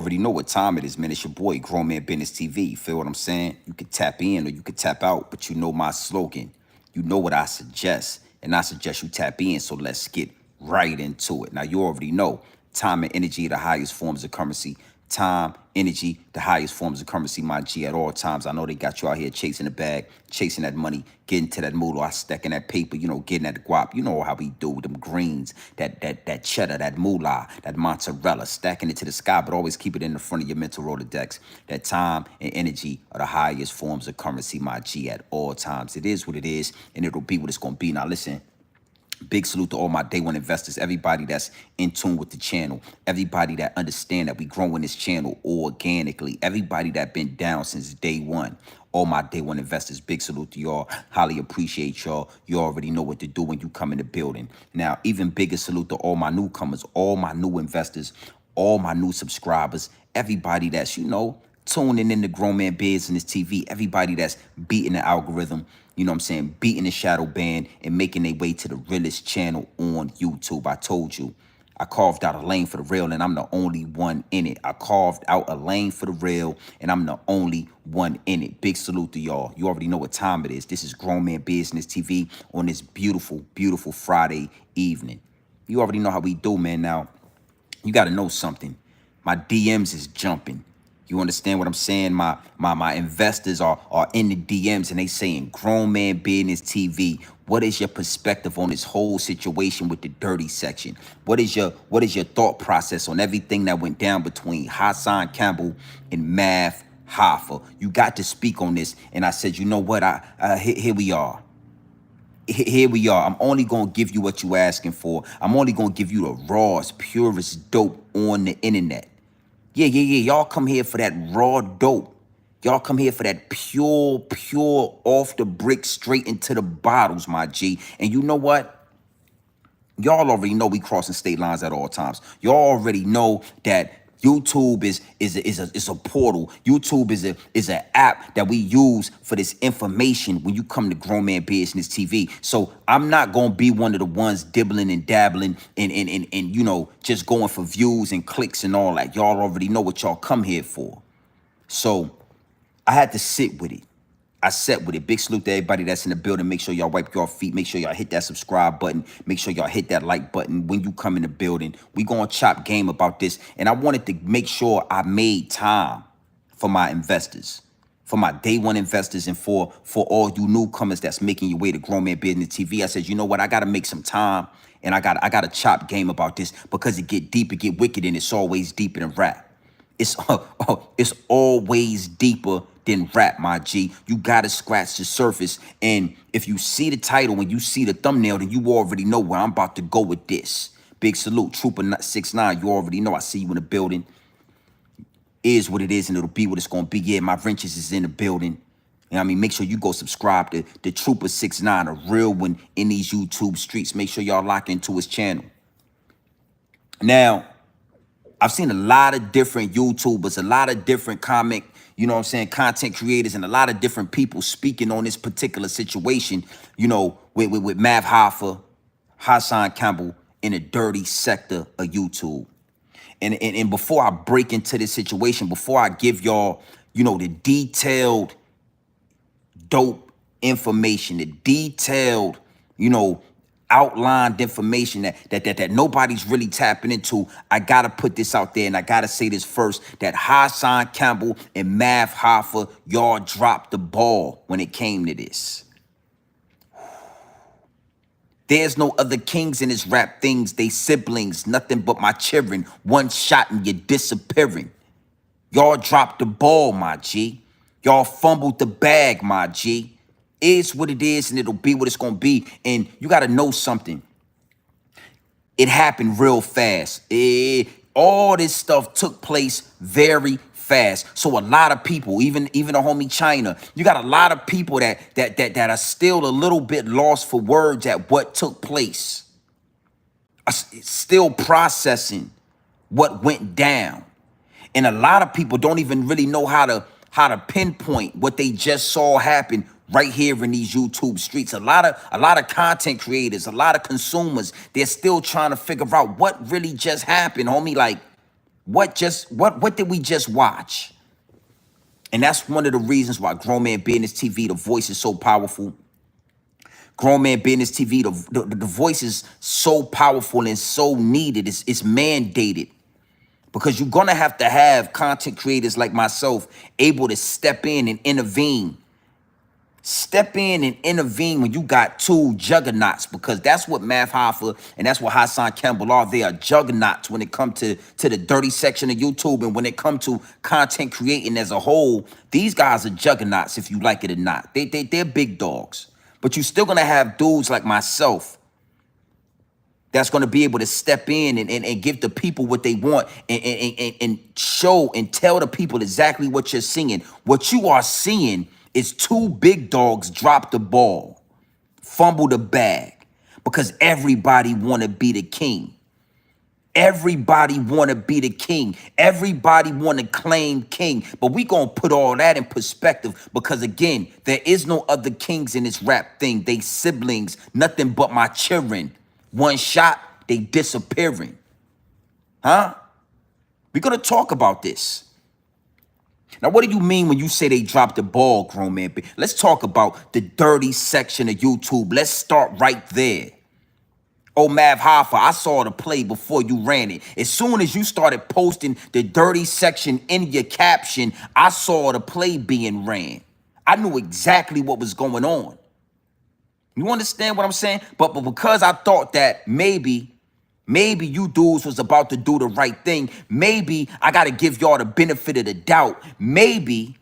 Already know what time it is, man. It's your boy, Grown Man Business TV. Feel what I'm saying? You could tap in or you could tap out, but you know my slogan. You know what I suggest, and I suggest you tap in. So let's get right into it. Now, you already know time and energy are the highest forms of currency. Time, energy, the highest forms of currency, my G, at all times. I know they got you out here chasing the bag, chasing that money, getting to that moolah, stacking that paper, getting that guap. You know how we do with them greens, that cheddar, that moolah, that mozzarella, stacking it to the sky, but always keep it in the front of your mental Rolodex. That time and energy are the highest forms of currency, my G, at all times. It is what it is, and it'll be what it's going to be. Now, listen. Big salute to all my day one investors, everybody that's in tune with the channel, everybody that understand that we growing this channel organically, everybody that been down since day one. All my day one investors, big salute to y'all. Highly appreciate y'all. You already know what to do when you come in the building. Now, even bigger salute to all my newcomers, all my new investors, all my new subscribers, everybody that's, tuning in to Grown Man Business TV, everybody that's beating the algorithm, beating the shadow band and making their way to the realest channel on YouTube. I told you, I carved out a lane for the real and I'm the only one in it. I carved out a lane for the real and I'm the only one in it. Big salute to y'all. You already know what time it is. This is Grown Man Business TV on this beautiful, beautiful Friday evening. You already know how we do, man. Now, you got to know something. My DMs is jumping. You understand what I'm saying? My investors are in the DMs and they saying, Grown Man Business TV, what is your perspective on this whole situation with the dirty section? What is your thought process on everything that went down between Hassan Campbell and Mav Hoffa? You got to speak on this. And I said, you know what? Here we are. Here we are. I'm only going to give you what you asking for. I'm only going to give you the rawest, purest dope on the internet. Yeah. Y'all come here for that raw dope. Y'all come here for that pure, off the brick, straight into the bottles, my G. And you know what? Y'all already know we crossing state lines at all times. Y'all already know that YouTube is a portal. YouTube is an app that we use for this information when you come to Grown Man Business TV. So I'm not gonna be one of the ones dibbling and dabbling and just going for views and clicks and all that. Y'all already know what y'all come here for. So I had to sit with it. I sat with it. Big salute to everybody that's in the building. Make sure y'all wipe your feet. Make sure y'all hit that subscribe button. Make sure y'all hit that like button when you come in the building. We gonna chop game about this. And I wanted to make sure I made time for my investors, for my day one investors, and for all you newcomers that's making your way to Grown Man Business TV. I said, you know what? I gotta make some time, and I gotta chop game about this because it get deep, it get wicked, and it's always deeper than rap. It's always deeper than rap, my G. You gotta scratch the surface. And if you see the title, when you see the thumbnail, then you already know where I'm about to go with this. Big salute, Trooper 69. You already know I see you in the building. Is what it is, and it'll be what it's gonna be. Yeah, my wrenches is in the building. You know what I mean? Make sure you go subscribe to the Trooper 69, a real one in these YouTube streets. Make sure y'all lock into his channel. Now, I've seen a lot of different YouTubers, a lot of different content creators, and a lot of different people speaking on this particular situation, with Mav Hoffa, Hassan Campbell in the dirty sector of YouTube. And before I break into this situation, before I give y'all, the detailed dope information, the detailed, outlined information that nobody's really tapping into, I gotta put this out there, and I gotta say this first, that Hassan Campbell and Mav Hoffa, y'all dropped the ball when it came to this. There's no other kings in this rap things, they siblings, nothing but my children. One shot and you're disappearing. Y'all dropped the ball, my G. Y'all fumbled the bag, my G. Is what it is, and it'll be what it's gonna be. And you gotta know something. It happened real fast. All this stuff took place very fast. So a lot of people, even the homie China, you got a lot of people that are still a little bit lost for words at what took place. Still processing what went down. And a lot of people don't even really know how to pinpoint what they just saw happen right here in these YouTube streets. A lot of content creators, a lot of consumers, they're still trying to figure out what really just happened, homie. Like, What did we just watch? And that's one of the reasons why Grown Man Business TV, the voice is so powerful. Grown Man Business TV, the voice is so powerful and so needed. It's mandated. Because you're going to have content creators like myself able to step in and intervene. Step in and intervene when you got two juggernauts, because that's what Math Hoffa and that's what Hassan Campbell are. They are juggernauts when it comes to the dirty section of YouTube, and when it comes to content creating as a whole. These guys are juggernauts, if you like it or not. They're big dogs. But you're still going to have dudes like myself that's going to be able to step in and give the people what they want, and show and tell the people exactly what you're seeing. What you are seeing is two big dogs drop the ball, fumble the bag, because everybody want to be the king. Everybody want to be the king. Everybody want to claim king. But we going to put all that in perspective, because, again, there is no other kings in this rap thing. They siblings, nothing but my children. One shot, they disappearing. Huh? We're going to talk about this. Now, what do you mean when you say they dropped the ball, Grown Man? Let's talk about the dirty section of YouTube. Let's start right there. Oh, Mav Hoffa, I saw the play before you ran it. As soon as you started posting the dirty section in your caption, I saw the play being ran. I knew exactly what was going on. You understand what I'm saying? But because I thought that maybe you dudes was about to do the right thing, maybe I got to give y'all the benefit of the doubt. Maybe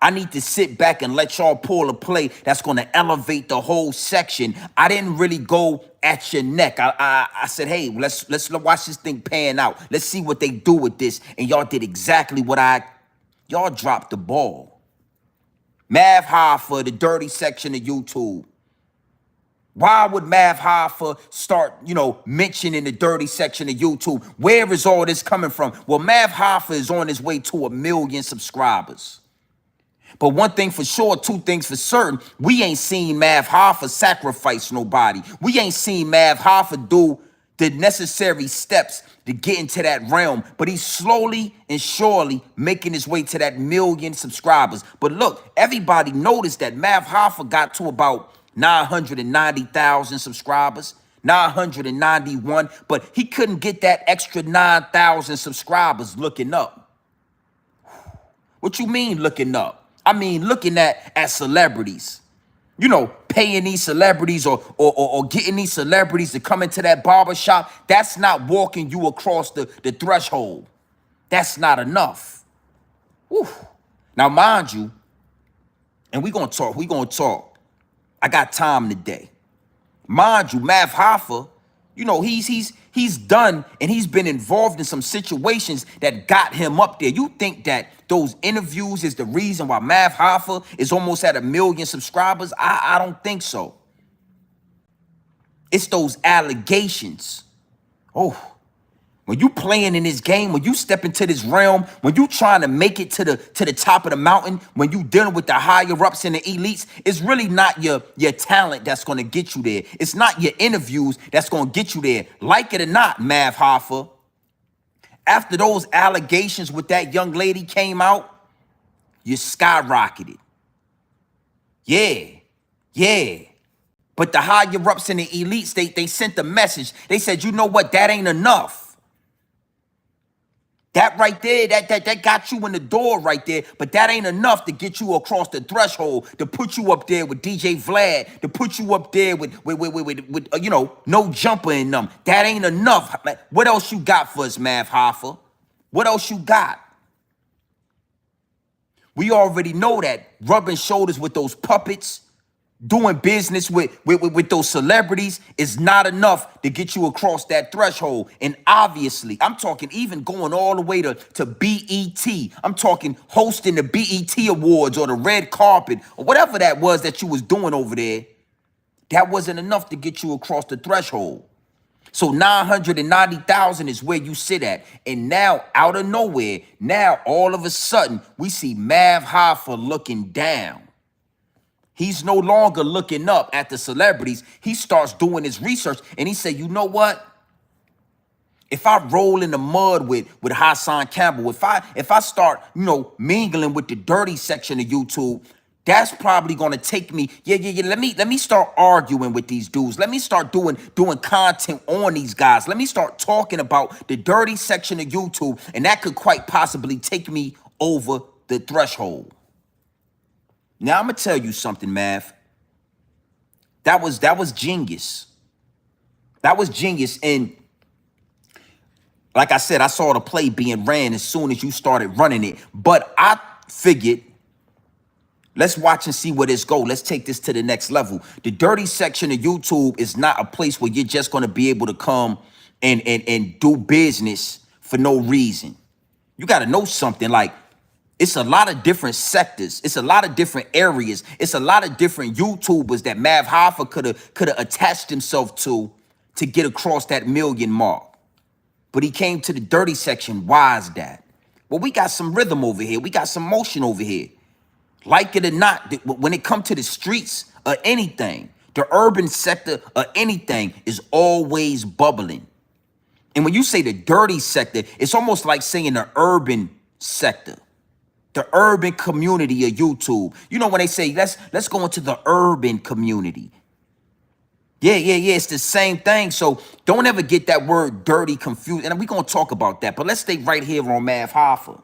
I need to sit back and let y'all pull a play that's going to elevate the whole section. I didn't really go at your neck. I said, hey, let's watch this thing pan out. Let's see what they do with this. And y'all did exactly what y'all dropped the ball. Mav Hoffa, the dirty section of YouTube. Why would Mav Hoffa start, mentioning the dirty section of YouTube? Where is all this coming from? Well, Mav Hoffa is on his way to 1 million subscribers. But one thing for sure, two things for certain, we ain't seen Mav Hoffa sacrifice nobody. We ain't seen Mav Hoffa do the necessary steps to get into that realm. But he's slowly and surely making his way to that 1 million subscribers. But look, everybody noticed that Mav Hoffa got to about 990,000 subscribers, 991, but he couldn't get that extra 9,000 subscribers looking up. What you mean looking up? I mean looking at celebrities. Paying these celebrities or getting these celebrities to come into that barbershop. That's not walking you across the threshold. That's not enough. Whew. Now, mind you, and we're going to talk. I got time today. Mind you, Mav Hoffa, he's done and he's been involved in some situations that got him up there. You think that those interviews is the reason why Mav Hoffa is almost at 1 million subscribers? I don't think so. It's those allegations. Oh, when you playing in this game, when you step into this realm, when you trying to make it to the top of the mountain, when you dealing with the higher ups and the elites, it's really not your talent that's going to get you there. It's not your interviews that's going to get you there. Like it or not, Mav Hoffa, after those allegations with that young lady came out, you skyrocketed. Yeah. But the higher ups and the elites, they sent a message. They said, you know what, that ain't enough. That right there, that got you in the door right there, but that ain't enough to get you across the threshold, to put you up there with DJ Vlad, to put you up there with no jumper in them. That ain't enough. What else you got for us, Mav Hoffa? What else you got? We already know that rubbing shoulders with those puppets, doing business with those celebrities is not enough to get you across that threshold. And obviously, I'm talking even going all the way to BET. I'm talking hosting the BET Awards or the red carpet or whatever that was that you was doing over there. That wasn't enough to get you across the threshold. So 990,000 is where you sit at. And now, out of nowhere, now all of a sudden, we see Mav Hoffa looking down. He's no longer looking up at the celebrities. He starts doing his research and he said, you know what? If I roll in the mud with Hassan Campbell, if I start, mingling with the dirty section of YouTube, that's probably gonna take me. Yeah. Let me start arguing with these dudes. Let me start doing content on these guys. Let me start talking about the dirty section of YouTube, and that could quite possibly take me over the threshold. Now I'm gonna tell you something, Mav. That was genius. That was genius. And like I said, I saw the play being ran as soon as you started running it. But I figured, let's watch and see where this go. Let's take this to the next level. The dirty section of YouTube is not a place where you're just going to be able to come and do business for no reason. You got to know something. Like, it's a lot of different sectors. It's a lot of different areas. It's a lot of different YouTubers that Mav Hoffa could have attached himself to get across that million mark. But he came to the dirty section. Why is that? Well, we got some rhythm over here. We got some motion over here. Like it or not, when it comes to the streets or anything, the urban sector or anything is always bubbling. And when you say the dirty sector, it's almost like saying the urban sector, the urban community of YouTube. You know, when they say, let's go into the urban community. Yeah. It's the same thing. So don't ever get that word dirty confused. And we're going to talk about that. But let's stay right here on Mav Hoffa.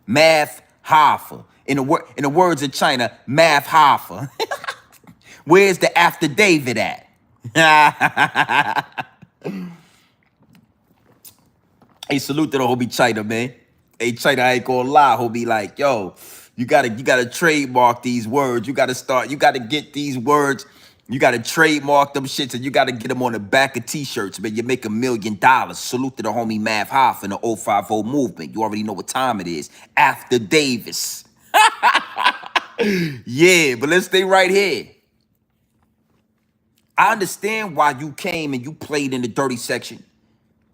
Mav Hoffa. In the words of China, Mav Hoffa. Where's the after David at? Hey, salute to the homie China, man. Hey, China, I ain't gonna lie, homie. Like, yo, you gotta trademark these words. You gotta get these words. You got to trademark them shits, and you got to get them on the back of T-shirts, man. You make $1 million. Salute to the homie Mav Hoffa and the 050 movement. You already know what time it is. After Davis. Yeah, but let's stay right here. I understand why you came and you played in the dirty section.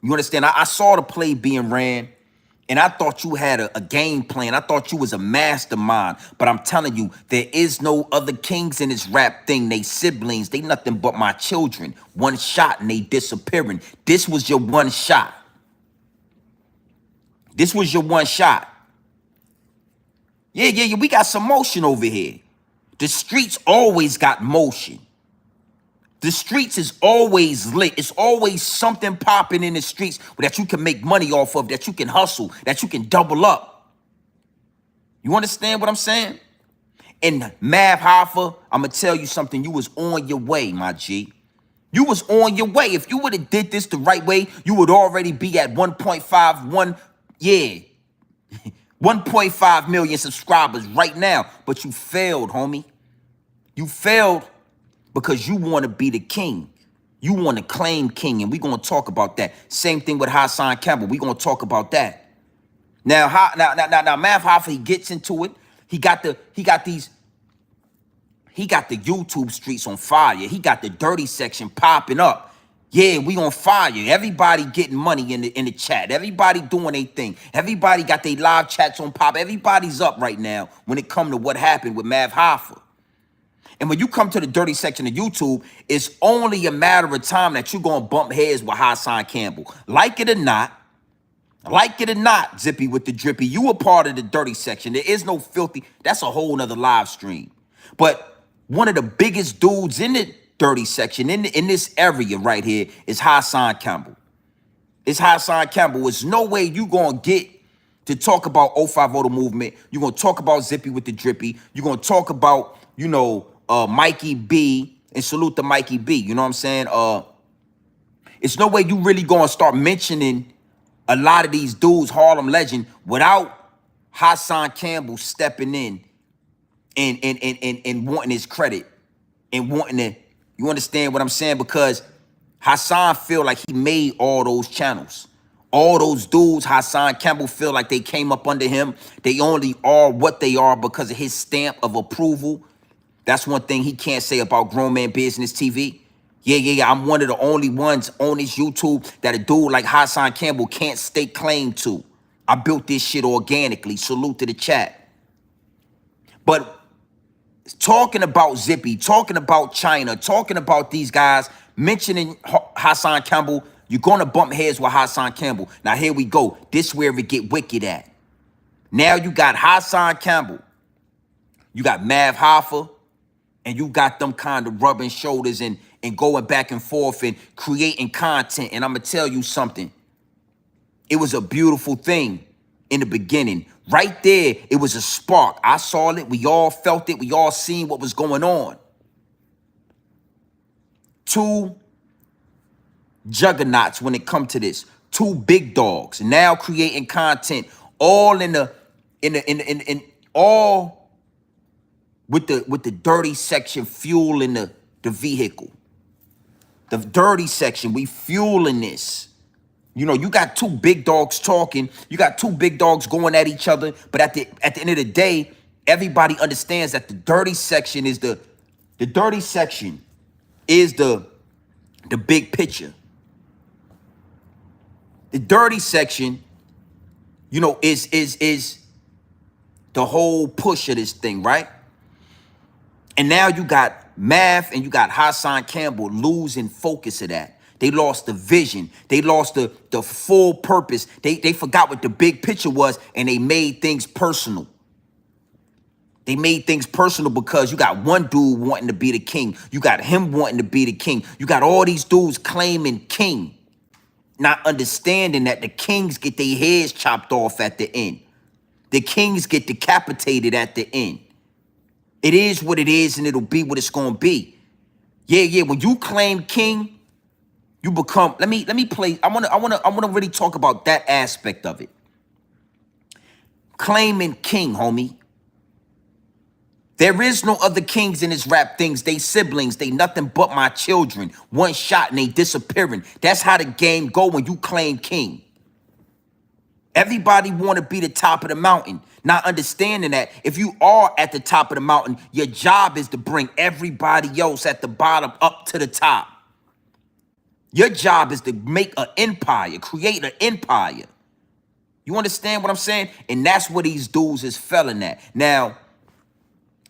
You understand? I saw the play being ran. And I thought you had a game plan. I thought you was a mastermind. But I'm telling you, there is no other kings in this rap thing. They siblings. They nothing but my children. One shot and they disappearing. This was your one shot. This was your one shot. Yeah. We got some motion over here. The streets always got motion. The streets is always lit. It's always something popping in the streets that you can make money off of, that you can hustle, that you can double up. You understand what I'm saying? And Mav Hoffa, I'm going to tell you something. You was on your way, my G. You was on your way. If you would have did this the right way, you would already be at 1.5 million subscribers right now. But you failed, homie. You failed. Because you want to be the king. You want to claim king. And we're going to talk about that. Same thing with Hassan Campbell. We're going to talk about that. Now, Mav Hoffa, he gets into it. He got the YouTube streets on fire. He got the dirty section popping up. Yeah, we on fire. Everybody getting money in the chat. Everybody doing their thing. Everybody got their live chats on pop. Everybody's up right now when it come to what happened with Mav Hoffa. And when you come to the dirty section of YouTube, it's only a matter of time that you're going to bump heads with Hassan Campbell. Like it or not, Zippy with the drippy, you a part of the dirty section. There is no filthy. That's a whole nother live stream. But one of the biggest dudes in the dirty section, in this area right here, is Hassan Campbell. It's Hassan Campbell. There's no way you going to get to talk about 050 the movement. You're going to talk about Zippy with the drippy. You're going to talk about, Mikey B, and salute to Mikey B. You know what I'm saying? It's no way you really gonna start mentioning a lot of these dudes, Harlem legend, without Hassan Campbell stepping in and wanting his credit and wanting to. You understand what I'm saying? Because Hassan feel like he made all those channels. All those dudes, Hassan Campbell feel like they came up under him. They only are what they are because of his stamp of approval. That's one thing he can't say about Grown Man Business TV. Yeah. I'm one of the only ones on this YouTube that a dude like Hassan Campbell can't stake claim to. I built this shit organically. Salute to the chat. But talking about Zippy, talking about China, talking about these guys, mentioning Hassan Campbell, You're going to bump heads with Hassan Campbell. Now, here we go. This where it get wicked at. Now you got Hassan Campbell. You got Mav Hoffa. And you got them kind of rubbing shoulders and going back and forth and creating content. And I'm going to tell you something. It was a beautiful thing in the beginning. Right there, it was a spark. I saw it. We all felt it. We all seen what was going on. Two juggernauts when it come to this. Two big dogs now creating content, all all with the dirty section fueling the vehicle. The dirty section, we fueling this. You know, you got two big dogs talking. You got two big dogs going at each other. But at the end of the day, everybody understands that the dirty section is the big picture. The dirty section, you know, is the whole push of this thing, right? And now you got Mav and you got Hassan Campbell losing focus of that. They lost the vision. They lost the full purpose. They forgot what the big picture was, and they made things personal. They made things personal because you got one dude wanting to be the king. You got him wanting to be the king. You got all these dudes claiming king, not understanding that the kings get their heads chopped off at the end. The kings get decapitated at the end. It is what it is, and it'll be what it's gonna be. Yeah. When you claim king, you become. Let me play. I wanna really talk about that aspect of it. Claiming king, homie. There is no other kings in this rap things. They siblings. They nothing but my children. One shot and they disappearing. That's how the game go when you claim king. Everybody want to be the top of the mountain, not understanding that if you are at the top of the mountain, your job is to bring everybody else at the bottom up to the top. Your job is to make an empire, create an empire. You understand what I'm saying? And that's what these dudes is failing at. Now,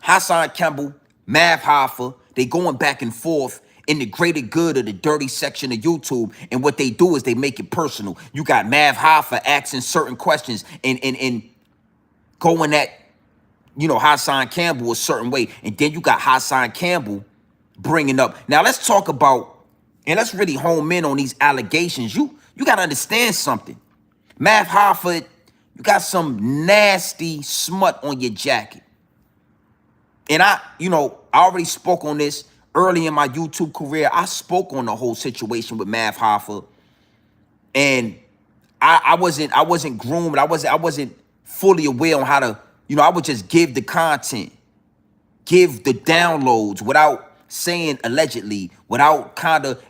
Hassan Campbell, Mav Hoffa, they going back and forth in the greater good of the dirty section of YouTube. And what they do is they make it personal. You got Mav Hoffa asking certain questions and going at, you know, Hassan Campbell a certain way. And then you got Hassan Campbell bringing up. Now let's talk about, and let's really home in on these allegations. You got to understand something. Mav Hoffa, you got some nasty smut on your jacket. And I already spoke on this early in my YouTube career. I spoke on the whole situation with Mav Hoffa, and I wasn't groomed. I wasn't fully aware on how to, I would just give the content, give the downloads without saying allegedly, without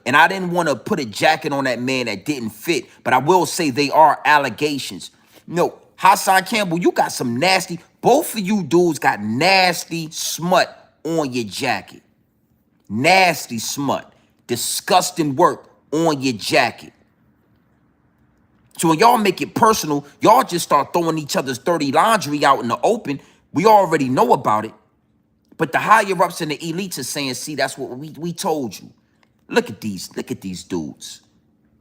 and I didn't want to put a jacket on that man that didn't fit, but I will say they are allegations. No, Hassan Campbell, you got some nasty, both of you dudes got nasty smut on your jacket. Nasty smut, disgusting work on your jacket. So when y'all make it personal, y'all just start throwing each other's dirty laundry out in the open. We already know about it. But the higher ups and the elites are saying, see, that's what we told you. Look at these dudes.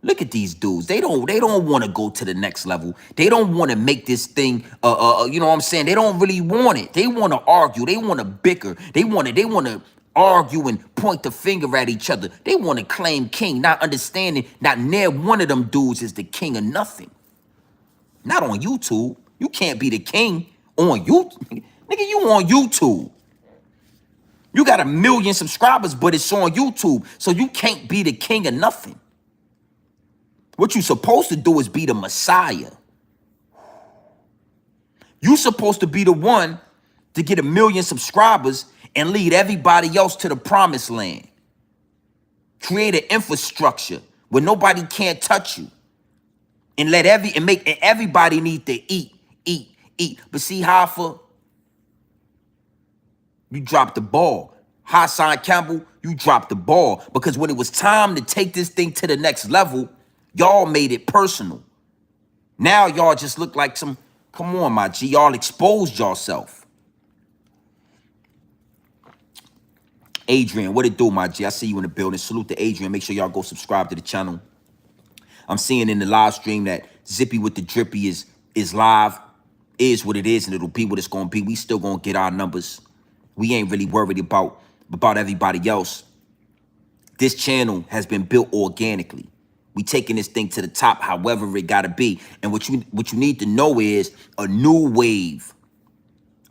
Look at these dudes. They don't want to go to the next level. They don't want to make this thing, you know what I'm saying? They don't really want it. They want to argue. They want to bicker. They want to argue and point the finger at each other. They want to claim king, not understanding not near one of them dudes is the king of nothing. Not on YouTube. You can't be the king on YouTube. Nigga, you on YouTube. You got 1 million subscribers, but it's on YouTube. So you can't be the king of nothing. What you're supposed to do is be the Messiah. You're supposed to be the one to get 1 million subscribers and lead everybody else to the promised land. Create an infrastructure where nobody can't touch you. And make everybody need to eat. But see, Hoffa, you dropped the ball. Hassan Campbell, you dropped the ball. Because when it was time to take this thing to the next level, y'all made it personal. Now y'all just look like some, come on, my G, y'all exposed yourself. Adrian, what it do, my G? I see you in the building. Salute to Adrian. Make sure y'all go subscribe to the channel. I'm seeing in the live stream that Zippy with the Drippy is live, is what it is, and it'll be what it's gonna be. We still gonna get our numbers. We ain't really worried about everybody else. This channel has been built organically. We taking this thing to the top, however it gotta be. And what you need to know is a new wave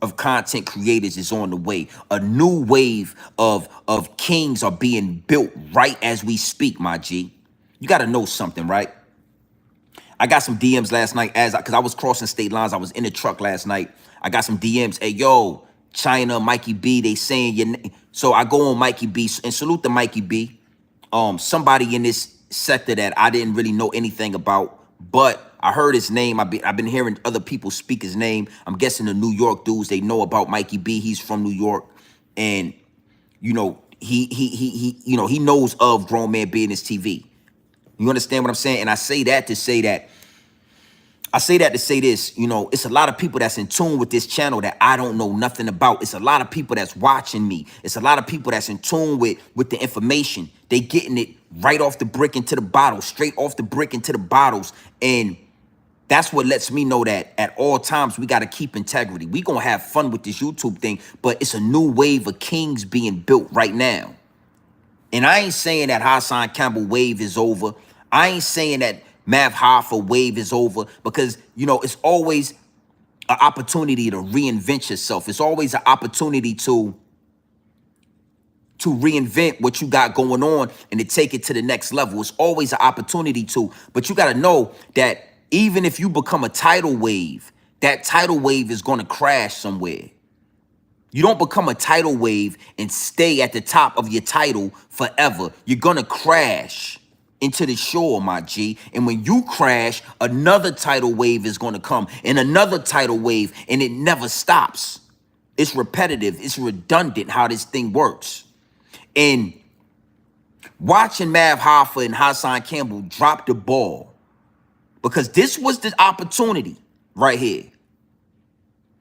of content creators is on the way. A new wave of kings are being built right as we speak, my G. You gotta know something, right? I got some DMs last night because I was crossing state lines. I was in the truck last night. I got some DMs. Hey, yo, China, Mikey B, they saying your name. So I go on Mikey B and salute to Mikey B. Somebody in this sector that I didn't really know anything about, but I heard his name. I've been hearing other people speak his name. I'm guessing the New York dudes, they know about Mikey B. He's from New York, and you know he knows of Grown Man Business TV. You understand what I'm saying? And I say that to say this, you know, it's a lot of people that's in tune with this channel that I don't know nothing about. It's a lot of people that's watching me. It's a lot of people that's in tune with the information. They getting it right off the brick into the bottle, straight off the brick into the bottles. And that's what lets me know that at all times we got to keep integrity. We going to have fun with this YouTube thing, but it's a new wave of kings being built right now. And I ain't saying that Hassan Campbell wave is over. I ain't saying that Hoffa wave is over, because, you know, it's always an opportunity to reinvent yourself. It's always an opportunity to reinvent what you got going on and to take it to the next level. It's always an opportunity to, but you got to know that even if you become a tidal wave, that tidal wave is going to crash somewhere. You don't become a tidal wave and stay at the top of your tidal forever. You're going to crash into the shore, my G. And when you crash, another tidal wave is going to come, and another tidal wave, and it never stops. It's repetitive. It's redundant how this thing works. And watching Hoffa and Hassan Campbell drop the ball, because this was the opportunity right here.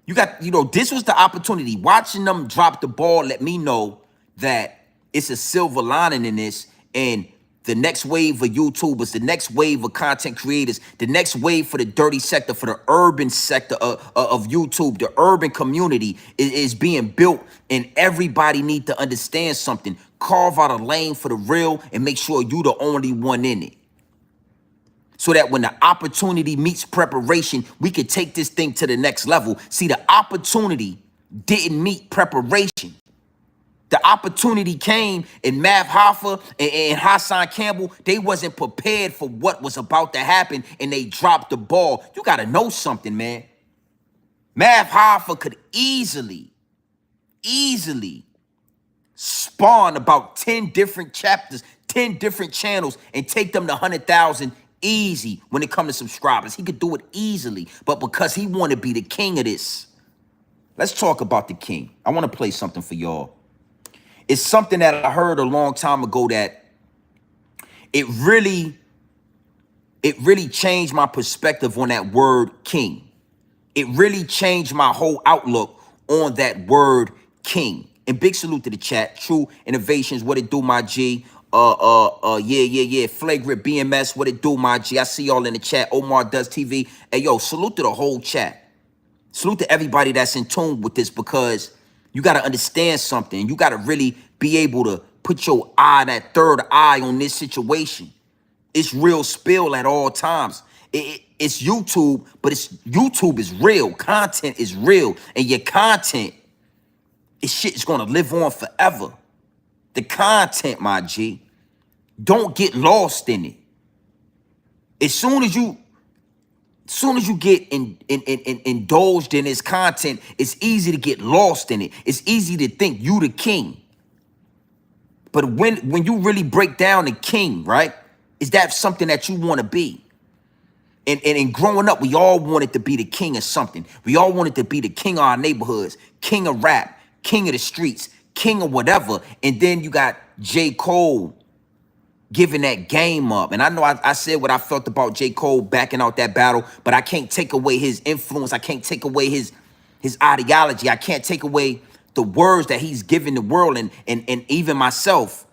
This was the opportunity. Watching them drop the ball let me know that it's a silver lining in this, and the next wave of YouTubers, the next wave of content creators, the next wave for the dirty sector, for the urban sector of YouTube, the urban community is being built, and everybody need to understand something. Carve out a lane for the real and make sure you the only one in it. So that when the opportunity meets preparation, we could take this thing to the next level. See, the opportunity didn't meet preparation. The opportunity came, and Hoffa and Hassan Campbell, they wasn't prepared for what was about to happen, and they dropped the ball. You got to know something, man. Hoffa could easily spawn about 10 different chapters, 10 different channels, and take them to 100,000 easy when it comes to subscribers. He could do it easily, but because he want to be the king of this. Let's talk about the king. I want to play something for y'all. It's something that I heard a long time ago that it really changed my perspective on that word king. It really changed my whole outlook on that word king. And big salute to the chat. True Innovations, what it do, my G? Flagrant BMS, what it do, my G? I see y'all in the chat. Omar Does TV. Hey, yo, salute to the whole chat. Salute to everybody that's in tune with this, because you got to understand something. You got to really be able to put your eye, that third eye on this situation. It's real spill at all times. It's YouTube, but YouTube is real. Content is real. And your content, shit is going to live on forever. The content, my G. Don't get lost in it. As soon as you get indulged in this content, it's easy to get lost in it. It's easy to think you the king. But when you really break down the king, right, is that something that you want to be? And growing up, we all wanted to be the king of something. We all wanted to be the king of our neighborhoods, king of rap, king of the streets, king of whatever. And then you got J. Cole giving that game up. And I know I said what I felt about J. Cole backing out that battle, but I can't take away his influence. I can't take away his ideology. I can't take away the words that he's giving the world and even myself,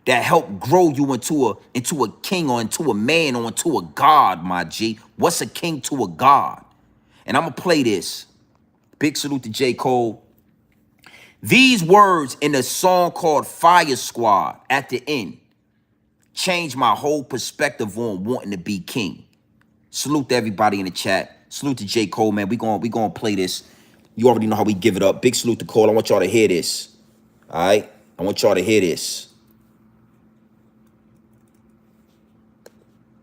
that help grow you into a king or into a man or into a god, my G. What's a king to a god? And I'm gonna play this. Big salute to J. Cole. These words in a song called Fire Squad at the end changed my whole perspective on wanting to be king. Salute to everybody in the chat. Salute to J. Cole, man. We gonna play this. You already know how we give it up. Big salute to Cole. I want y'all to hear this. All right? I want y'all to hear this.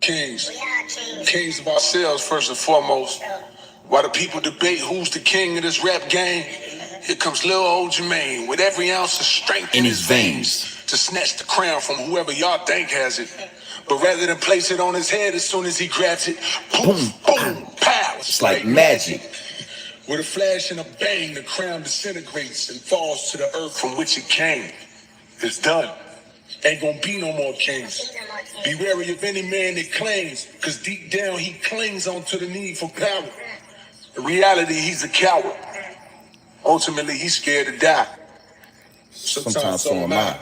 Kings. Kings of ourselves, first and foremost. While the people debate who's the king of this rap game, here comes little old Jermaine with every ounce of strength in his veins to snatch the crown from whoever y'all think has it. But rather than place it on his head as soon as he grabs it, boom, boom, pow. It's like magic. With a flash and a bang, the crown disintegrates and falls to the earth from which it came. It's done. Ain't gonna be no more kings. Be wary of any man that claims, because deep down he clings onto the need for power. In reality, he's a coward. Ultimately, he's scared to die. Sometimes so am I.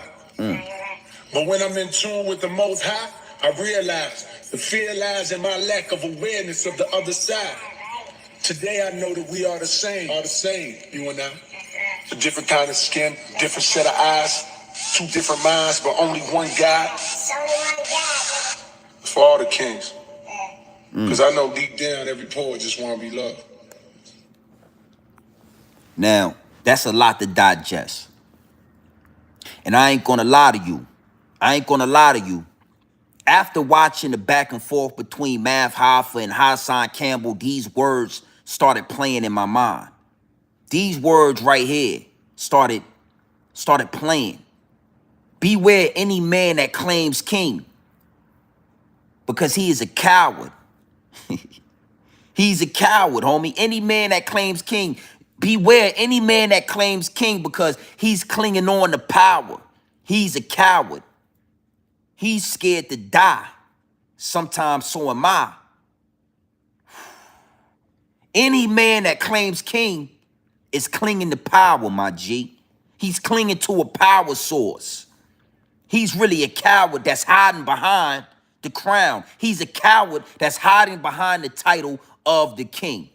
But when I'm in tune with the Most High, I realize the fear lies in my lack of awareness of the other side. Today I know that we are the same, you and I. A different kind of skin, different set of eyes, two different minds, but only one God. For all the kings. Because I know deep down every poet just want to be loved. Now, that's a lot to digest. And I ain't gonna lie to you. After watching the back and forth between Mav Hoffa and Hassan Campbell, these words started playing in my mind. These words right here started playing. Beware any man that claims king, because he is a coward. He's a coward, homie. Any man that claims king, beware any man that claims king, because he's clinging on to power. He's a coward. He's scared to die. Sometimes so am I. Any man that claims king is clinging to power, my G. He's clinging to a power source. He's really a coward that's hiding behind the crown. He's a coward that's hiding behind the title of the king.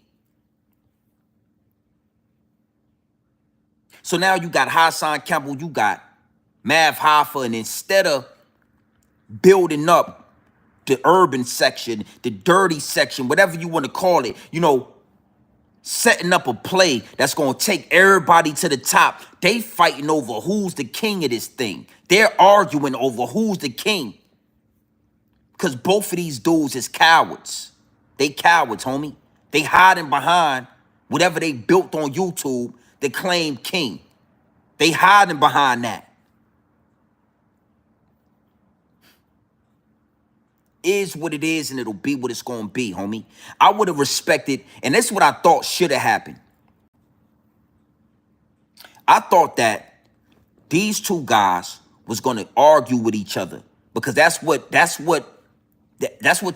So now you got Hassan Campbell, you got Mav Hoffa, and instead of building up the urban section, the dirty section, whatever you want to call it, you know, setting up a play that's going to take everybody to the top, they fighting over who's the king of this thing. They're arguing over who's the king. Because both of these dudes is cowards. They cowards, homie. They hiding behind whatever they built on YouTube to claim king. They hiding behind that. Is what it is, and it'll be what it's going to be, homie. I would have respected, and that's what I thought should have happened. I thought that these two guys was going to argue with each other, because that's what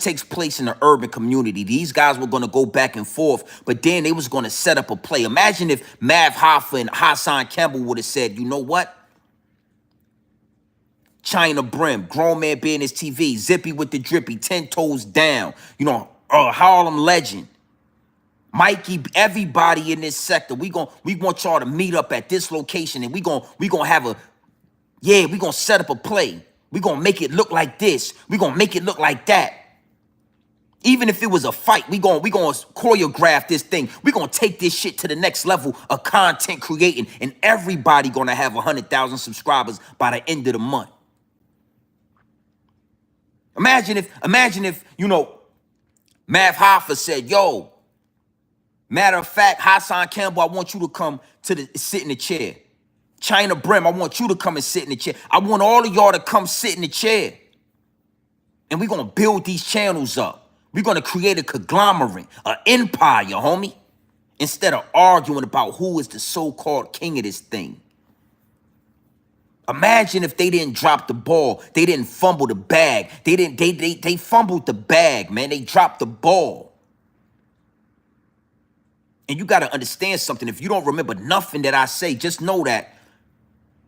takes place in the urban community. These guys were going to go back and forth, but then they was going to set up a play. Imagine if Mav Hoffa and Hassan Campbell would have said, you know what? China Brim, Grown Man Business TV, Zippy with the Drippy, 10 Toes Down, you know, Harlem Legend, Mikey, everybody in this sector. We want y'all to meet up at this location, and we gonna have we gonna set up a play. We gonna make it look like this. We gonna make it look like that. Even if it was a fight, we gonna choreograph this thing. We gonna take this shit to the next level of content creating, and everybody gonna have 100,000 subscribers by the end of the month. Imagine if, you know, Mav Hoffa said, yo, matter of fact, Hassan Campbell, I want you to come sit in the chair. China Brim, I want you to come and sit in the chair. I want all of y'all to come sit in the chair. And we're going to build these channels up. We're going to create a conglomerate, an empire, homie. Instead of arguing about who is the so-called king of this thing. Imagine if they didn't drop the ball. They didn't fumble the bag. They fumbled the bag, man. They dropped the ball. And you got to understand something. If you don't remember nothing that I say, just know that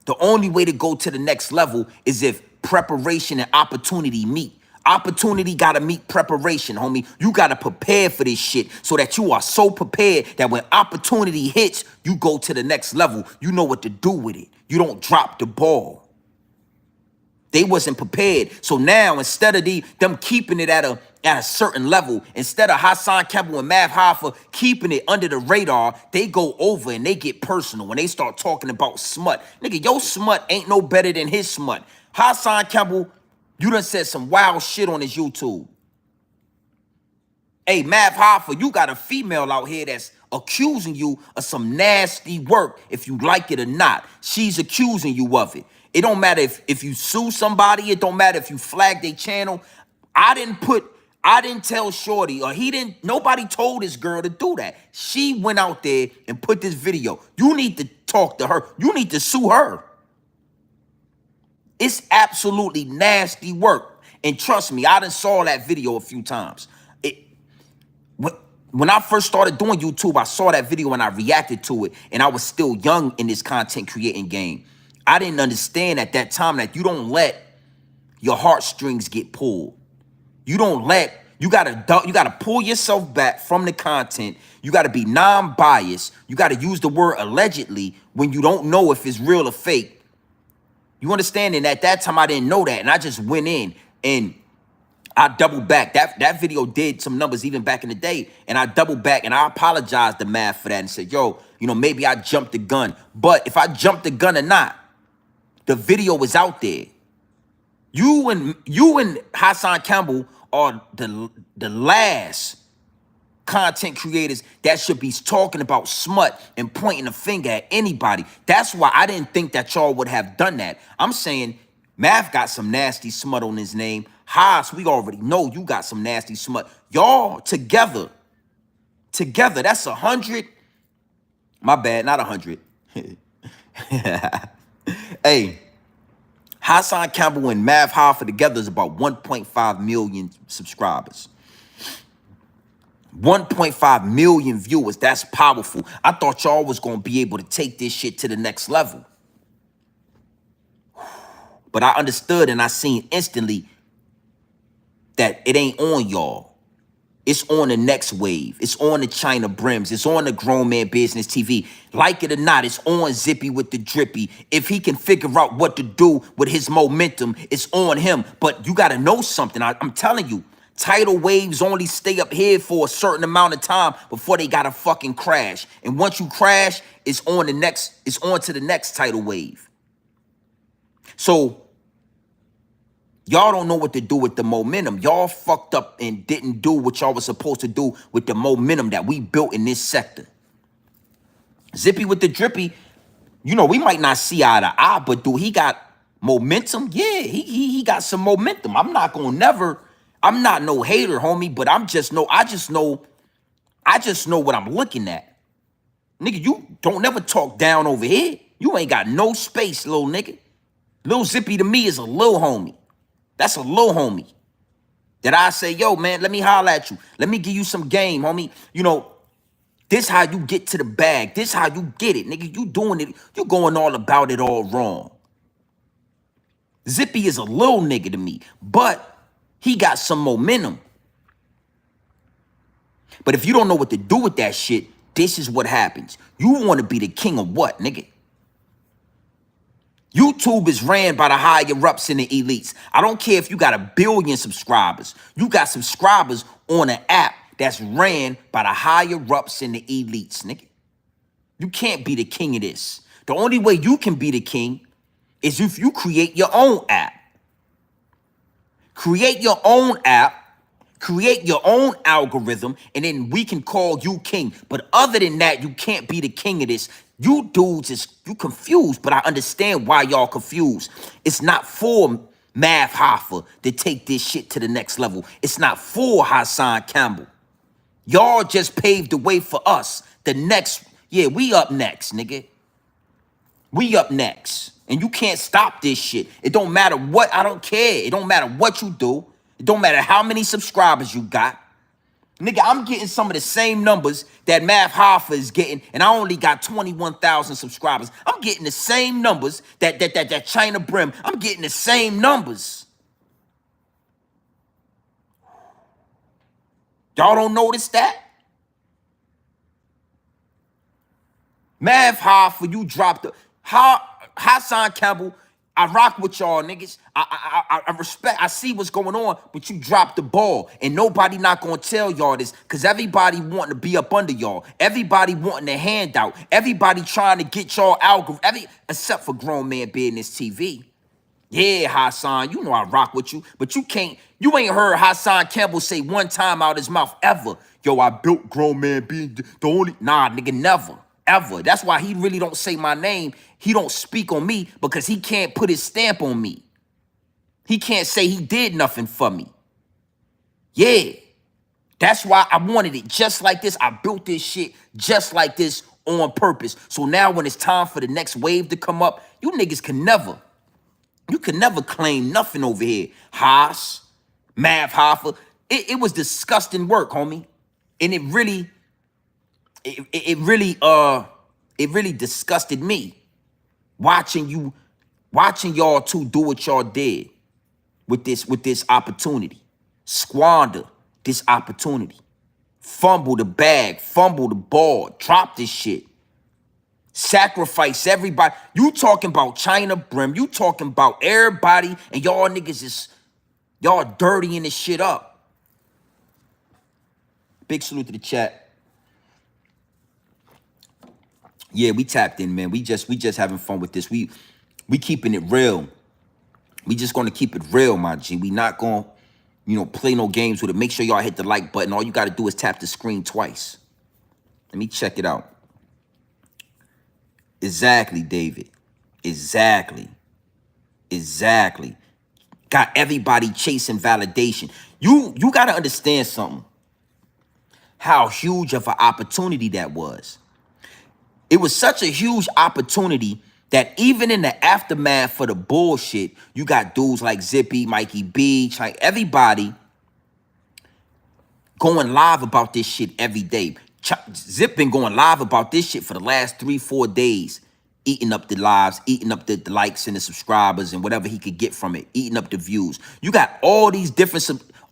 the only way to go to the next level is if preparation and opportunity meet. Opportunity gotta meet preparation, homie. You gotta prepare for this shit so that you are so prepared that when opportunity hits, you go to the next level. You know what to do with it. You don't drop the ball. They wasn't prepared. So now instead of them keeping it at a certain level, instead of Hassan Campbell and Mav Hoffa keeping it under the radar, they go over and they get personal when they start talking about smut. Nigga, your smut ain't no better than his smut. Hassan Campbell, you done said some wild shit on his YouTube. Hey, Mav Hoffa, you got a female out here that's accusing you of some nasty work, if you like it or not. She's accusing you of it. It don't matter if you sue somebody. It don't matter if you flag their channel. I didn't tell Shorty, or nobody told this girl to do that. She went out there and put this video. You need to talk to her. You need to sue her. It's absolutely nasty work. And trust me, I done saw that video a few times. When I first started doing YouTube, I saw that video and I reacted to it. And I was still young in this content creating game. I didn't understand at that time that you don't let your heartstrings get pulled. You gotta pull yourself back from the content. You gotta be non-biased. You gotta use the word allegedly when you don't know if it's real or fake. You understand? And at that time, I didn't know that. And I just went in and I doubled back. That video did some numbers even back in the day. And I doubled back and I apologized to Mav for that and said, yo, maybe I jumped the gun. But if I jumped the gun or not, the video was out there. You and Hassan Campbell are the last content creators that should be talking about smut and pointing a finger at anybody. That's why I didn't think that y'all would have done that. I'm saying Mav got some nasty smut on his name. Haas, we already know you got some nasty smut. Y'all together, that's 100. My bad, not 100. Hey, Hassan Campbell and Mav Hoffa together is about 1.5 million subscribers. 1.5 million viewers. That's powerful. I thought y'all was going to be able to take this shit to the next level. But I understood and I seen instantly that it ain't on y'all. It's on the next wave. It's on the China Brims. It's on the Grown Man Business TV. Like it or not, it's on Zippy with the Drippy. If he can figure out what to do with his momentum, it's on him. But you got to know something. I'm telling you, tidal waves only stay up here for a certain amount of time before they got to fucking crash. And once you crash, it's on to the next tidal wave. So y'all don't know what to do with the momentum. Y'all fucked up and didn't do what y'all was supposed to do with the momentum that we built in this sector. Zippy with the Drippy, we might not see eye to eye, but do he got momentum? Yeah, he got some momentum. I'm not no hater, homie, but I just know what I'm looking at. Nigga, you don't never talk down over here. You ain't got no space, little nigga. Lil Zippy to me is a little homie. That's a little homie that I say, yo, man, let me holler at you. Let me give you some game, homie. This how you get to the bag. This how you get it, nigga. You doing it. You going all about it all wrong. Zippy is a little nigga to me, but he got some momentum. But if you don't know what to do with that shit, this is what happens. You want to be the king of what, nigga? YouTube is ran by the higher-ups and the elites. I don't care if you got 1 billion subscribers. You got subscribers on an app that's ran by the higher-ups and the elites, nigga. You can't be the king of this. The only way you can be the king is if you create your own app. Create your own app, create your own algorithm, and then we can call you king. But other than that, you can't be the king of this. You dudes you confused, but I understand why y'all confused. It's not for Mav Hoffa to take this shit to the next level. It's not for Hassan Campbell. Y'all just paved the way for us. We up next, nigga. We up next. And you can't stop this shit. It don't matter what, I don't care. It don't matter what you do. It don't matter how many subscribers you got. Nigga, I'm getting some of the same numbers that Math Hoffa is getting, and I only got 21,000 subscribers. I'm getting the same numbers that China Brim. I'm getting the same numbers. Y'all don't notice that? Math Hoffa, you dropped the Hassan Campbell. I rock with y'all niggas. I respect. I see what's going on, but you dropped the ball, and nobody not gonna tell y'all this, cause everybody wanting to be up under y'all. Everybody wanting a handout. Everybody trying to get y'all algorithm. Except for Grown Man Business TV. Yeah, Hassan, you know I rock with you, but you ain't heard Hassan Campbell say one time out his mouth ever, yo, I built Grown Man being the only, nah, nigga, never, ever. That's why he really don't say my name. He don't speak on me because he can't put his stamp on me. He can't say he did nothing for me. Yeah, that's why I wanted it just like this. I built this shit just like this on purpose. So now when it's time for the next wave to come up, you niggas can never. You can never claim nothing over here. Haas, Math Hoffa. It was disgusting work, homie. And it really disgusted me watching y'all two do what y'all did with this opportunity. Squander this opportunity. Fumble the bag, fumble the ball, drop this shit. Sacrifice everybody. You talking about China Brim. You talking about everybody, and y'all niggas y'all dirtying this shit up. Big salute to the chat. Yeah, we tapped in, man. We just having fun with this. We keeping it real. We just gonna keep it real, my G. We not gonna, play no games with it. Make sure y'all hit the like button. All you gotta do is tap the screen twice. Let me check it out. Exactly, David. Exactly. Got everybody chasing validation. You got to understand something. How huge of an opportunity that was. It was such a huge opportunity that even in the aftermath for the bullshit, you got dudes like Zippy, Mikey Beach, like everybody going live about this shit every day. Zip been going live about this shit for the last 3-4 days, eating up the lives, eating up the likes and the subscribers and whatever he could get from it, eating up the views. You got all these different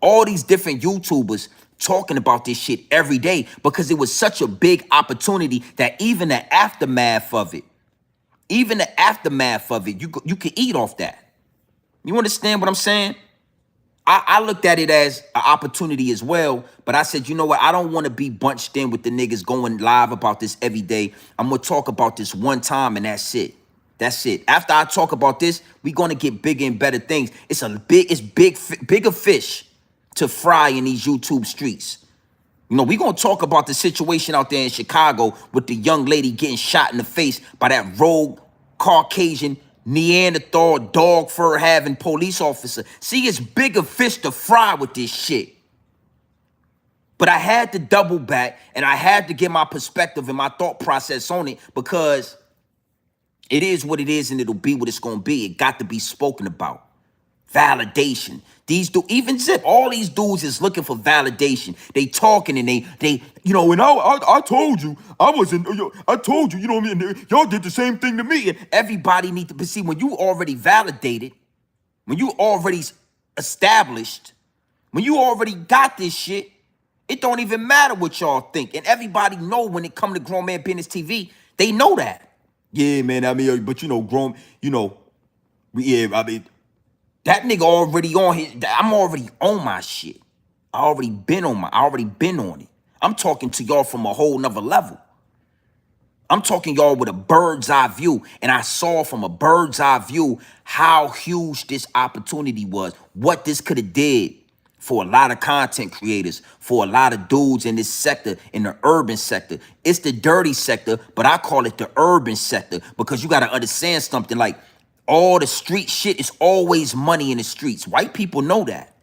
YouTubers talking about this shit every day because it was such a big opportunity that even the aftermath of it, you could eat off that. You understand what I'm saying? I looked at it as an opportunity as well, but I said, you know what? I don't want to be bunched in with the niggas going live about this every day. I'm going to talk about this one time and that's it. That's it. After I talk about this, we're going to get bigger and better things. Bigger fish to fry in these YouTube streets. We're going to talk about the situation out there in Chicago with the young lady getting shot in the face by that rogue Caucasian Neanderthal dog fur having police officer. See, it's bigger fish to fry with this shit. But I had to double back and I had to get my perspective and my thought process on it because it is what it is and it'll be what it's going to be. It got to be spoken about. Validation. Even Zip, all these dudes is looking for validation. They talking and they and I told you, I told you, what I mean? Y'all did the same thing to me. And everybody need to see when you already validated, when you already established, when you already got this shit, it don't even matter what y'all think. And everybody know when it come to Grown Man Business TV, they know that. Yeah, man, I mean, but that nigga already on his, I'm already on my shit. I already been on it. I'm talking to y'all from a whole nother level. I'm talking y'all with a bird's eye view. And I saw from a bird's eye view how huge this opportunity was. What this could have did for a lot of content creators, for a lot of dudes in this sector, in the urban sector. It's the dirty sector, but I call it the urban sector because you got to understand something like, all the street shit is always money in the streets. White people know that.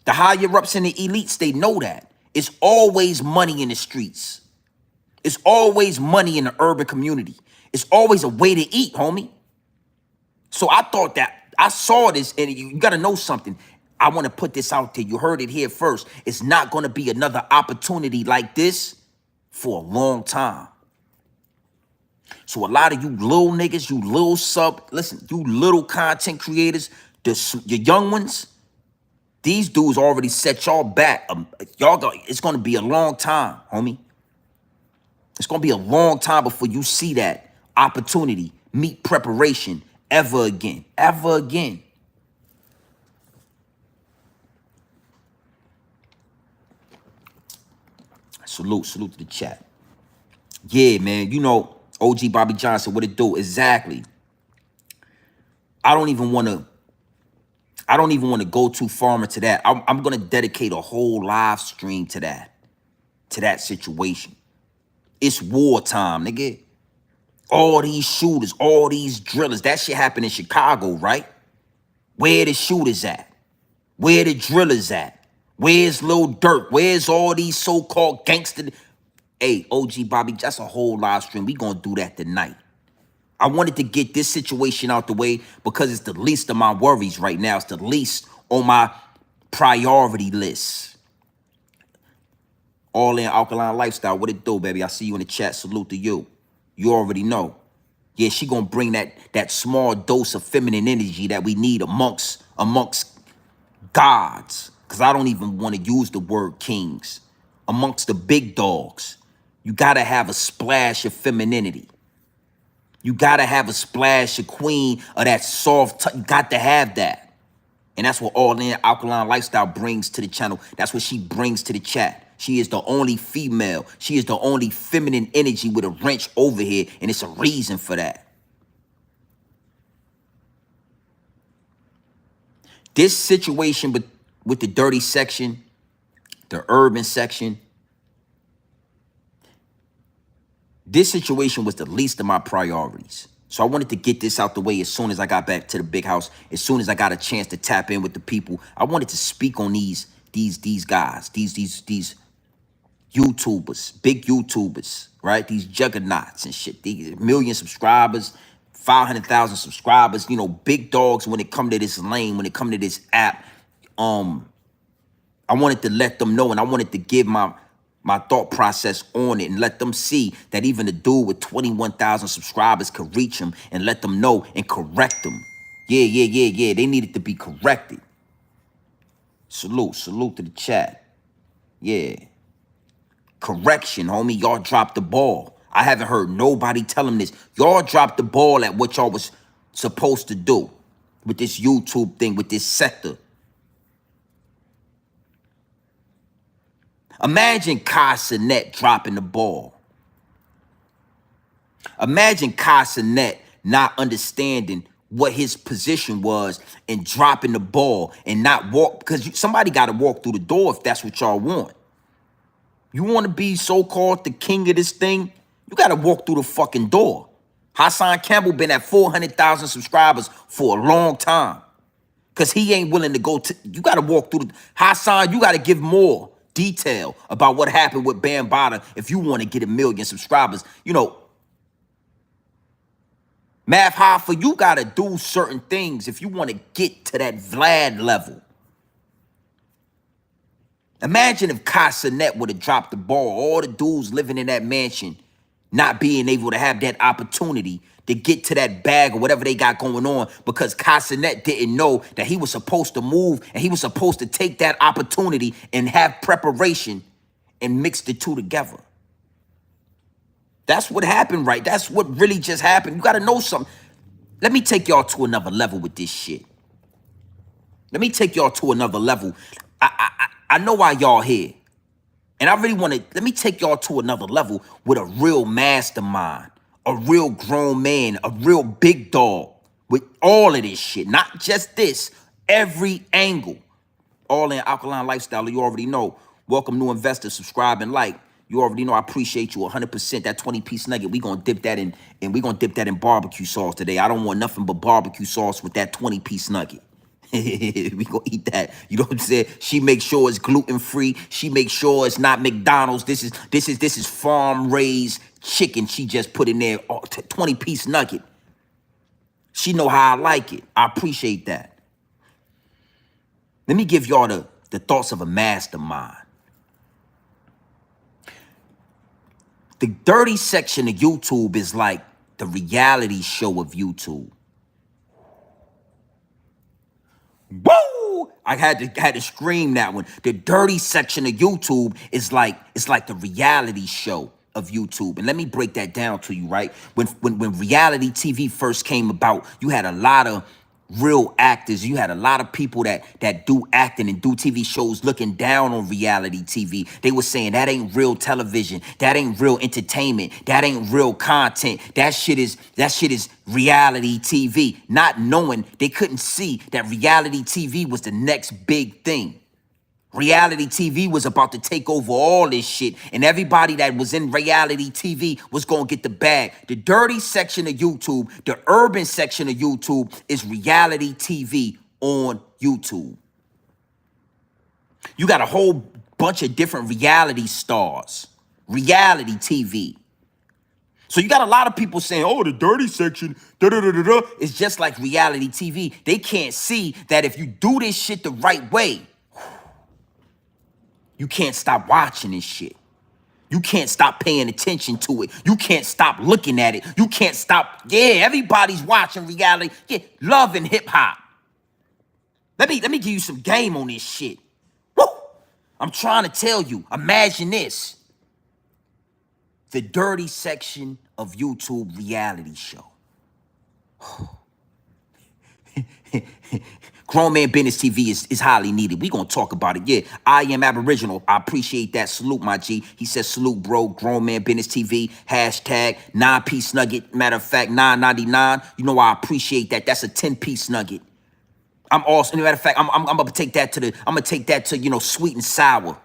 The higher ups and the elites, they know that. It's always money in the streets. It's always money in the urban community. It's always a way to eat, homie. So I thought that, I saw this, and you got to know something. I want to put this out there. You heard it here first. It's not going to be another opportunity like this for a long time. So a lot of you little niggas, you little listen, you little content creators, your young ones, these dudes already set y'all back. It's going to be a long time, homie. It's going to be a long time before you see that opportunity, meet preparation ever again, ever again. Salute to the chat. Yeah, man, you know, OG Bobby Johnson, what it do? Exactly. I don't even want to go too far into that. I'm going to dedicate a whole live stream to that situation. It's wartime, nigga. All these shooters, all these drillers, that shit happened in Chicago, right? Where the shooters at? Where the drillers at? Where's Lil Durk? Where's all these so-called gangsters? Hey, OG Bobby, that's a whole live stream. We gonna do that tonight. I wanted to get this situation out the way because it's the least of my worries right now. It's the least on my priority list. All in Alkaline Lifestyle. What it do, baby? I see you in the chat. Salute to you. You already know. Yeah, she gonna bring that small dose of feminine energy that we need amongst gods. Because I don't even want to use the word kings. Amongst the big dogs. You gotta have a splash of femininity. You gotta have a splash of queen of that soft. You got to have that. And that's what All In Alkaline Lifestyle brings to the channel. That's what she brings to the chat. She is the only female. She is the only feminine energy with a wrench over here. And it's a reason for that. This situation with the dirty section, the urban section, this situation was the least of my priorities. So I wanted to get this out the way as soon as I got back to the big house, as soon as I got a chance to tap in with the people. I wanted to speak on these guys, these YouTubers, big YouTubers, right? These juggernauts and shit. These million subscribers, 500,000 subscribers, you know, big dogs when it come to this lane, when it come to this app. I wanted to let them know, and I wanted to give my thought process on it and let them see that even a dude with 21,000 subscribers could reach them and let them know and correct them. Yeah. They needed to be corrected. Salute to the chat. Yeah. Correction, homie. Y'all dropped the ball. I haven't heard nobody tell them this. Y'all dropped the ball at what y'all was supposed to do with this YouTube thing, with this sector. Imagine Kai Cenat dropping the ball. Imagine Kai Cenat not understanding what his position was and dropping the ball and not walk, because somebody got to walk through the door if that's what y'all want. You want to be so-called the king of this thing, you got to walk through the fucking door. Hassan Campbell been at 400,000 subscribers for a long time because he ain't willing to go to, you got to walk through the, Hassan, you got to give more detail about what happened with Bambaataa if you want to get 1 million subscribers. You know, Math Hoffa, you got to do certain things if you want to get to that Vlad level. Imagine if Kai Cenat would have dropped the ball, all the dudes living in that mansion not being able to have that opportunity to get to that bag or whatever they got going on because Kai Cenat didn't know that he was supposed to move and he was supposed to take that opportunity and have preparation and mix the two together. That's what happened, right? That's what really just happened. You got to know something. Let me take y'all to another level with this shit. Let me take y'all to another level. I know why y'all here. And I really want to, let me take y'all to another level with a real mastermind, a real grown man, a real big dog with all of this shit. Not just this, every angle. All in Alkaline Lifestyle, you already know. Welcome new investors, subscribe and like. You already know I appreciate you 100%. That 20-piece nugget, we gonna dip that in, and we gonna dip that in barbecue sauce today. I don't want nothing but barbecue sauce with that 20-piece nugget. We gonna eat that. You know what I'm saying? She makes sure it's gluten-free. She makes sure it's not McDonald's. This is farm-raised chicken she just put in there. 20-piece nugget. She know how I like it. I appreciate that. Let me give y'all the thoughts of a mastermind. The dirty section of YouTube is like the reality show of YouTube. Woo! I had to scream that one. The dirty section of YouTube is like, it's like the reality show of YouTube. And let me break that down to you, right? When reality TV first came about, you had a lot of real actors. You had a lot of people that do acting and do TV shows looking down on reality TV. They were saying that ain't real television. That ain't real entertainment. That ain't real content. That shit is reality TV. Not knowing, they couldn't see that reality TV was the next big thing. Reality TV was about to take over all this shit, and everybody that was in reality TV was gonna get the bag. The dirty section of YouTube, the urban section of YouTube is reality TV on YouTube. You got a whole bunch of different reality stars, reality TV. So you got a lot of people saying, oh, the dirty section, da-da-da-da-da. It's just like reality TV. They can't see that if you do this shit the right way, you can't stop watching this shit. You can't stop paying attention to it. You can't stop looking at it. You can't stop. Yeah, everybody's watching reality. Yeah, love and hip hop. Let me give you some game on this shit. Woo! I'm trying to tell you. Imagine this. The dirty section of YouTube reality show. Grown Man Business TV is highly needed. We gonna talk about it. Yeah, I am Aboriginal. I appreciate that. Salute, my G. He says salute, bro. Grown Man Business TV. Hashtag 9-piece nugget. Matter of fact, $9.99. You know I appreciate that. That's a 10-piece nugget. I'm also, matter of fact, I'm gonna take that to you know, sweet and sour.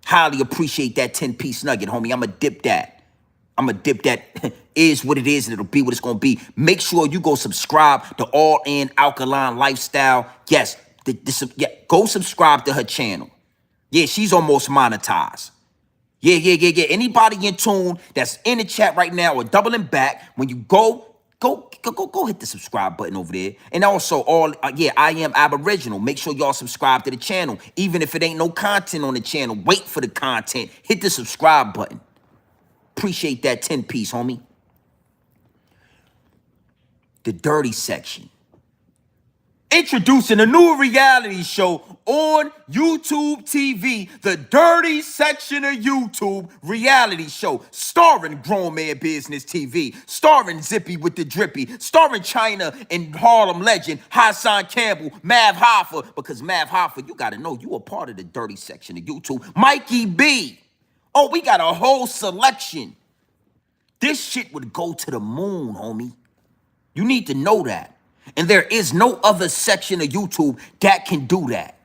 Highly appreciate that 10-piece nugget, homie. I'm gonna dip that. Is what it is, and it'll be what it's gonna be. Make sure you go subscribe to All In Alkaline Lifestyle. Yes, go subscribe to her channel. Yeah, she's almost monetized. Yeah. Anybody in tune that's in the chat right now or doubling back, when you go hit the subscribe button over there. And also, I am Aboriginal. Make sure y'all subscribe to the channel. Even if it ain't no content on the channel, wait for the content. Hit the subscribe button. Appreciate that 10-piece, homie. The dirty section. Introducing a new reality show on YouTube TV, the dirty section of YouTube reality show, starring Grown Man Business TV, starring Zippy with the Drippy, starring China and Harlem legend Hassan Campbell, Mav Hoffa, because Mav Hoffa, you gotta know you a part of the dirty section of YouTube. Mikey B. Oh, we got a whole selection. This shit would go to the moon, homie. You need to know that. And there is no other section of YouTube that can do that.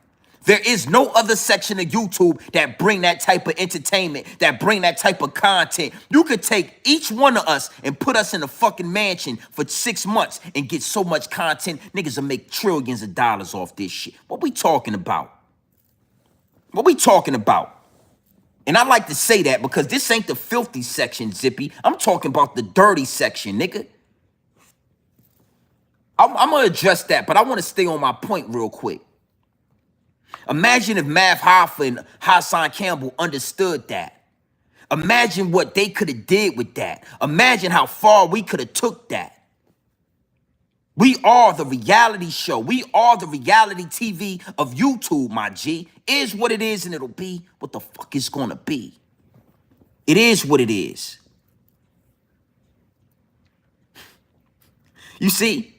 There is no other section of YouTube that bring that type of entertainment, that bring that type of content. You could take each one of us and put us in a fucking mansion for 6 months and get so much content, niggas will make trillions of dollars off this shit. What we talking about? What we talking about? And I like to say that because this ain't the filthy section, Zippy. I'm talking about the dirty section, nigga. I'm going to address that, but I want to stay on my point real quick. Imagine if Mav Hoffa and Hassan Campbell understood that. Imagine what they could have did with that. Imagine how far we could have took that. We are the reality show. We are the reality TV of YouTube, my G. Is what it is, and it'll be what the fuck it's gonna be. It is what it is. You see,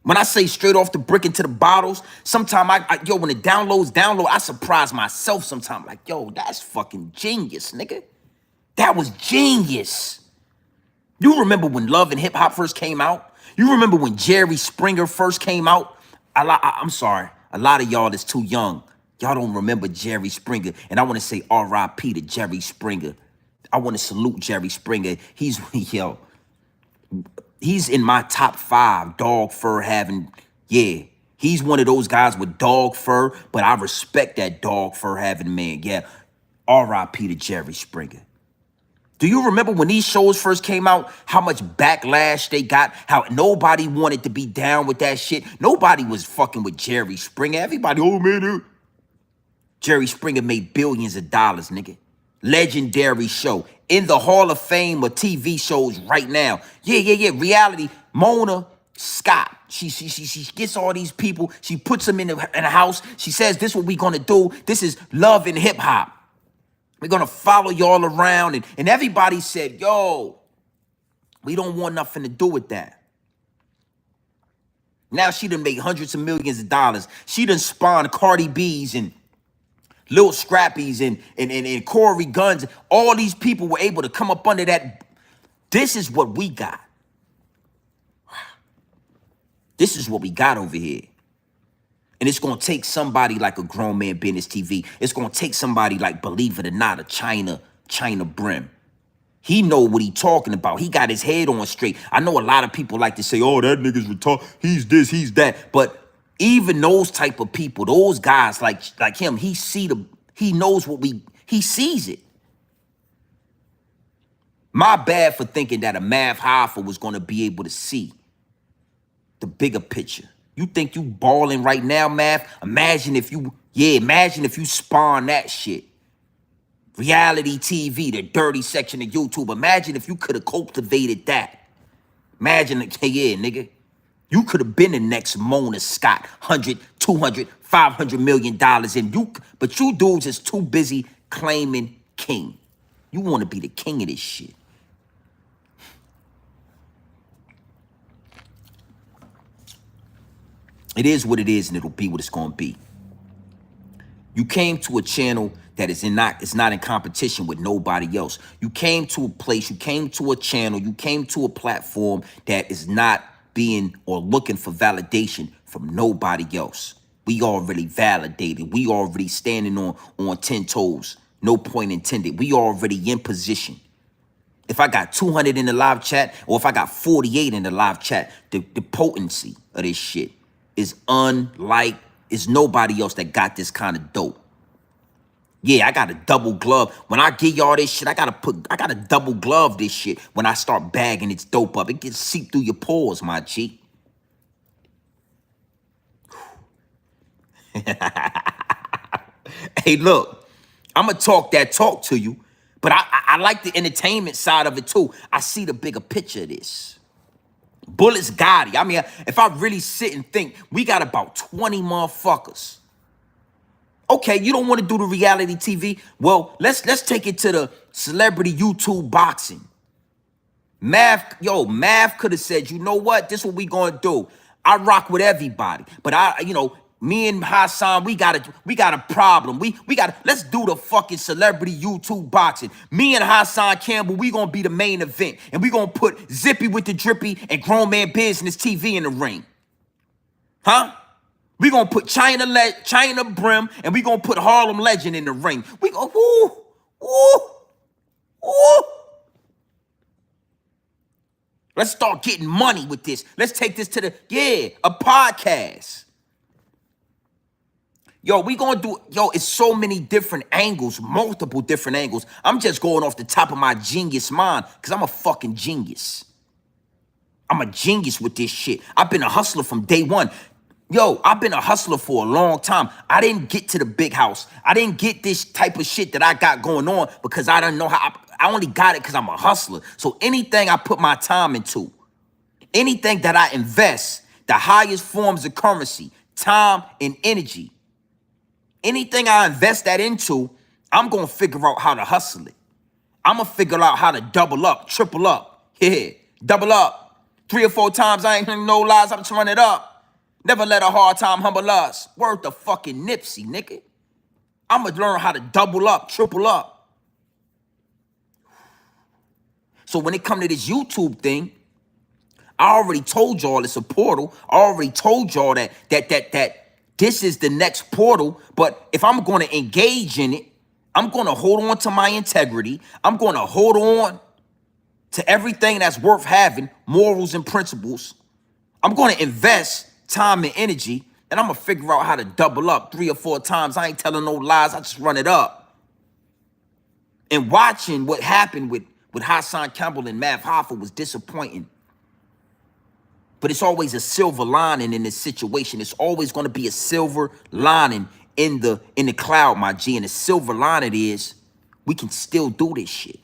when I say straight off the brick into the bottles, sometimes when it download, I surprise myself sometimes. Like, yo, that's fucking genius, nigga. That was genius. You remember when Love and Hip Hop first came out? You remember when Jerry Springer first came out? I'm sorry. A lot of y'all that's too young. Y'all don't remember Jerry Springer. And I want to say R.I.P. to Jerry Springer. I want to salute Jerry Springer. He's in my top 5 dog fur having, yeah. He's one of those guys with dog fur, but I respect that dog fur having man. Yeah. R.I.P. to Jerry Springer. Do you remember when these shows first came out, how much backlash they got? How nobody wanted to be down with that shit? Nobody was fucking with Jerry Springer. Everybody, oh man, Jerry Springer made billions of dollars, nigga. Legendary show. In the Hall of Fame of TV shows right now. Yeah. Reality. Mona Scott. She gets all these people. She puts them in a house. She says, this is what we gonna do. This is love and hip hop. We're going to follow y'all around. And everybody said, yo, we don't want nothing to do with that. Now she done made hundreds of millions of dollars. She done spawned Cardi B's and Lil Scrappy's and Corey Guns. All these people were able to come up under that. This is what we got. This is what we got over here. And it's going to take somebody like a Grown Man Business TV. It's going to take somebody like, believe it or not, a China Brim. He know what he talking about. He got his head on straight. I know a lot of people like to say, oh, that nigga's retarded. He's this, he's that. But even those type of people, those guys like him, he knows he sees it. My bad for thinking that a Mav Hoffa was going to be able to see the bigger picture. You think you balling right now, Mav? Imagine if you spawn that shit. Reality TV, the dirty section of YouTube. Imagine if you could have cultivated that. Imagine, yeah, nigga. You could have been the next Mona Scott, 100, 200, 500 million dollars but you dudes is too busy claiming king. You want to be the king of this shit. It is what it is, and it'll be what it's going to be. You came to a channel that is not in competition with nobody else. You came to a place, you came to a channel, you came to a platform that is not being or looking for validation from nobody else. We already validated. We already standing on 10 toes. No point intended. We already in position. If I got 200 in the live chat or if I got 48 in the live chat, the potency of this shit is is nobody else that got this kind of dope. Yeah, I got a double glove. When I give y'all this shit, I gotta double glove this shit when I start bagging its dope up. It gets seep through your pores, my G. Hey, look, I'ma talk that talk to you, but I like the entertainment side of it too. I see the bigger picture of this. Bullets Gotti. I mean, if I really sit and think, we got about 20 motherfuckers. Okay, you don't want to do the reality TV. Well, let's take it to the celebrity YouTube boxing. Mav could have said, you know what? This is what we gonna do. I rock with everybody, but me and Hassan, we got a problem. Let's do the fucking celebrity YouTube boxing. Me and Hassan Campbell, we gonna be the main event. And we gonna put Zippy with the Drippy and Grown Man Business TV in the ring. Huh? We gonna put China Brim and we gonna put Harlem Legend in the ring. We go, ooh. Let's start getting money with this. Let's take this to a podcast. We gonna do, it's so many different angles, multiple different angles. I'm just going off the top of my genius mind because I'm a fucking genius. I'm a genius with this shit. I've been a hustler from day one. I've been a hustler for a long time. I didn't get to the big house. I didn't get this type of shit that I got going on because I don't know how. I only got it because I'm a hustler. So anything I put my time into, anything that I invest, the highest forms of currency, time and energy, anything I invest that into, I'm going to figure out how to hustle it. I'm going to figure out how to double up, triple up. Yeah, double up. 3 or 4 times, I ain't hearing no lies, I'm just running it up. Never let a hard time humble us. Word to fucking Nipsey, nigga. I'm going to learn how to double up, triple up. So when it come to this YouTube thing, I already told y'all it's a portal. I already told y'all that this is the next portal. But if I'm going to engage in it, I'm going to hold on to my integrity. I'm going to hold on to everything that's worth having, morals and principles. I'm going to invest time and energy, and I'm going to figure out how to double up 3 or 4 times. I ain't telling no lies. I just run it up. And watching what happened with with Hassan Campbell and Mav Hoffa was disappointing. But it's always a silver lining in this situation. It's always going to be a silver lining in the cloud, my G. And the silver lining is we can still do this shit.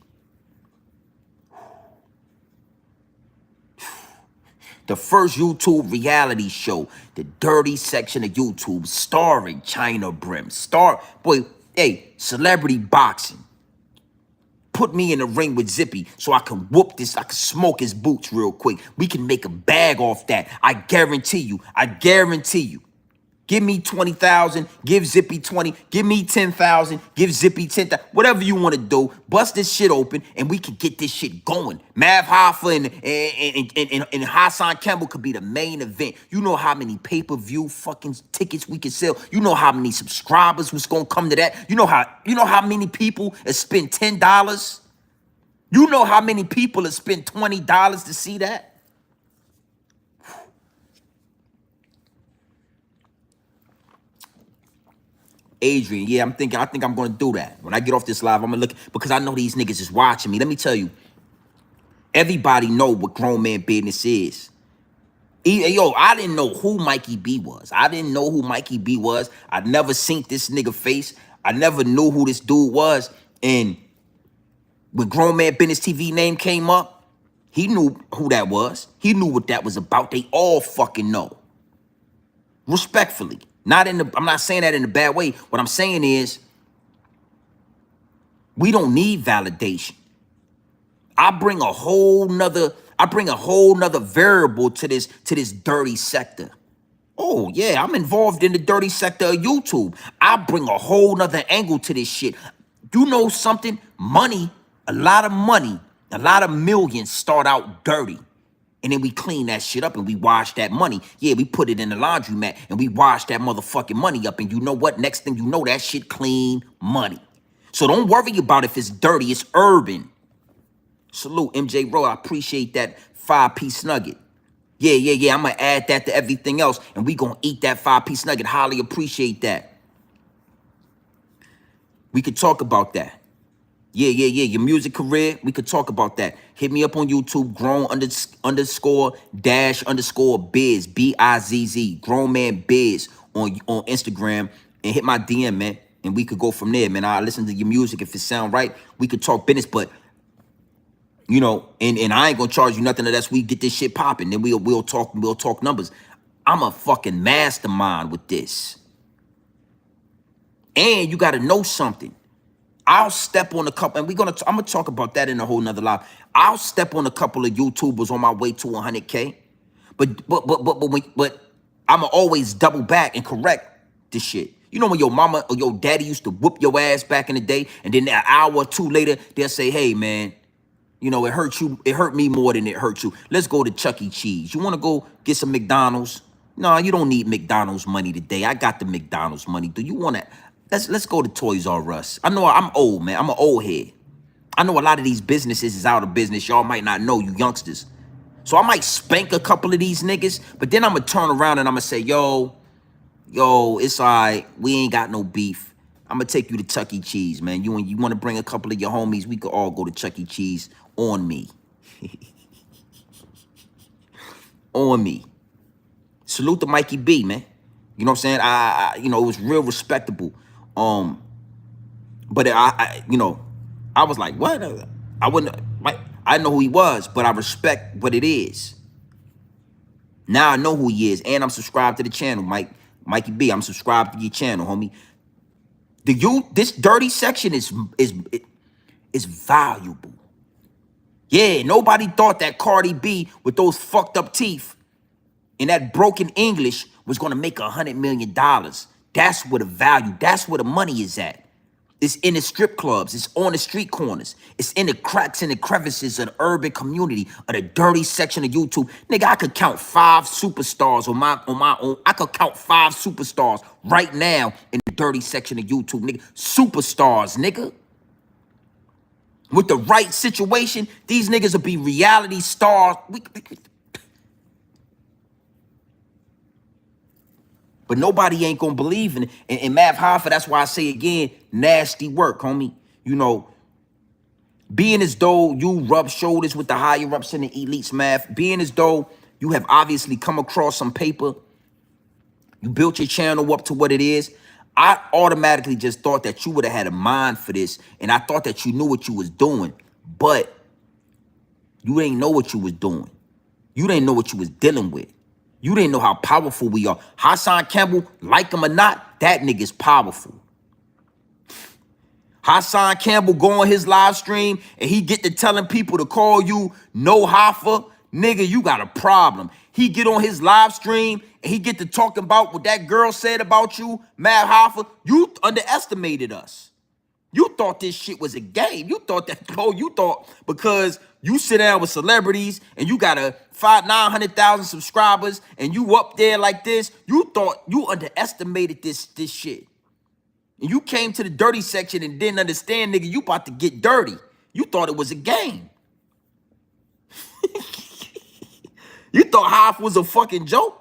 The first YouTube reality show, the dirty section of YouTube, starring China Brim. Celebrity boxing. Put me in the ring with Zippy so I can whoop this, I can smoke his boots real quick. We can make a bag off that. I guarantee you. I guarantee you. Give me 20,000, give Zippy 20, give me 10,000, give Zippy 10,000, whatever you want to do. Bust this shit open and we can get this shit going. Mav Hoffa and Hassan Campbell could be the main event. You know how many pay-per-view fucking tickets we can sell. You know how many subscribers was gonna come to that. You know how many people have spent $10. You know how many people have spent $20 to see that. Adrian, yeah, I think I'm gonna do that. When I get off this live, I'm gonna look, because I know these niggas is watching me. Let me tell you, everybody know what grown man business is. Yo, I didn't know who Mikey B was. I didn't know who Mikey B was. I never seen this nigga face. I never knew who this dude was. And when Grown Man Business TV name came up, he knew who that was. He knew what that was about. They all fucking know. Respectfully. I'm not saying that in a bad way. What I'm saying is, we don't need validation. I bring a whole nother variable to this dirty sector. Oh yeah, I'm involved in the dirty sector of YouTube. I bring a whole nother angle to this shit. You know something? Money, a lot of money, a lot of millions start out dirty. And then we clean that shit up and we wash that money. Yeah, we put it in the laundromat and we wash that motherfucking money up. And you know what? Next thing you know, that shit clean money. So don't worry about if it's dirty. It's urban. Salute, MJ Rowe. I appreciate that 5-piece nugget. Yeah. I'm going to add that to everything else. And we going to eat that 5-piece nugget. Highly appreciate that. We could talk about that. Yeah. Your music career, we could talk about that. Hit me up on YouTube, grown_dash_biz, B-I-Z-Z, grown man biz on Instagram, and hit my DM, man. And we could go from there, man. I listen to your music. If it sound right, we could talk business, but you know, and I ain't gonna charge you nothing unless we get this shit popping. Then we'll talk numbers. I'm a fucking mastermind with this. And you gotta know something. I'll step on a couple, and I'm gonna talk about that in a whole nother live. I'll step on a couple of YouTubers on my way to 100K, but I'ma always double back and correct this shit. You know when your mama or your daddy used to whoop your ass back in the day, and then an hour or two later they'll say, "Hey man, you know it hurt you. It hurt me more than it hurt you. Let's go to Chuck E. Cheese. You want to go get some McDonald's? No, you don't need McDonald's money today. I got the McDonald's money. Do you want to?" Let's go to Toys R Us. I know I'm old, man. I'm an old head. I know a lot of these businesses is out of business. Y'all might not know, you youngsters. So I might spank a couple of these niggas, but then I'm going to turn around and I'm going to say, yo, it's all right. We ain't got no beef. I'm going to take you to Chuck E. Cheese, man. You want to bring a couple of your homies, we could all go to Chuck E. Cheese on me. On me. Salute to Mikey B, man. You know what I'm saying? I it was real respectable. But I was like, what? I didn't know who he was, but I respect what it is. Now I know who he is, and I'm subscribed to the channel, Mikey B. I'm subscribed to your channel, homie. This dirty section is valuable. Yeah, nobody thought that Cardi B with those fucked up teeth and that broken English was gonna make $100 million. That's where the value, that's where the money is at. It's in the strip clubs, it's on the street corners, it's in the cracks and the crevices of the urban community, of the dirty section of YouTube. Nigga, I could count 5 superstars on my own. I could count 5 superstars right now in the dirty section of YouTube, nigga. Superstars, nigga. With the right situation, these niggas will be reality stars. But nobody ain't gonna believe in it. And Mav Hoffa, that's why I say again, nasty work, homie. You know, Being as though you rub shoulders with the higher ups in the elites, math. Being as though you have obviously come across some paper. You built your channel up to what it is. I automatically just thought that you would have had a mind for this. And I thought that you knew what you was doing. But you ain't know what you was doing. You didn't know what you was dealing with. You didn't know how powerful we are. Hassan Campbell, like him or not, that nigga's powerful. Hassan Campbell go on his live stream and he get to telling people to call you no Hoffa. Nigga, you got a problem. He get on his live stream and he get to talking about what that girl said about you, Mad Hoffa. You underestimated us. You thought this shit was a game. You thought that, bro, you thought because you sit down with celebrities and you got a 900,000 subscribers and you up there like this, you thought you underestimated this shit. And you came to the dirty section and didn't understand, nigga, you about to get dirty. You thought it was a game. You thought Hoff was a fucking joke.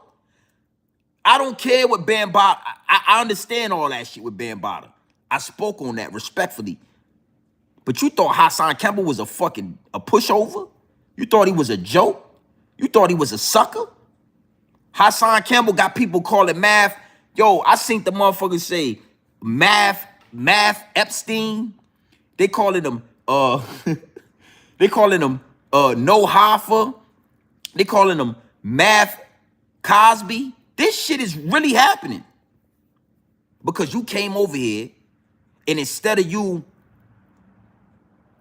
I don't care what Bambaataa. I understand all that shit with Bambaataa. I spoke on that respectfully. But you thought Hassan Campbell was a pushover? You thought he was a joke? You thought he was a sucker? Hassan Campbell got people calling Math. Yo, I seen the motherfuckers say Math Epstein. They calling him they calling him no Hoffa. They calling him Math Cosby. This shit is really happening. Because you came over here and instead of you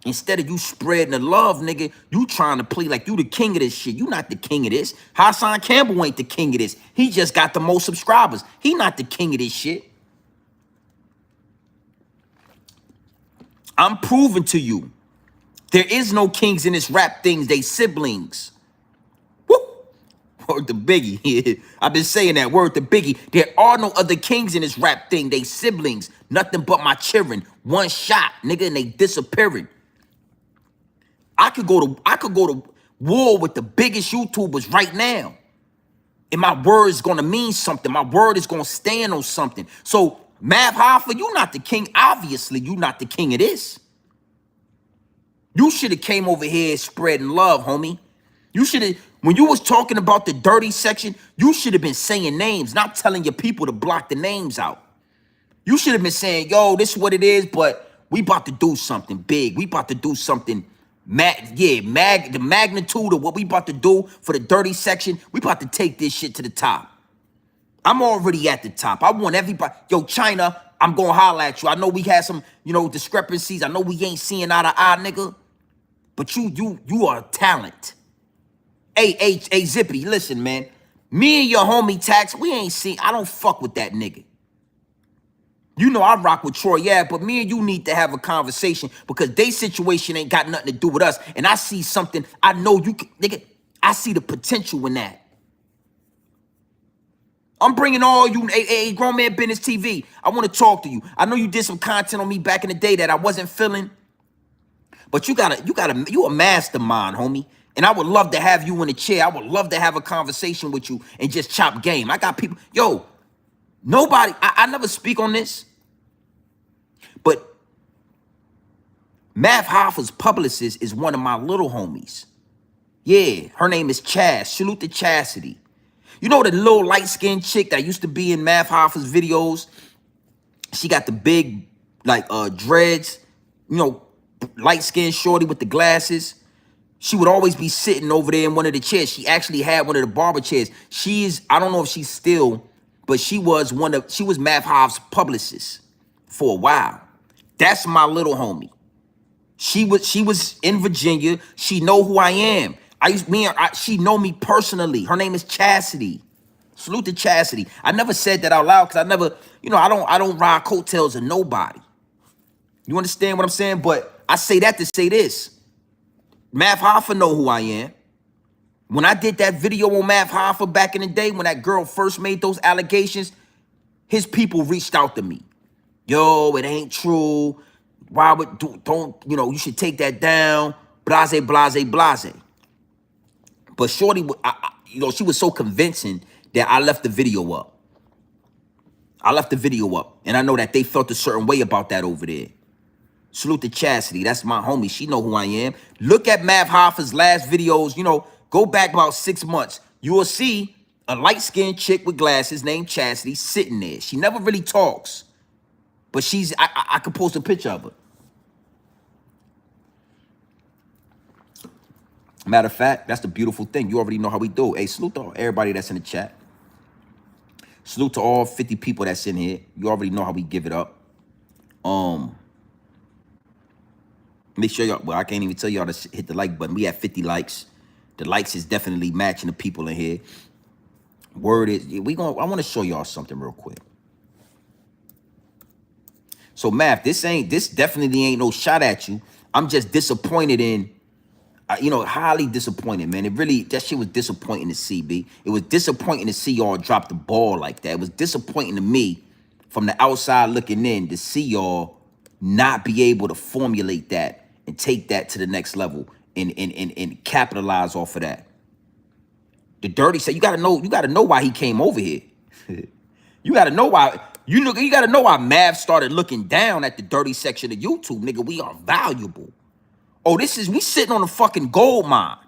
spreading the love, nigga, you trying to play like you the king of this shit. You not the king of this. Hassan Campbell ain't the king of this. He just got the most subscribers. He not the king of this shit. I'm proving to you, there is no kings in this rap things. They siblings. Woo! Word to Biggie. I've been saying that. Word to Biggie. There are no other kings in this rap thing. They siblings. Nothing but my children. One shot, nigga, and they disappearing. I could go to war with the biggest YouTubers right now. And my word is gonna mean something. My word is gonna stand on something. So, Mav Hoffa, you not the king. Obviously, you not the king of this. You should have came over here spreading love, homie. You should have, when you was talking about the dirty section, you should have been saying names, not telling your people to block the names out. You should have been saying, yo, this is what it is, but we about to do something big. We about to do something, the magnitude of what we about to do for the dirty section. We about to take this shit to the top. I'm already at the top. I want everybody. Yo, China, I'm going to holler at you. I know we had some, discrepancies. I know we ain't seeing eye to eye, nigga. But you are a talent. Hey, Zippy, listen, man. Me and your homie Tax, we ain't seen. I don't fuck with that nigga. You know I rock with Troy, yeah, but me and you need to have a conversation because they situation ain't got nothing to do with us. And I see something. I know you can, nigga. I see the potential in that. I'm bringing all you, Grown Man Business TV. I want to talk to you. I know you did some content on me back in the day that I wasn't feeling, but you a mastermind, homie. And I would love to have you in the chair. I would love to have a conversation with you and just chop game. I got people, yo, nobody, I never speak on this, but Mav Hoffa's publicist is one of my little homies. Yeah, her name is Chas. Salute to Chastity. You know the little light-skinned chick that used to be in Mav Hoffa's videos? She got the big, dreads, light-skinned shorty with the glasses. She would always be sitting over there in one of the chairs. She actually had one of the barber chairs. I don't know if she's still, but she was Mav Hoffa's publicist for a while. That's my little homie. She was in Virginia. She know who I am. She know me personally. Her name is Chastity. Salute to Chastity. I never said that out loud because I never, I don't ride coattails of nobody. You understand what I'm saying? But I say that to say this. Mav Hoffa know who I am. When I did that video on Mav Hoffa back in the day, when that girl first made those allegations, his people reached out to me. Yo, it ain't true. Why would, you should take that down. Blase, blase, blase. But shorty, she was so convincing that I left the video up. And I know that they felt a certain way about that over there. Salute to Chastity. That's my homie. She know who I am. Look at Mav Hoffa's last videos. You know, go back about 6 months. You will see a light-skinned chick with glasses named Chastity sitting there. She never really talks, but I could post a picture of her. Matter of fact, that's the beautiful thing. You already know how we do. Hey, salute to everybody that's in the chat. Salute to all 50 people that's in here. You already know how we give it up. Make sure y'all, well, I can't even tell y'all to hit the like button. We have 50 likes. The likes is definitely matching the people in here. Word is, I want to show y'all something real quick. So, Math, this definitely ain't no shot at you. I'm just disappointed in, highly disappointed, man. That shit was disappointing to see, B. It was disappointing to see y'all drop the ball like that. It was disappointing to me from the outside looking in to see y'all not be able to formulate that and take that to the next level and capitalize off of that. The dirty said, you gotta know why he came over here. You gotta know why. You gotta know why Mav started looking down at the dirty section of YouTube, nigga. We are valuable. Oh, we sitting on a fucking gold mine.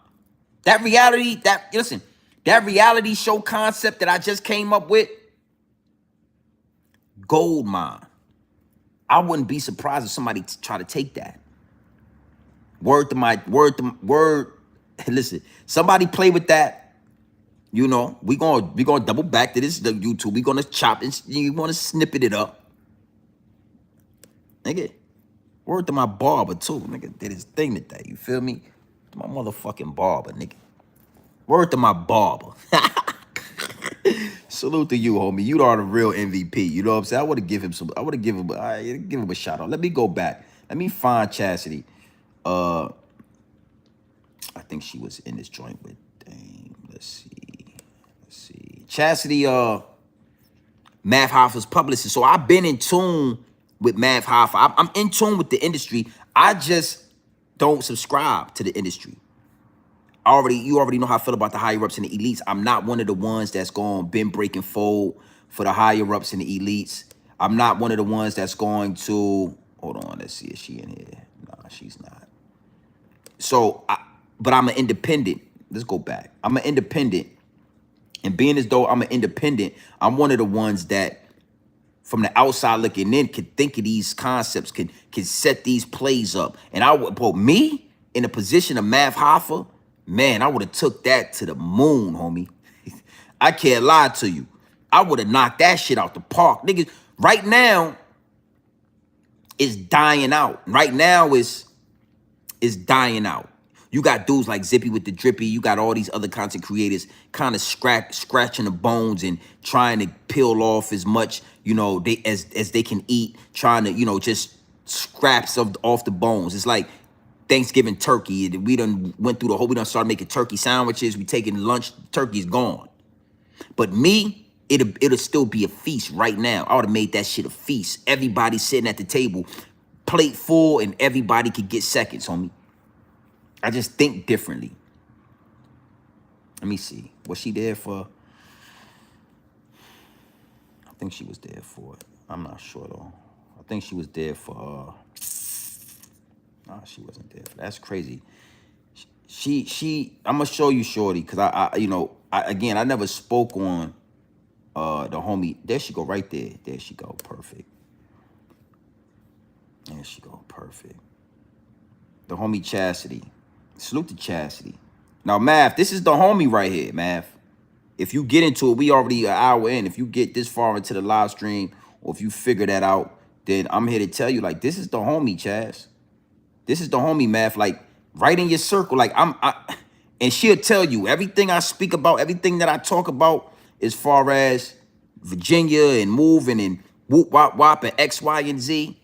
That reality show concept that I just came up with, gold mine. I wouldn't be surprised if somebody try to take that. Word. Listen, somebody play with that. You know, we gonna double back to this YouTube. We gonna chop and you wanna snippet it up. Nigga, word to my barber too. Nigga did his thing today. You feel me? My motherfucking barber, nigga. Word to my barber. Salute to you, homie. You are the real MVP. You know what I'm saying? I would have given him a shout out. Let me go back. Let me find Chastity. I think she was in this joint with let's see. Chastity, Mav Hoffa's publicist. So I've been in tune with Mav Hoffa. I'm in tune with the industry. I just don't subscribe to the industry. You already know how I feel about the higher ups and the elites. I'm not one of the ones that's going bend, break, and fold for the higher ups and the elites. I'm not one of the ones that's going to, hold on, let's see, is she in here? Nah, she's not. So, but I'm an independent. Let's go back. I'm an independent. And being as though I'm an independent, I'm one of the ones that, from the outside looking in, could think of these concepts, can set these plays up. And me, in a position of Mav Hoffa, man, I would have took that to the moon, homie. I can't lie to you. I would have knocked that shit out the park. Niggas, right now, it's dying out. Right now, it's dying out. You got dudes like Zippy with the Drippy. You got all these other content creators kind of scratching the bones and trying to peel off as much, as they can eat, trying to, just scraps off the bones. It's like Thanksgiving turkey. We done started making turkey sandwiches. We taking lunch, turkey's gone. But me, it'll still be a feast right now. I would have made that shit a feast. Everybody sitting at the table, plate full, and everybody could get seconds, homie. I just think differently. Let me see. Was she there for? I think she was there for it. I'm not sure though. I think she was there for. Nah, she wasn't there. That's crazy. I'm gonna show you, shorty, because I never spoke on the homie. There she go, right there. There she go, perfect. There she go, perfect. The homie Chastity. Salute to Chastity. Now, Mav, this is the homie right here, Mav. If you get into it, we already an hour in. If you get this far into the live stream, or if you figure that out, then I'm here to tell you, like, this is the homie, Chaz. This is the homie, Mav. Like, right in your circle. Like, and she'll tell you everything I speak about, everything that I talk about, as far as Virginia and moving and whoop, wop, wop, and X, Y, and Z.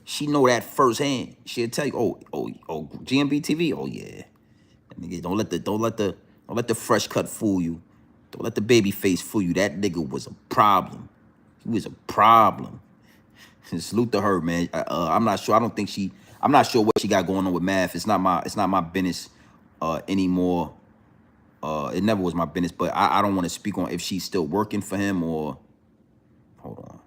She know that firsthand. She'll tell you, oh, GMB TV, oh yeah. Nigga, don't let the fresh cut fool you. Don't let the baby face fool you. That nigga was a problem. He was a problem. Salute to her, man. I'm not sure. I'm not sure what she got going on with Math. It's not my business anymore. It never was my business, but I don't want to speak on if she's still working for him or. Hold on.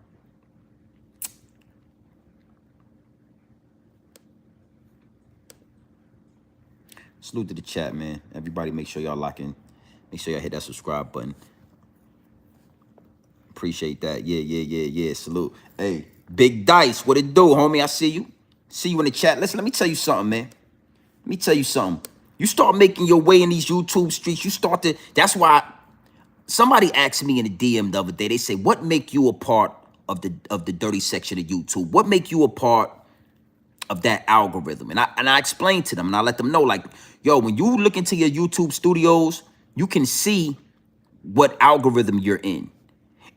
Salute to the chat, man. Everybody make sure y'all lock in. Make sure y'all hit that subscribe button. Appreciate that. Yeah. Salute. Hey, Big Dice, what it do, homie? I see you. See you in the chat. Listen, let me tell you something, man. Let me tell you something. You start making your way in these YouTube streets. You start to. That's why somebody asked me in the DM the other day. They say, "What make you a part of the dirty section of YouTube? What make you a part of that algorithm?" And I explained to them, and I let them know, like, yo, when you look into your YouTube studios, you can see what algorithm you're in.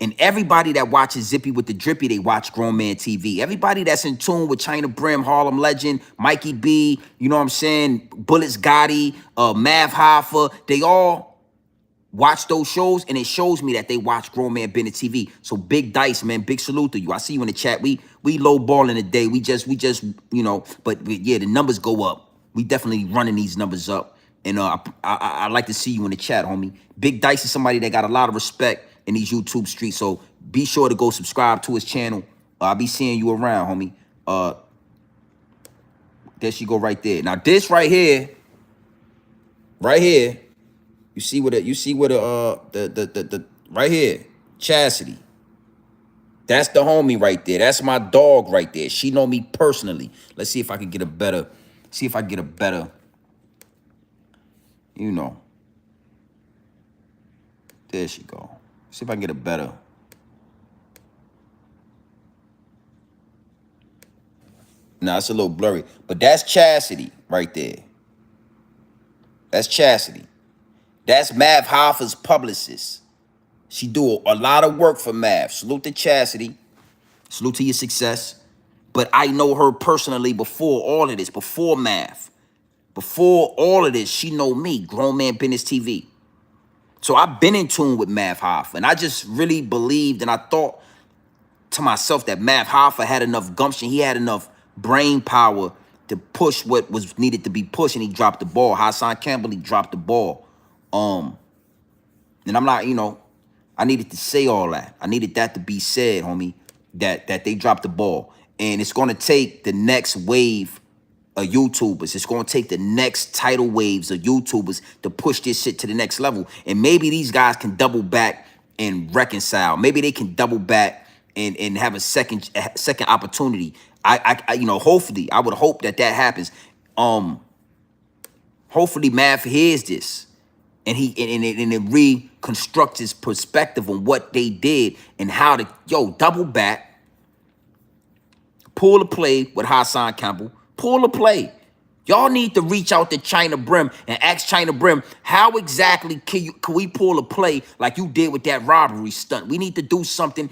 And everybody that watches Zippy with the Drippy, they watch Grown Man TV. Everybody that's in tune with China Brim, Harlem Legend, Mikey B, you know what I'm saying, Bullets Gotti, Mav Hoffa, they all watch those shows, and it shows me that they watch Grown Man Bennett TV. So Big Dice, man, big salute to you. I see you in the chat. We low balling today. We just you know, but yeah, the numbers go up. We definitely running these numbers up. And I like to see you in the chat, homie. Big Dice is somebody that got a lot of respect in these YouTube streets. So be sure to go subscribe to his channel. I'll be seeing you around, homie. There she go right there. Now this right here, you see what the right here, Chastity. That's the homie right there. That's my dog right there. She know me personally. Let's see if I can get a better, you know. There she go. See if I can get a better. Nah, it's a little blurry. But that's Chastity right there. That's Chastity. That's Mav Hoffa's publicist. She do a lot of work for Mav. Salute to Chastity. Salute to your success. But I know her personally before all of this, before Mav. Before all of this, she know me, Grown Man Business TV. So I've been in tune with Mav Hoffa, and I just really believed, and I thought to myself that Mav Hoffa had enough gumption, he had enough brain power to push what was needed to be pushed, and he dropped the ball. Hassan Campbell, he dropped the ball. And I'm not, you know, I needed to say all that. I needed that to be said, homie, that they dropped the ball. And it's going to take the next wave of YouTubers. It's going to take the next tidal waves of YouTubers to push this shit to the next level. And maybe these guys can double back and reconcile. Maybe they can double back and have a second opportunity. I you know, hopefully, I would hope that happens. Hopefully Mav hears this and it reconstructs his perspective on what they did and how to, double back, pull a play with Hassan Campbell, pull a play. Y'all need to reach out to China Brim and ask China Brim, how exactly can we pull a play like you did with that robbery stunt? We need to do something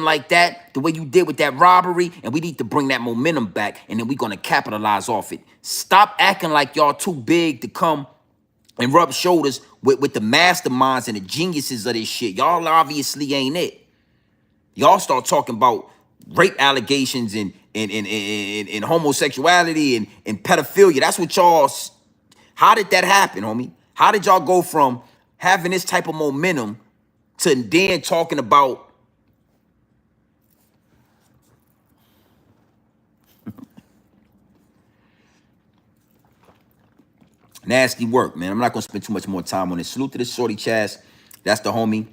like that, the way you did with that robbery, and we need to bring that momentum back, and then we're going to capitalize off it. Stop acting like y'all too big to come and rub shoulders with the masterminds and the geniuses of this shit. Y'all obviously ain't it. Y'all start talking about rape allegations and homosexuality and pedophilia. That's what y'all. How did that happen, homie? How did y'all go from having this type of momentum to then talking about nasty work, man? I'm not gonna spend too much more time on it. Salute to the shorty Chaz. That's the homie.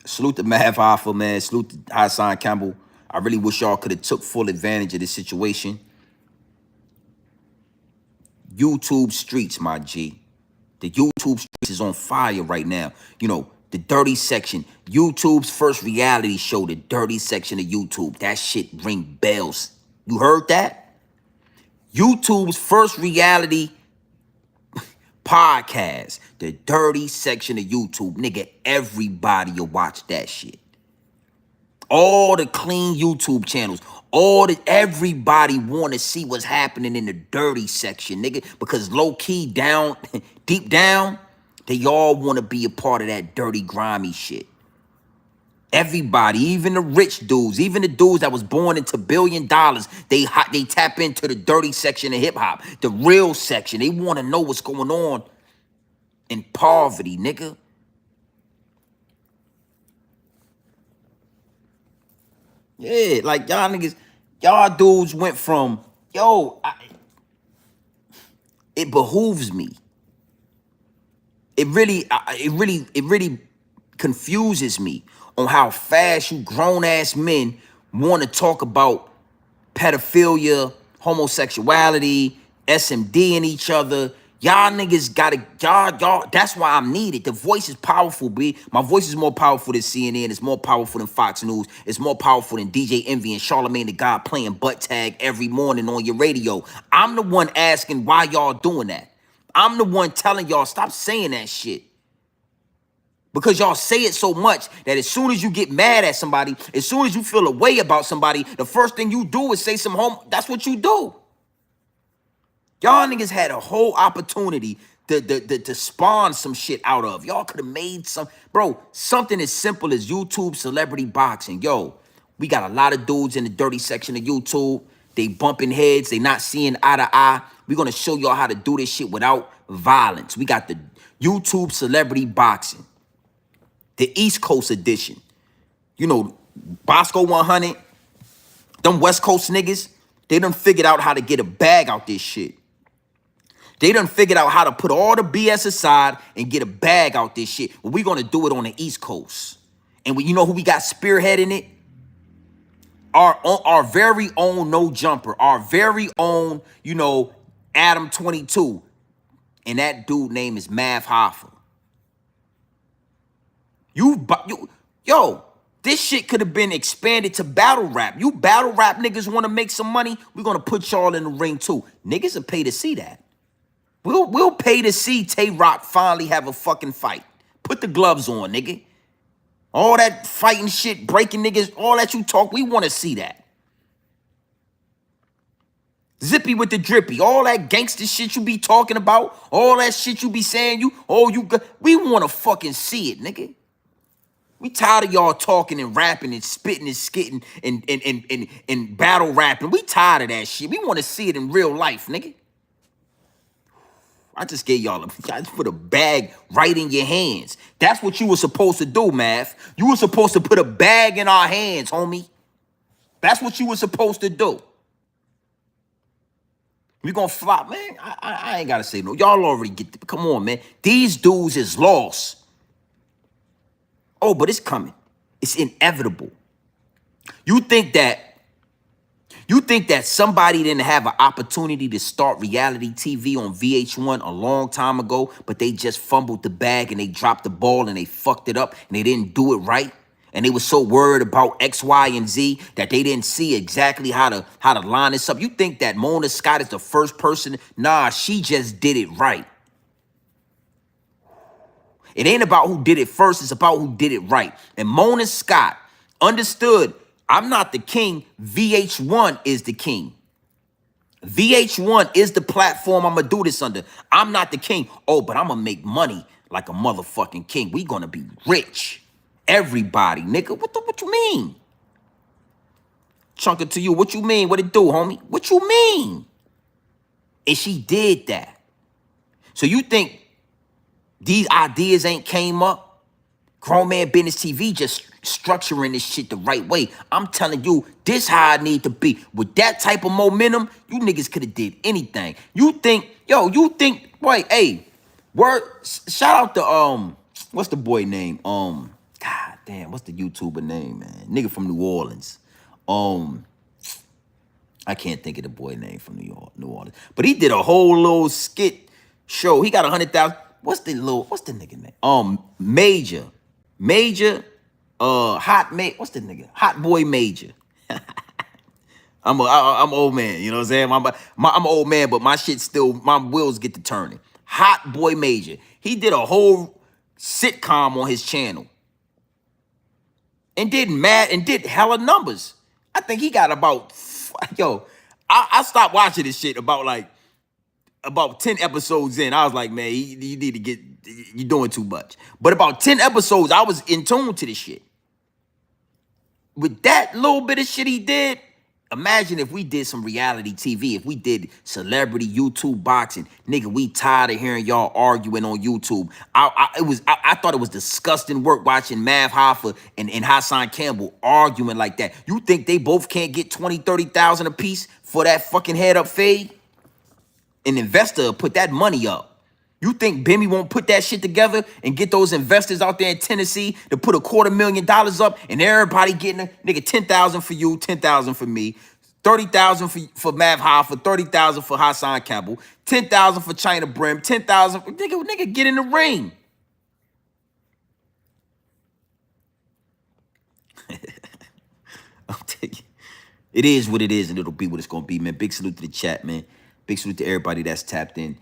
Salute to Mav Hoffa, man. Salute to Hassan Campbell. I really wish y'all could have took full advantage of this situation. YouTube streets, my G. The YouTube streets is on fire right now. You know, the dirty section. YouTube's first reality show, the dirty section of YouTube. That shit ring bells. You heard that? YouTube's first reality podcast, the dirty section of YouTube. Nigga, everybody will watch that shit. All the clean YouTube channels, everybody want to see what's happening in the dirty section, nigga, because low key down, deep down, they all want to be a part of that dirty, grimy shit. Everybody, even the rich dudes, even the dudes that was born into $1 billion, they tap into the dirty section of hip hop, the real section. They want to know what's going on in poverty, nigga. Yeah, like y'all niggas, y'all dudes went from, It behooves me. It really confuses me on how fast you grown ass men want to talk about pedophilia, homosexuality, SMD in each other. Y'all niggas gotta, y'all, that's why I'm needed. The voice is powerful, B. My voice is more powerful than CNN. It's more powerful than Fox News. It's more powerful than DJ Envy and Charlamagne the God playing butt tag every morning on your radio. I'm the one asking why y'all doing that. I'm the one telling y'all stop saying that shit. Because y'all say it so much that as soon as you get mad at somebody, as soon as you feel a way about somebody, the first thing you do is say some that's what you do. Y'all niggas had a whole opportunity to spawn some shit out of. Y'all could have made something as simple as YouTube celebrity boxing. Yo, we got a lot of dudes in the dirty section of YouTube. They bumping heads. They not seeing eye to eye. We're going to show y'all how to do this shit without violence. We got the YouTube celebrity boxing. The East Coast edition. You know, Bosco 100, them West Coast niggas, they done figured out how to get a bag out this shit. They done figured out how to put all the BS aside and get a bag out this shit. But we gonna do it on the East Coast. And you know who we got spearheading it? Our very own No Jumper, our very own, Adam 22. And that dude name is Mav Hoffa. Yo, this shit could have been expanded to battle rap. You battle rap niggas want to make some money, we're going to put y'all in the ring too. Niggas will pay to see that. We'll pay to see Tay Rock finally have a fucking fight. Put the gloves on, nigga. All that fighting shit, breaking niggas, all that you talk, we want to see that. Zippy with the drippy, all that gangster shit you be talking about, all that shit you be saying, we want to fucking see it, nigga. We tired of y'all talking and rapping and spitting and skitting and battle rapping. We tired of that shit. We want to see it in real life, nigga. I just put a bag right in your hands. That's what you were supposed to do, Mav. You were supposed to put a bag in our hands, homie. That's what you were supposed to do. We gonna flop, man. I ain't gotta say no. Y'all already come on, man. These dudes is lost. Oh, but it's coming. It's inevitable. You think that somebody didn't have an opportunity to start reality TV on VH1 a long time ago, but they just fumbled the bag and they dropped the ball and they fucked it up and they didn't do it right? And they were so worried about X, Y, and Z that they didn't see exactly how to line this up. You think that Mona Scott is the first person? Nah, she just did it right. It ain't about who did it first. It's about who did it right. And Mona Scott understood, I'm not the king. VH1 is the king. VH1 is the platform I'm going to do this under. I'm not the king. Oh, but I'm going to make money like a motherfucking king. We going to be rich. Everybody, nigga. What you mean? Chunk it to you. What you mean? What it do, homie? What you mean? And she did that. So you think these ideas ain't came up? Grown Man Business TV just structuring this shit the right way. I'm telling you, this how I need to be. With that type of momentum, you niggas could have did anything. Boy, hey, shout out to, what's the boy name? God damn, what's the YouTuber name, man? Nigga from New Orleans. I can't think of the boy name from New Orleans. But he did a whole little skit show. He got 100,000. What's the nigga name? Major, what's the nigga? Hot Boy Major. I'm old man, you know what I'm saying? I'm an old man, but my wheels get to turning. Hot Boy Major. He did a whole sitcom on his channel. And did hella numbers. I think he got about, I stopped watching this shit about 10 episodes in. I was like, man, you need to you're doing too much. But about 10 episodes, I was in tune to this shit. With that little bit of shit he did, imagine if we did some reality TV, if we did celebrity YouTube boxing. Nigga, we tired of hearing y'all arguing on YouTube. I thought it was disgusting work watching Mav Hoffa and Hassan Campbell arguing like that. You think they both can't get 20, 30,000 a piece for that fucking head up fade? An investor will put that money up. You think Bimmy won't put that shit together and get those investors out there in Tennessee to put $250,000 up and everybody getting a nigga 10,000 for you, 10,000 for me, 30,000 for Mav Hoffa, 30,000 for Hassan Campbell, 10,000 for China Brim, 10,000 nigga get in the ring. I'm telling you, it is what it is, and it'll be what it's gonna be, man. Big salute to the chat, man. Big salute to everybody that's tapped in.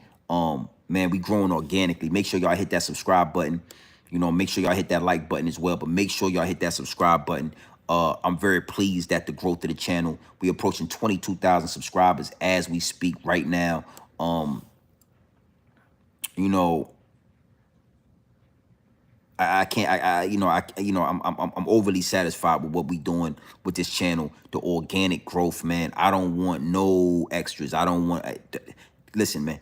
Man, we growing organically. Make sure y'all hit that subscribe button. You know, make sure y'all hit that like button as well. But make sure y'all hit that subscribe button. I'm very pleased at the growth of the channel. We approaching 22,000 subscribers as we speak right now. You know, I'm overly satisfied with what we doing with this channel, the organic growth, man. I don't want no extras. I don't want. Listen, man.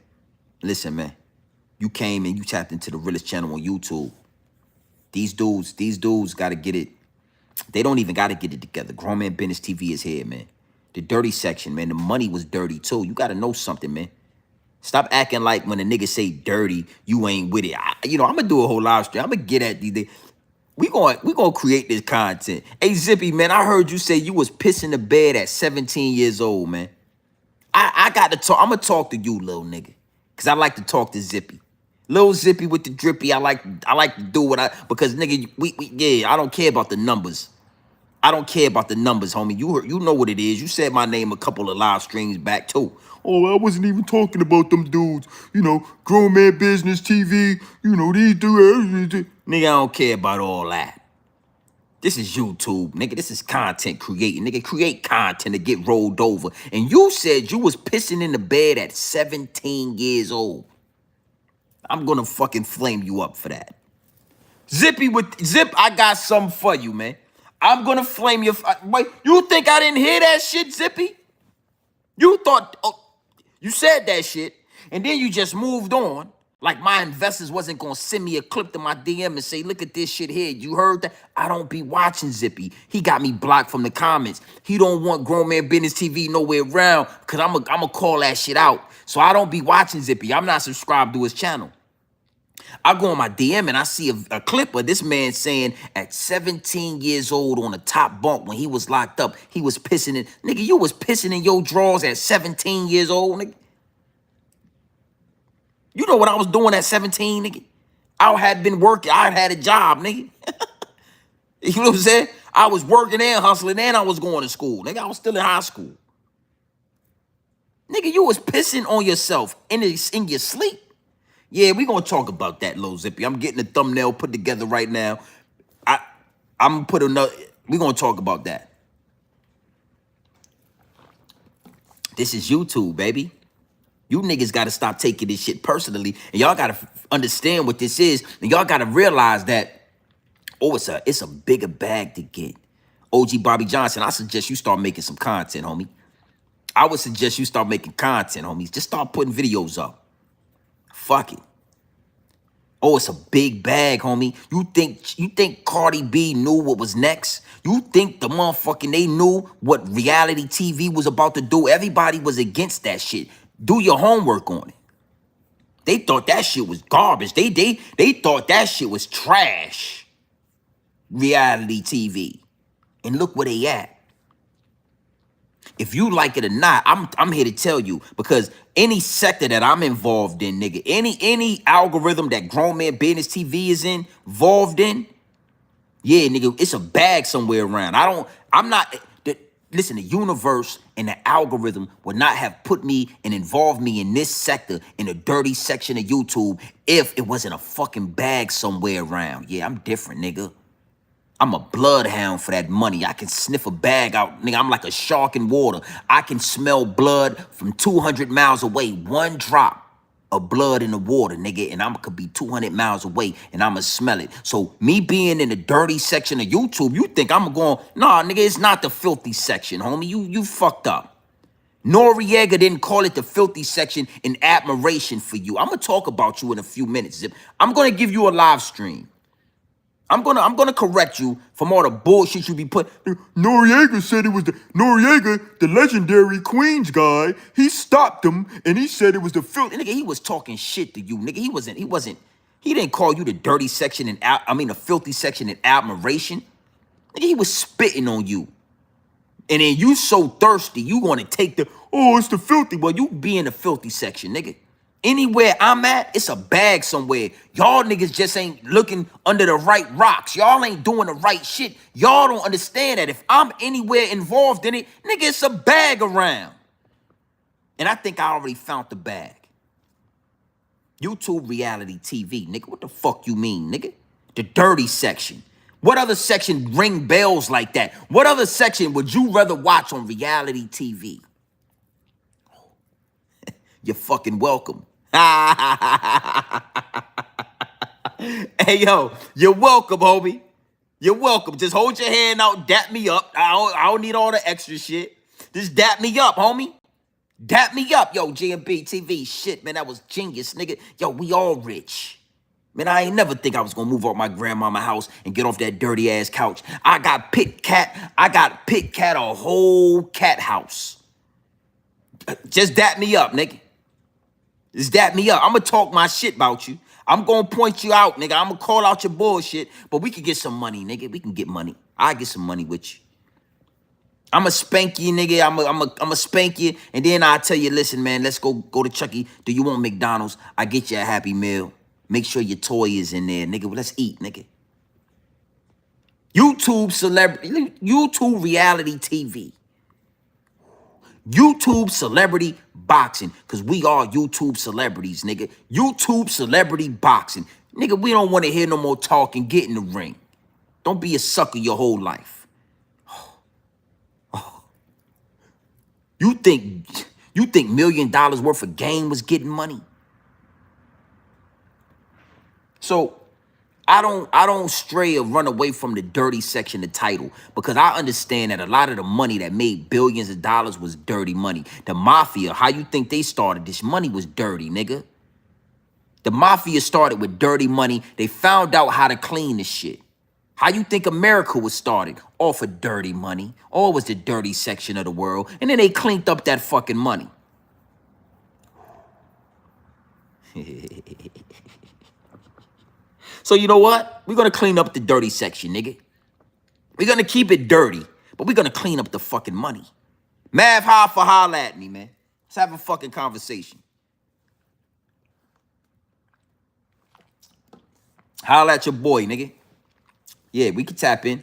You came and you tapped into the realest channel on YouTube. These dudes got to get it. They don't even got to get it together. Grown Man Business TV is here, man. The dirty section, man. The money was dirty too. You got to know something, man. Stop acting like when a nigga say dirty, you ain't with it. I'm gonna do a whole live stream. I'm gonna get at these. We gonna create this content. Hey Zippy, man, I heard you say you was pissing the bed at 17 years old, man. I got to talk. I'm gonna talk to you, little nigga, cause I like to talk to Zippy. Little Zippy with the drippy. I like to do what because nigga, I don't care about the numbers. I don't care about the numbers, homie. You know what it is. You said my name a couple of live streams back too. Oh, I wasn't even talking about them dudes. You know, Grown Man Business TV. You know, these dudes. Nigga, I don't care about all that. This is YouTube, nigga. This is content creating. Nigga, create content to get rolled over. And you said you was pissing in the bed at 17 years old. I'm gonna fucking flame you up for that. Zippy Zip, I got something for you, man. I'm gonna flame you. Wait, you think I didn't hear that shit, Zippy? You thought, you said that shit, and then you just moved on. Like my investors wasn't gonna send me a clip to my DM and say, look at this shit here. You heard that? I don't be watching Zippy. He got me blocked from the comments. He don't want Grown Man Business TV nowhere around because I'm gonna call that shit out. So I don't be watching Zippy. I'm not subscribed to his channel. I go on my DM and I see a clip of this man saying at 17 years old on the top bunk when he was locked up, he was pissing in. Nigga, you was pissing in your drawers at 17 years old, nigga. You know what I was doing at 17, nigga? I had been working. I had a job, nigga. You know what I'm saying? I was working and hustling and I was going to school. Nigga, I was still in high school. Nigga, you was pissing on yourself in your sleep. Yeah, we gonna talk about that, Lil Zippy. I'm getting a thumbnail put together right now. I'm gonna put another. We gonna talk about that. This is YouTube, baby. You niggas gotta stop taking this shit personally, and y'all gotta understand what this is, and y'all gotta realize that. Oh, it's a bigger bag to get. OG Bobby Johnson, I suggest you start making some content, homie. I would suggest you start making content, homies. Just start putting videos up. Fuck it. Oh, it's a big bag, homie. You think Cardi B knew what was next? You think the motherfucking they knew what reality TV was about to do? Everybody was against that shit. Do your homework on it. They thought that shit was garbage. They thought that shit was trash. Reality TV. And look where they at. If you like it or not, I'm here to tell you, because any sector that I'm involved in, nigga, any algorithm that Grown Man Business TV is involved in, yeah, nigga, it's a bag somewhere around. Listen, the universe and the algorithm would not have put me and involved me in this sector, in the dirty section of YouTube, if it wasn't a fucking bag somewhere around. Yeah, I'm different, nigga. I'm a bloodhound for that money. I can sniff a bag out. Nigga, I'm like a shark in water. I can smell blood from 200 miles away. One drop of blood in the water, nigga, and I could be 200 miles away and I'ma smell it. So me being in the dirty section of YouTube, you think I'm going, nah, nigga, it's not the filthy section, homie. You fucked up. Noriega didn't call it the filthy section in admiration for you. I'm gonna talk about you in a few minutes, Zip. I'm gonna give you a live stream. I'm gonna correct you from all the bullshit you be put. Noriega said it was Noriega, the legendary Queens guy. He stopped him and he said it was the filthy. Nigga, he was talking shit to you, nigga. He didn't call you the dirty section and the filthy section in admiration. Nigga, he was spitting on you. And then you so thirsty, you want to take it's the filthy. Well, you be in the filthy section, nigga. Anywhere I'm at, it's a bag somewhere. Y'all niggas just ain't looking under the right rocks. Y'all ain't doing the right shit. Y'all don't understand that if I'm anywhere involved in it, nigga, it's a bag around. And I think I already found the bag. YouTube reality TV, nigga. What the fuck you mean, nigga? The dirty section. What other section ring bells like that? What other section would you rather watch on reality TV? You're fucking welcome. Hey, yo, you're welcome, homie. You're welcome. Just hold your hand out, dap me up. I don't need all the extra shit. Just dap me up, homie. Dap me up, yo, GMB TV. Shit, man, that was genius, nigga. Yo, we all rich. Man, I ain't never think I was gonna move off my grandmama house and get off that dirty ass couch. I got pit cat a whole cat house. Just dap me up, nigga. Just dap me up. I'm gonna talk my shit about you. I'm gonna point you out, nigga. I'm gonna call out your bullshit, but we can get some money, nigga. We can get money. I get some money with you. I'ma spank you, nigga. I'ma spank you, and then I'll tell you, listen, man, let's go to Chucky. Do you want McDonald's? I get you a Happy Meal. Make sure your toy is in there, nigga. Let's eat, nigga. YouTube reality TV. YouTube celebrity boxing, because we are YouTube celebrities, nigga. YouTube celebrity boxing. Nigga, we don't want to hear no more talking. Get in the ring. Don't be a sucker your whole life. You think $1 million worth of game was getting money? So I don't stray or run away from the dirty section of title, because I understand that a lot of the money that made billions of dollars was dirty money. The mafia, how you think they started? This money was dirty, nigga. The mafia started with dirty money. They found out how to clean the shit. How you think America was started? Off of dirty money. Or it was the dirty section of the world. And then they cleaned up that fucking money. So you know what? We're going to clean up the dirty section, nigga. We're going to keep it dirty, but we're going to clean up the fucking money. Mav Hoffa, holla at me, man. Let's have a fucking conversation. Holla at your boy, nigga. Yeah, we can tap in.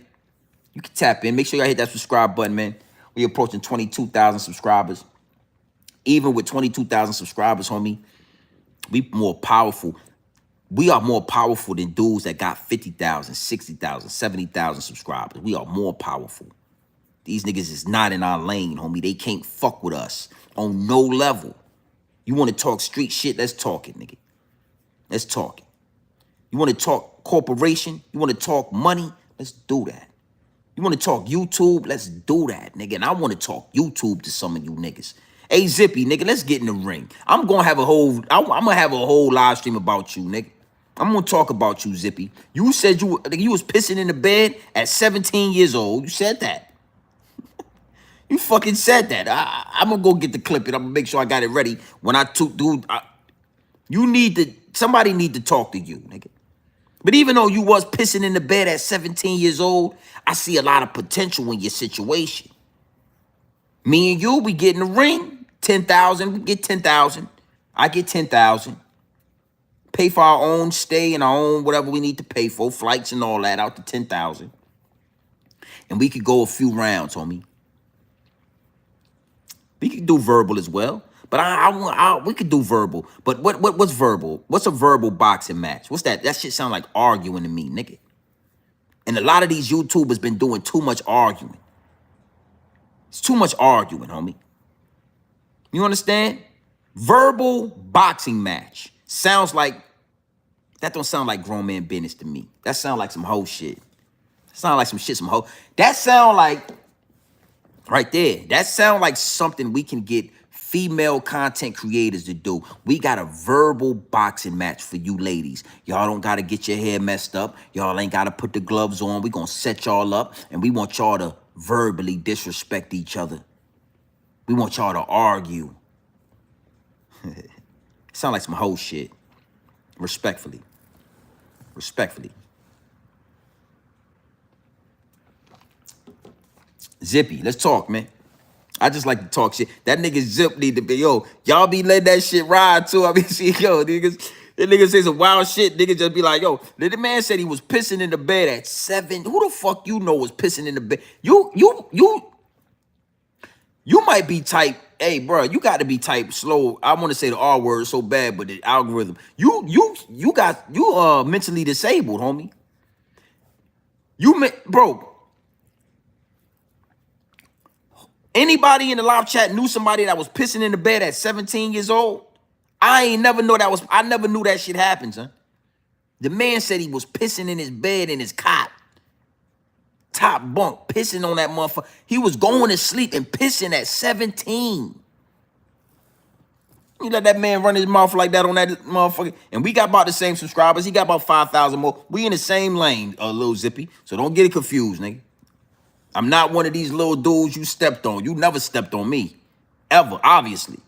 You can tap in. Make sure y'all hit that subscribe button, man. We approaching 22,000 subscribers. Even with 22,000 subscribers, homie, we more powerful. We are more powerful than dudes that got 50,000, 60,000, 70,000 subscribers. We are more powerful. These niggas is not in our lane, homie. They can't fuck with us on no level. You want to talk street shit? Let's talk it, nigga. Let's talk it. You want to talk corporation? You want to talk money? Let's do that. You want to talk YouTube? Let's do that, nigga. And I want to talk YouTube to some of you niggas. Hey, Zippy, nigga, let's get in the ring. I'm gonna have a whole live stream about you, nigga. I'm gonna talk about you, Zippy. You said you was pissing in the bed at 17 years old. You said that. You fucking said that. I'm gonna go get the clip and I'm gonna make sure I got it ready when somebody need to talk to you, nigga. But even though you was pissing in the bed at 17 years old, I see a lot of potential in your situation. Me and you, we get in the ring, 10,000, we get 10,000. I get 10,000. Pay for our own stay and our own whatever we need to pay for, flights and all that, out to 10,000. And we could go a few rounds, homie. We could do verbal as well. But we could do verbal. But what's verbal? What's a verbal boxing match? What's that? That shit sound like arguing to me, nigga. And a lot of these YouTubers been doing too much arguing. It's too much arguing, homie. You understand? Verbal boxing match. That don't sound like grown man business to me. That sound like some hoe shit. That sound like, right there, that sound like something we can get female content creators to do. We got a verbal boxing match for you ladies. Y'all don't got to get your hair messed up. Y'all ain't got to put the gloves on. We going to set y'all up, and we want y'all to verbally disrespect each other. We want y'all to argue. Sound like some whole shit. Respectfully. Respectfully. Zippy, let's talk, man. I just like to talk shit. That nigga Zip need to be, yo, y'all be letting that shit ride too. I mean, see, yo, niggas, that nigga say some wild shit. Niggas just be like, yo, the man said he was pissing in the bed at 7. Who the fuck you know was pissing in the bed? You might be type, hey, bro, you got to be type slow. I want to say the R word so bad, but the algorithm. You mentally disabled, homie. Bro. Anybody in the live chat knew somebody that was pissing in the bed at 17 years old? I never knew that shit happens, huh? The man said he was pissing in his bed in his cot. Top bunk, pissing on that motherfucker. He was going to sleep and pissing at 17. You let that man run his mouth like that on that motherfucker. And we got about the same subscribers. He got about 5,000 more. We in the same lane, little Zippy. So don't get it confused, nigga. I'm not one of these little dudes you stepped on. You never stepped on me. Ever, obviously.